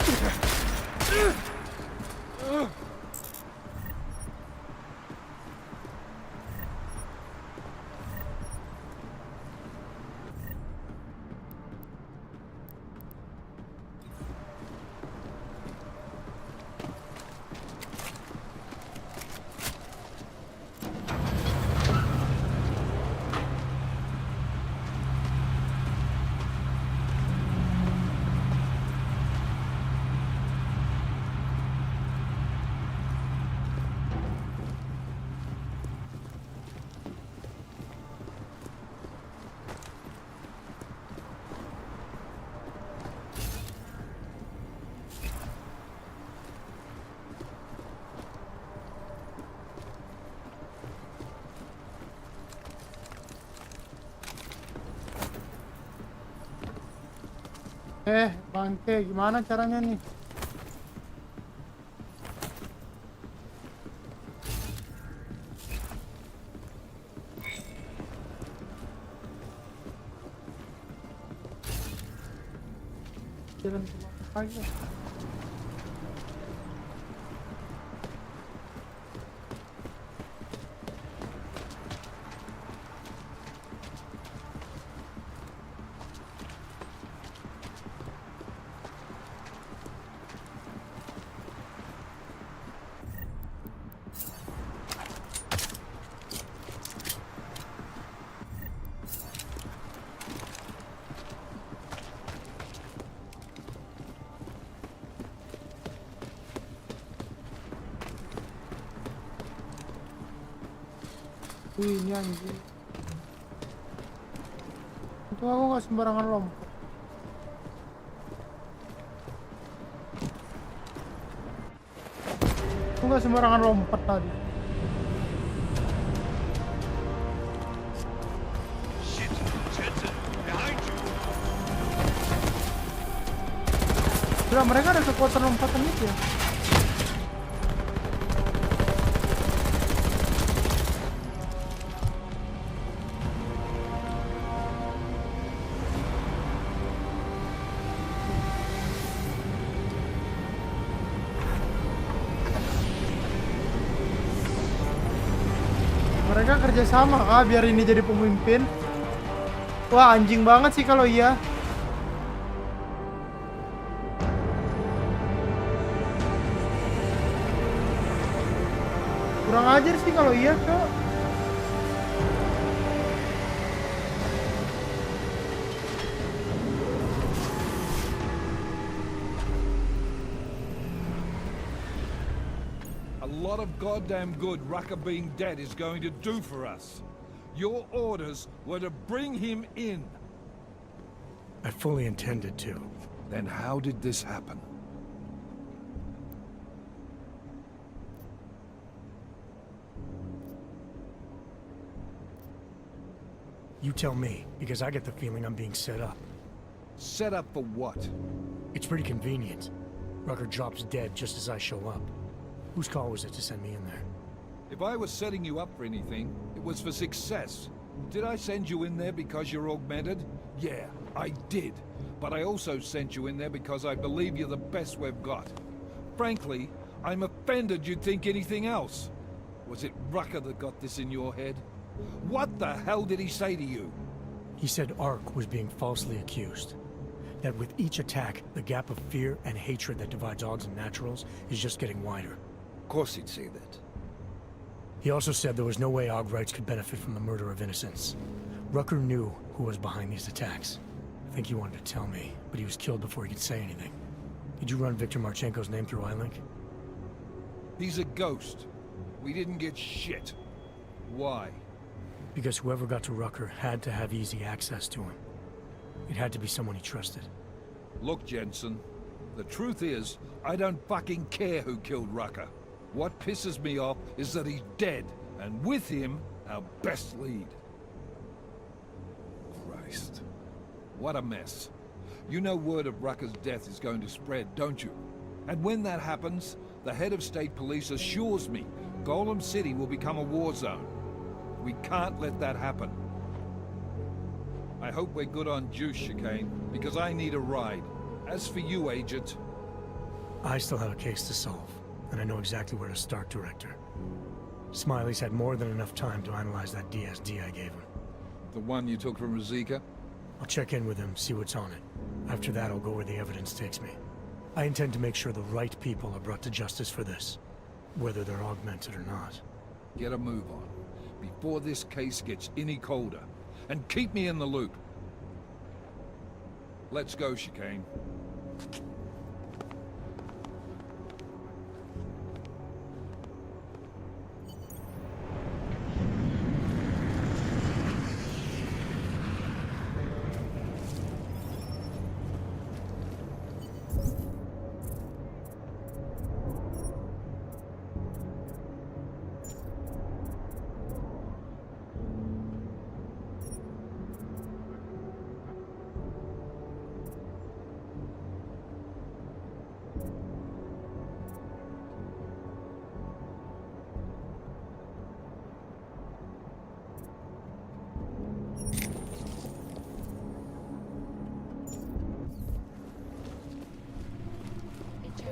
bangke, gimana caranya nih? Jalan ke bawah aja. Wih, ini anjing. Itu aku nggak sembarangan lompat. Aku nggak sembarangan lompat tadi. Shit, Jensen, behind you. Sudah, mereka ada kekuatan lompatan itu ya. Mereka kerjasama kah biar ini jadi pemimpin? Wah, anjing banget sih kalau iya. Kurang ajar sih kalau iya, Cok. A lot of goddamn good Rucker being dead is going to do for us. Your orders were to bring him in. I fully intended to. Then how did this happen? You tell me, because I get the feeling I'm being set up. Set up for what? It's pretty convenient. Rucker drops dead just as I show up. Whose call was it to send me in there? If I was setting you up for anything, it was for success. Did I send you in there because you're augmented? Yeah, I did. But I also sent you in there because I believe you're the best we've got. Frankly, I'm offended you'd think anything else. Was it Rucker that got this in your head? What the hell did he say to you? He said Ark was being falsely accused. that with each attack, the gap of fear and hatred that divides Augs and Naturals is just getting wider. Of course he'd say that. He also said there was no way Augrites could benefit from the murder of innocents. Rucker knew who was behind these attacks. I think he wanted to tell me, but he was killed before he could say anything. Did you run Victor Marchenko's name through iLink? He's a ghost. We didn't get shit. Why? Because whoever got to Rucker had to have easy access to him. It had to be someone he trusted. Look, Jensen. The truth is, I don't fucking care who killed Rucker. What pisses me off is that he's dead, and with him, our best lead. Christ. What a mess. You know word of Rucker's death is going to spread, don't you? And when that happens, the head of state police assures me Golem City will become a war zone. We can't let that happen. I hope we're good on juice, Chicane, because I need a ride. As for you, Agent... I still have a case to solve, and I know exactly where to start, Director. Smiley's had more than enough time to analyze that DSD I gave him. The one you took from Razika? I'll check in with him, see what's on it. After that, I'll go where the evidence takes me. I intend to make sure the right people are brought to justice for this, whether they're augmented or not. Get a move on, before this case gets any colder. And keep me in the loop. Let's go, Chicane.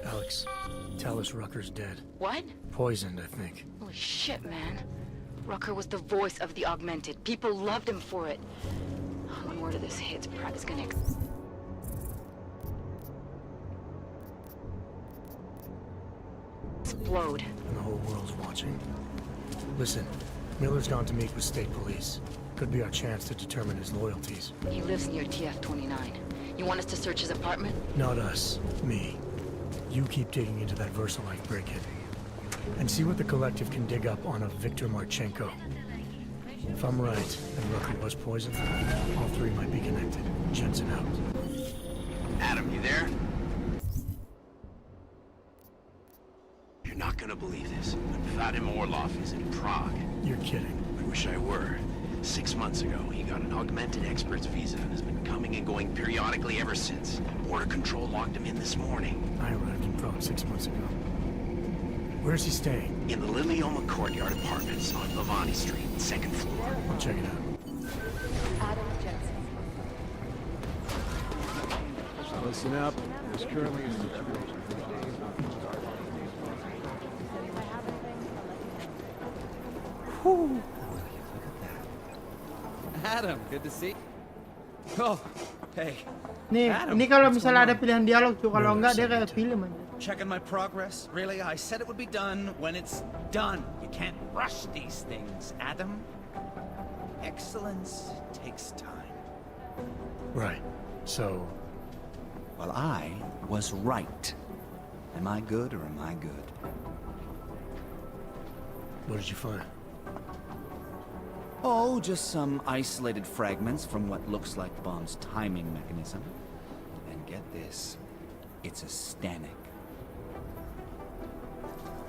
Alex, tell us Rucker's dead. What? Poisoned, I think. Holy shit, man. Rucker was the voice of the Augmented. People loved him for it. When word of this hits, Prague is gonna explode. And the whole world's watching. Listen, Miller's gone to meet with state police. Could be our chance to determine his loyalties. He lives near TF-29. You want us to search his apartment? Not us. Me. You keep digging into that VersaLife break-in. And see what the Collective can dig up on a Victor Marchenko. If I'm right, and Rucker was poisoned, all three might be connected. Jensen out. Adam, you there? You're not gonna believe this, but Vadim Orlov is in Prague. You're kidding. I wish I were. 6 months ago, he got an augmented expert's visa and has been coming and going periodically ever since. Border Control locked him in this morning. I arrived in Prague 6 months ago. Where's he staying? In the Lilioma Courtyard Apartments on Lavani Street, 2nd floor. I'll check it out. Adam Jensen. Listen up. There's currently a situation. Whew. Adam, good to see. Oh, hey. Nih, Adam, ini kalau what's misalnya going ada pilihan dialog tuh, kalau enggak dia kayak film aja. Checking my progress? Really? I said it would be done when it's done. You can't rush these things, Adam. Excellence takes time. Right. So... Well, I was right. Am I good or am I good? What did you find? Oh, just some isolated fragments from what looks like the bomb's timing mechanism. And get this, it's a Stanek.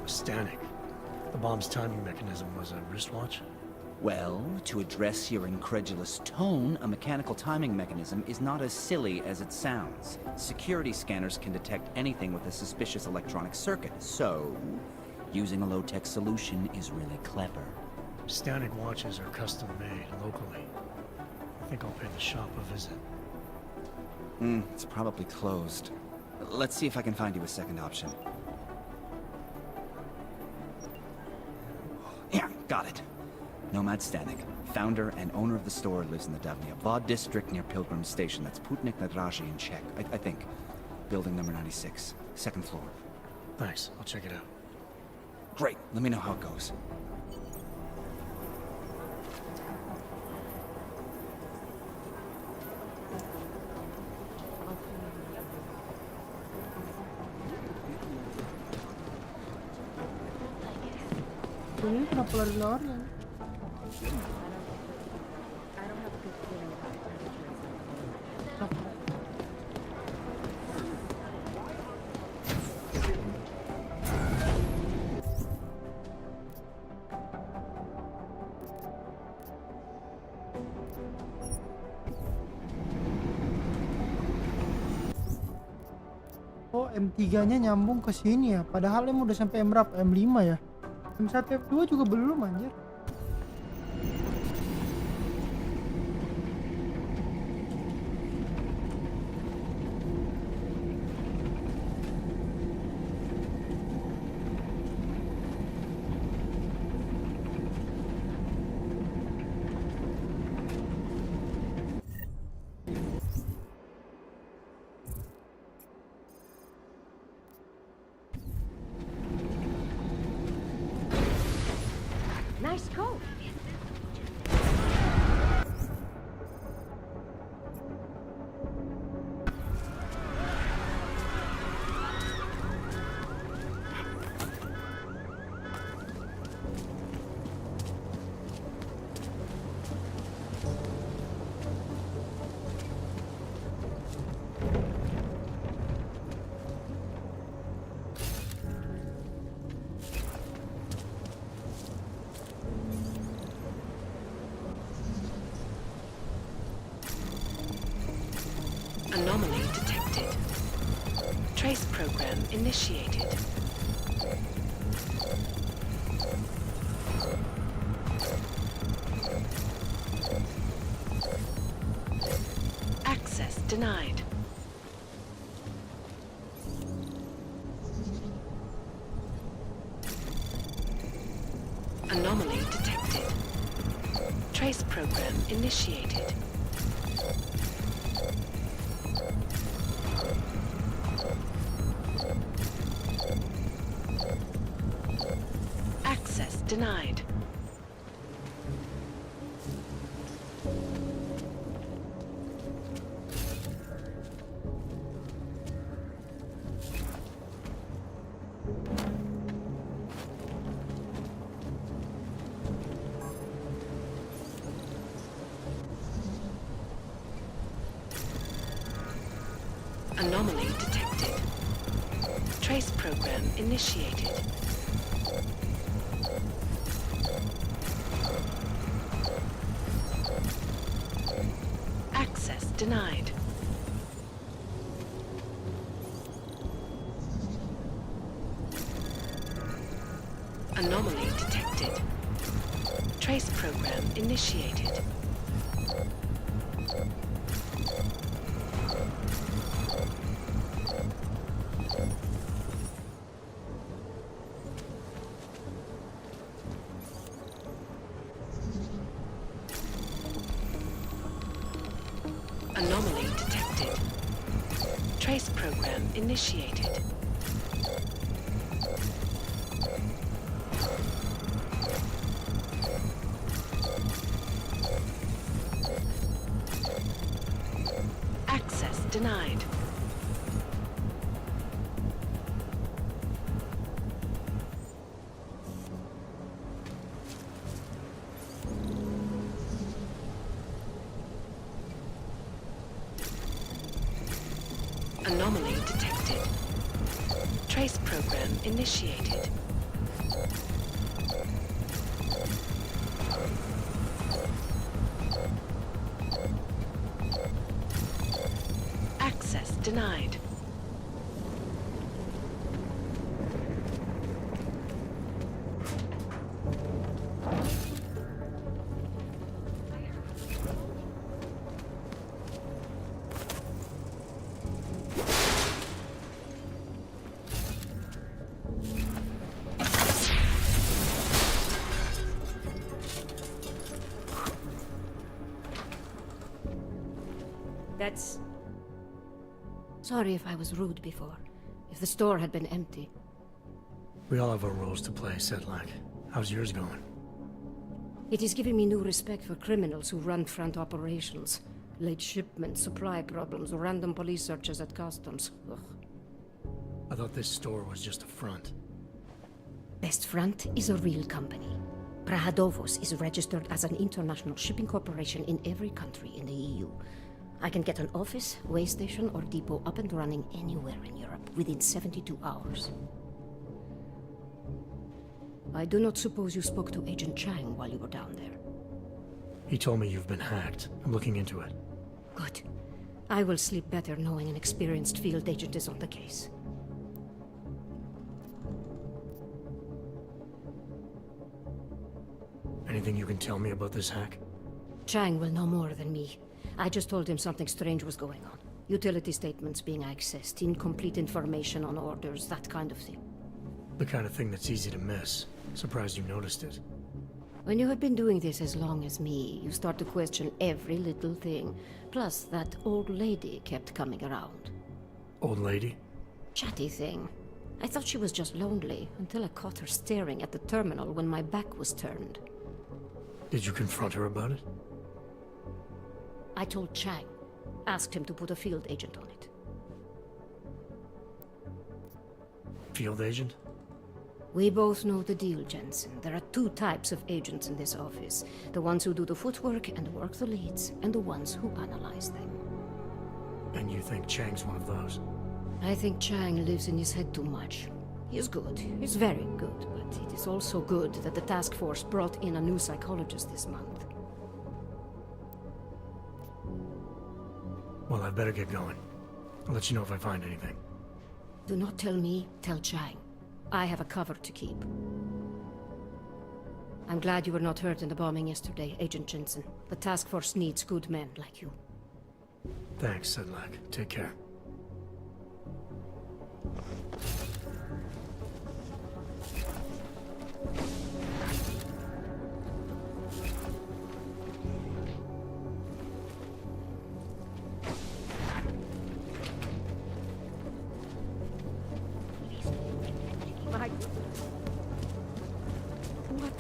A Stanek? The bomb's timing mechanism was a wristwatch? Well, to address your incredulous tone, a mechanical timing mechanism is not as silly as it sounds. Security scanners can detect anything with a suspicious electronic circuit, so using a low-tech solution is really clever. Stanek watches are custom-made locally. I think I'll pay the shop a visit. It's probably closed. Let's see if I can find you a second option. Yeah, got it. Nomad Stanek, founder and owner of the store, lives in the Davnia Vod district near Pilgrim Station. That's Putnik Nadraji in Czech, I think. Building number 96, second floor. Thanks, I'll check it out. Great, let me know how it goes. Ini kenapa lari-lari ya? Oh, M3-nya nyambung ke sini ya. Padahal em udah sampai M berapa? M5 ya. M1 M2 juga belum anjir. Nice coat. Anomaly detected. Trace program initiated. Access denied. Anomaly detected. Trace program initiated. Access denied. Anomaly detected. Trace program initiated. Access denied. Anomaly detected. Trace program initiated. Anomaly detected. Trace program initiated. Access denied. Anomaly detected. Trace program initiated. Access denied. That's... Sorry if I was rude before. If the store had been empty. We all have our roles to play, Sedlak. How's yours going? It is giving me new respect for criminals who run front operations. Late shipments, supply problems, or random police searches at customs. Ugh. I thought this store was just a front. Best Front is a real company. Prahadovos is registered as an international shipping corporation in every country in the EU. I can get an office, way station, or depot up and running anywhere in Europe within 72 hours. I do not suppose you spoke to Agent Chang while you were down there. He told me you've been hacked. I'm looking into it. Good. I will sleep better knowing an experienced field agent is on the case. Anything you can tell me about this hack? Chang will know more than me. I just told him something strange was going on. Utility statements being accessed, incomplete information on orders, that kind of thing. The kind of thing that's easy to miss. Surprised you noticed it. When you have been doing this as long as me, you start to question every little thing. Plus, that old lady kept coming around. Old lady? Chatty thing. I thought she was just lonely, until I caught her staring at the terminal when my back was turned. Did you confront her about it? I told Chang. Asked him to put a field agent on it. Field agent? We both know the deal, Jensen. There are two types of agents in this office. The ones who do the footwork and work the leads, and the ones who analyze them. And you think Chang's one of those? I think Chang lives in his head too much. He's good. He's very good, but it is also good that the task force brought in a new psychologist this month. Well, I better get going. I'll let you know if I find anything. Do not tell me, tell Chang. I have a cover to keep. I'm glad you were not hurt in the bombing yesterday, Agent Jensen. The task force needs good men like you. Thanks, Sedlak. Take care.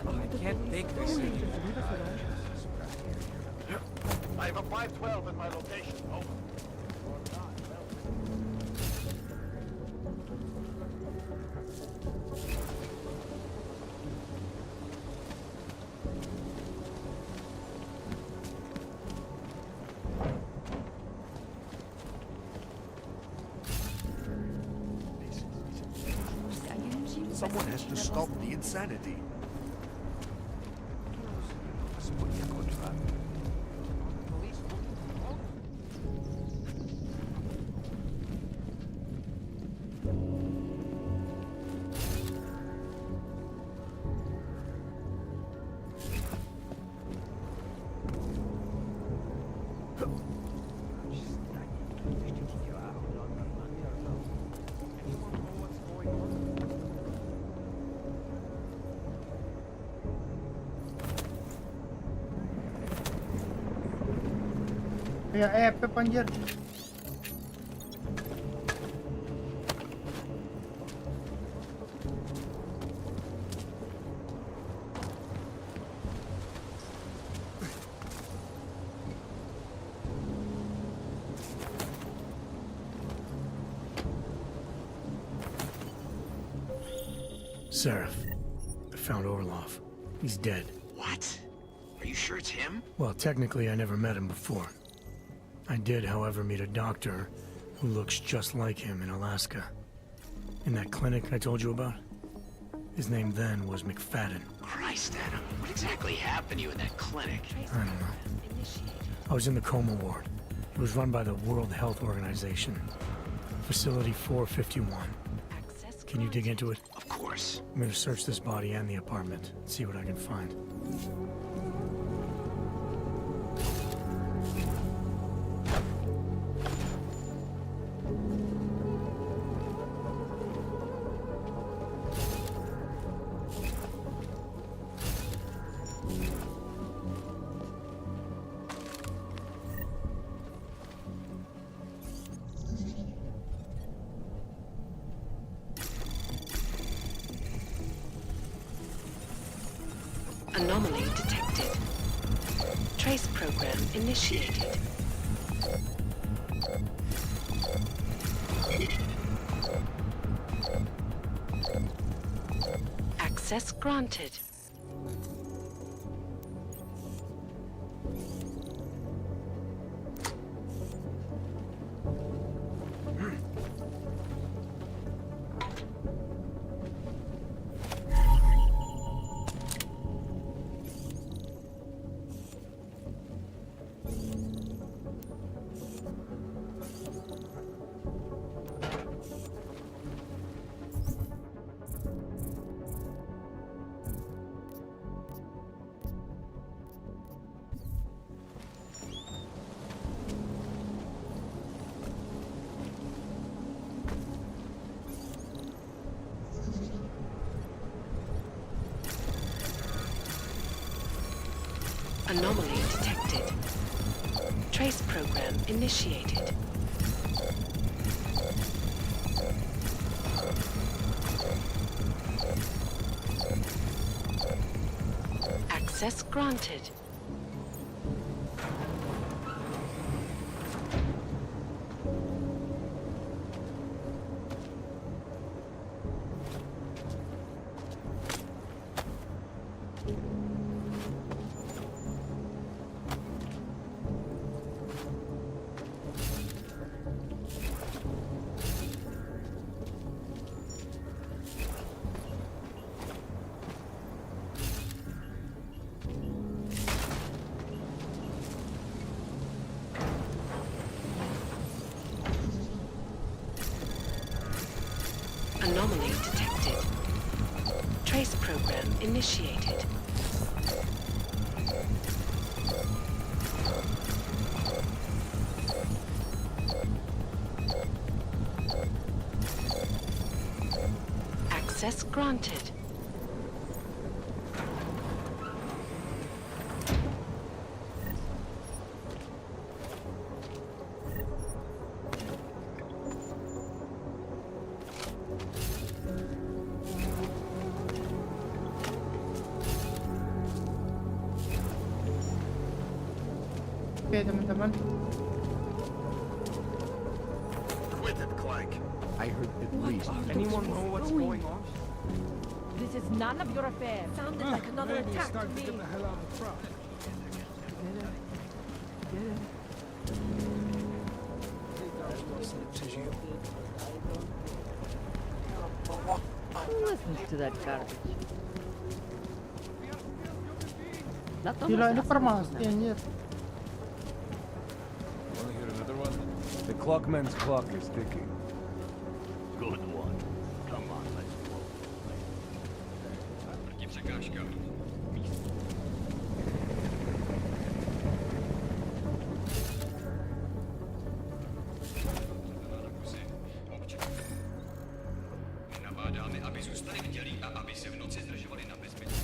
I can't take this anymore. I have a 512 at my location. Over. Someone has to stop the insanity. Ya, pe panjer. Seraph. I found Orlov. He's dead. What? Are you sure it's him? Well, technically I never met him before. I did, however, meet a doctor who looks just like him in Alaska. In that clinic I told you about? His name then was McFadden. Christ, Adam. What exactly happened to you in that clinic? I don't know. I was in the coma ward. It was run by the World Health Organization. Facility 451. Can you dig into it? Of course. I'm gonna search this body and the apartment, see what I can find. Anomaly detected. Trace program initiated. Access granted. Anomaly detected. Trace program initiated. Access granted. Anomaly detected. Trace program initiated. Access granted. Oke teman-teman. Quit it, Clank. I heard at least. Anyone know what's going on? This is none of your affair. Sounded like another attack to me. Get the hell out of the truck. Who listens to that garbage? Gila ini farmasi anjir. Want to hear another one? The clockman's clock is ticking. Good one. Come on, let's go. Nabádáme, aby zůstali bdělí a aby se v noci zdržovali na bezpečí.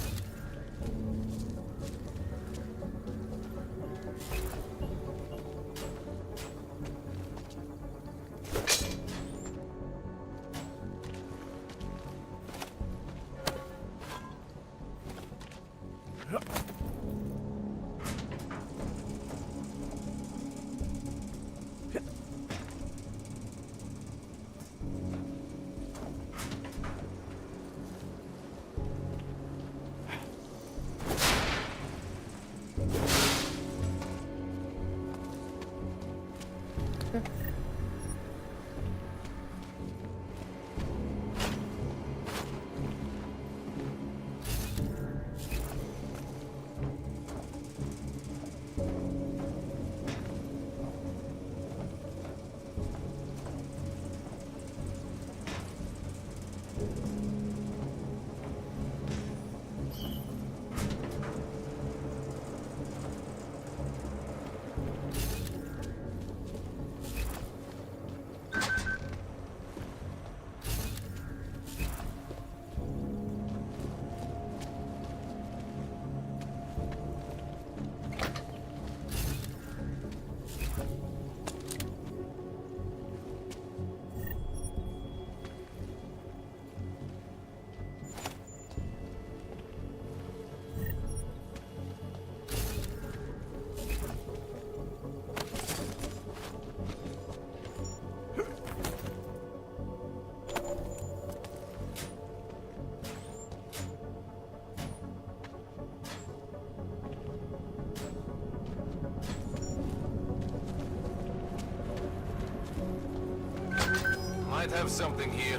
might have something here.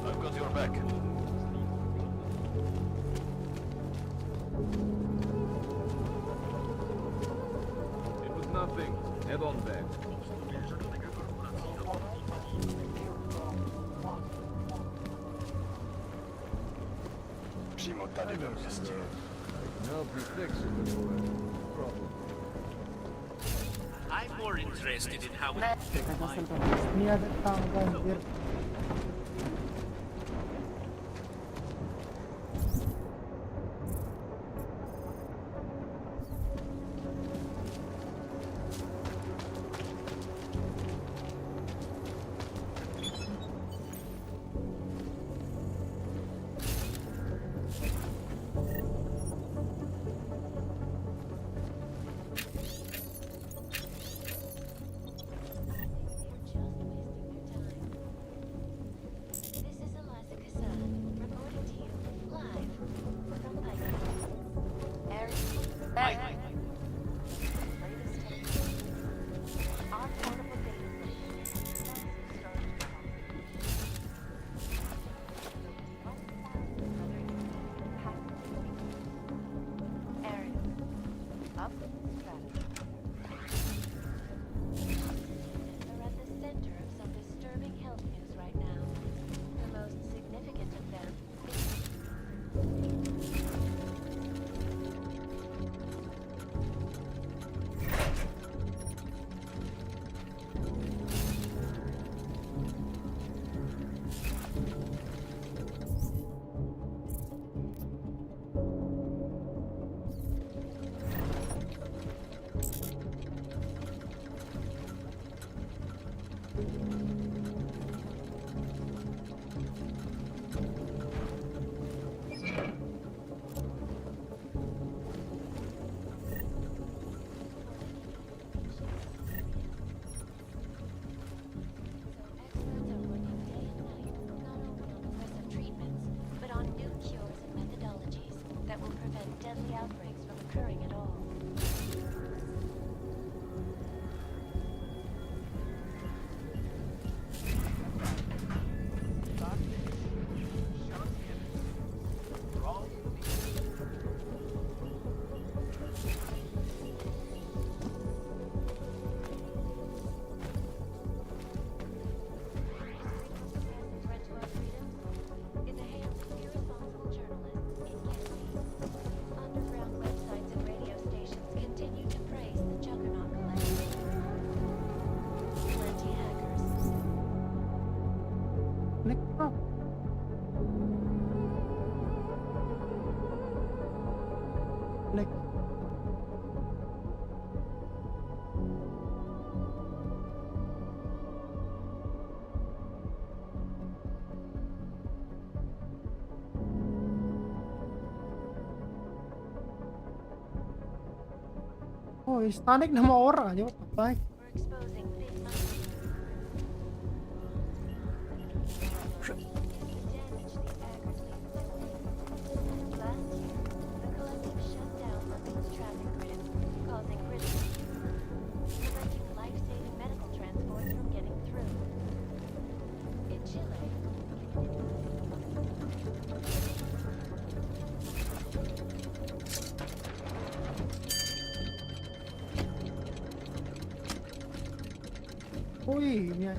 I've got your back. It was nothing. Head on back. I can help you fix it. No problem. I'm more interested in how Ini ada tangga anjir. Oh, Hispanic nama orang aja, what the fuck? Wih, ini aja.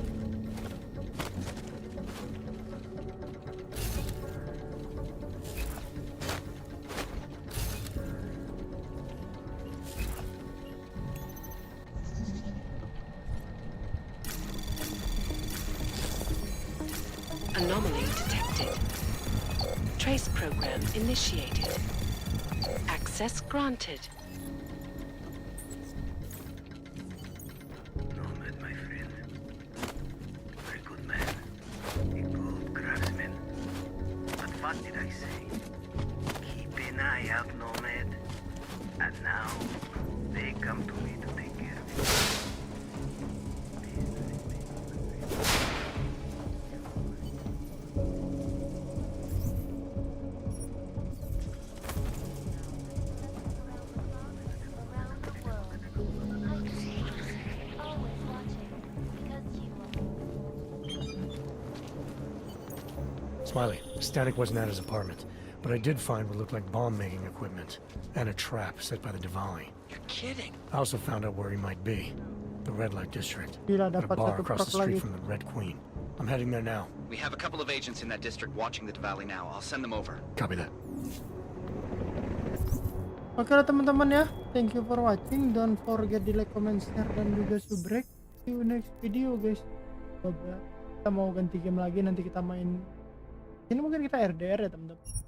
Anomaly detected. Trace program initiated. Access granted. What did I say? Keep an eye out, Nomad. And now, they come to me to take care of it. Smiley, static wasn't at his apartment, but I did find what looked like bomb-making equipment and a trap set by the Diwali. You're kidding. I also found out where he might be. The Red Light District. Gila, At a dapat bar satu across the truk street lagi. from the Red Queen. I'm heading there now. We have a couple of agents in that district watching the Diwali now. I'll send them over. Copy that. Oke lah teman-teman ya, thank you for watching. Don't forget di like, comment, share, dan juga subrek. See you next video guys. Coba kita mau ganti game lagi, nanti kita main ini, mungkin kita RDR ya teman-teman.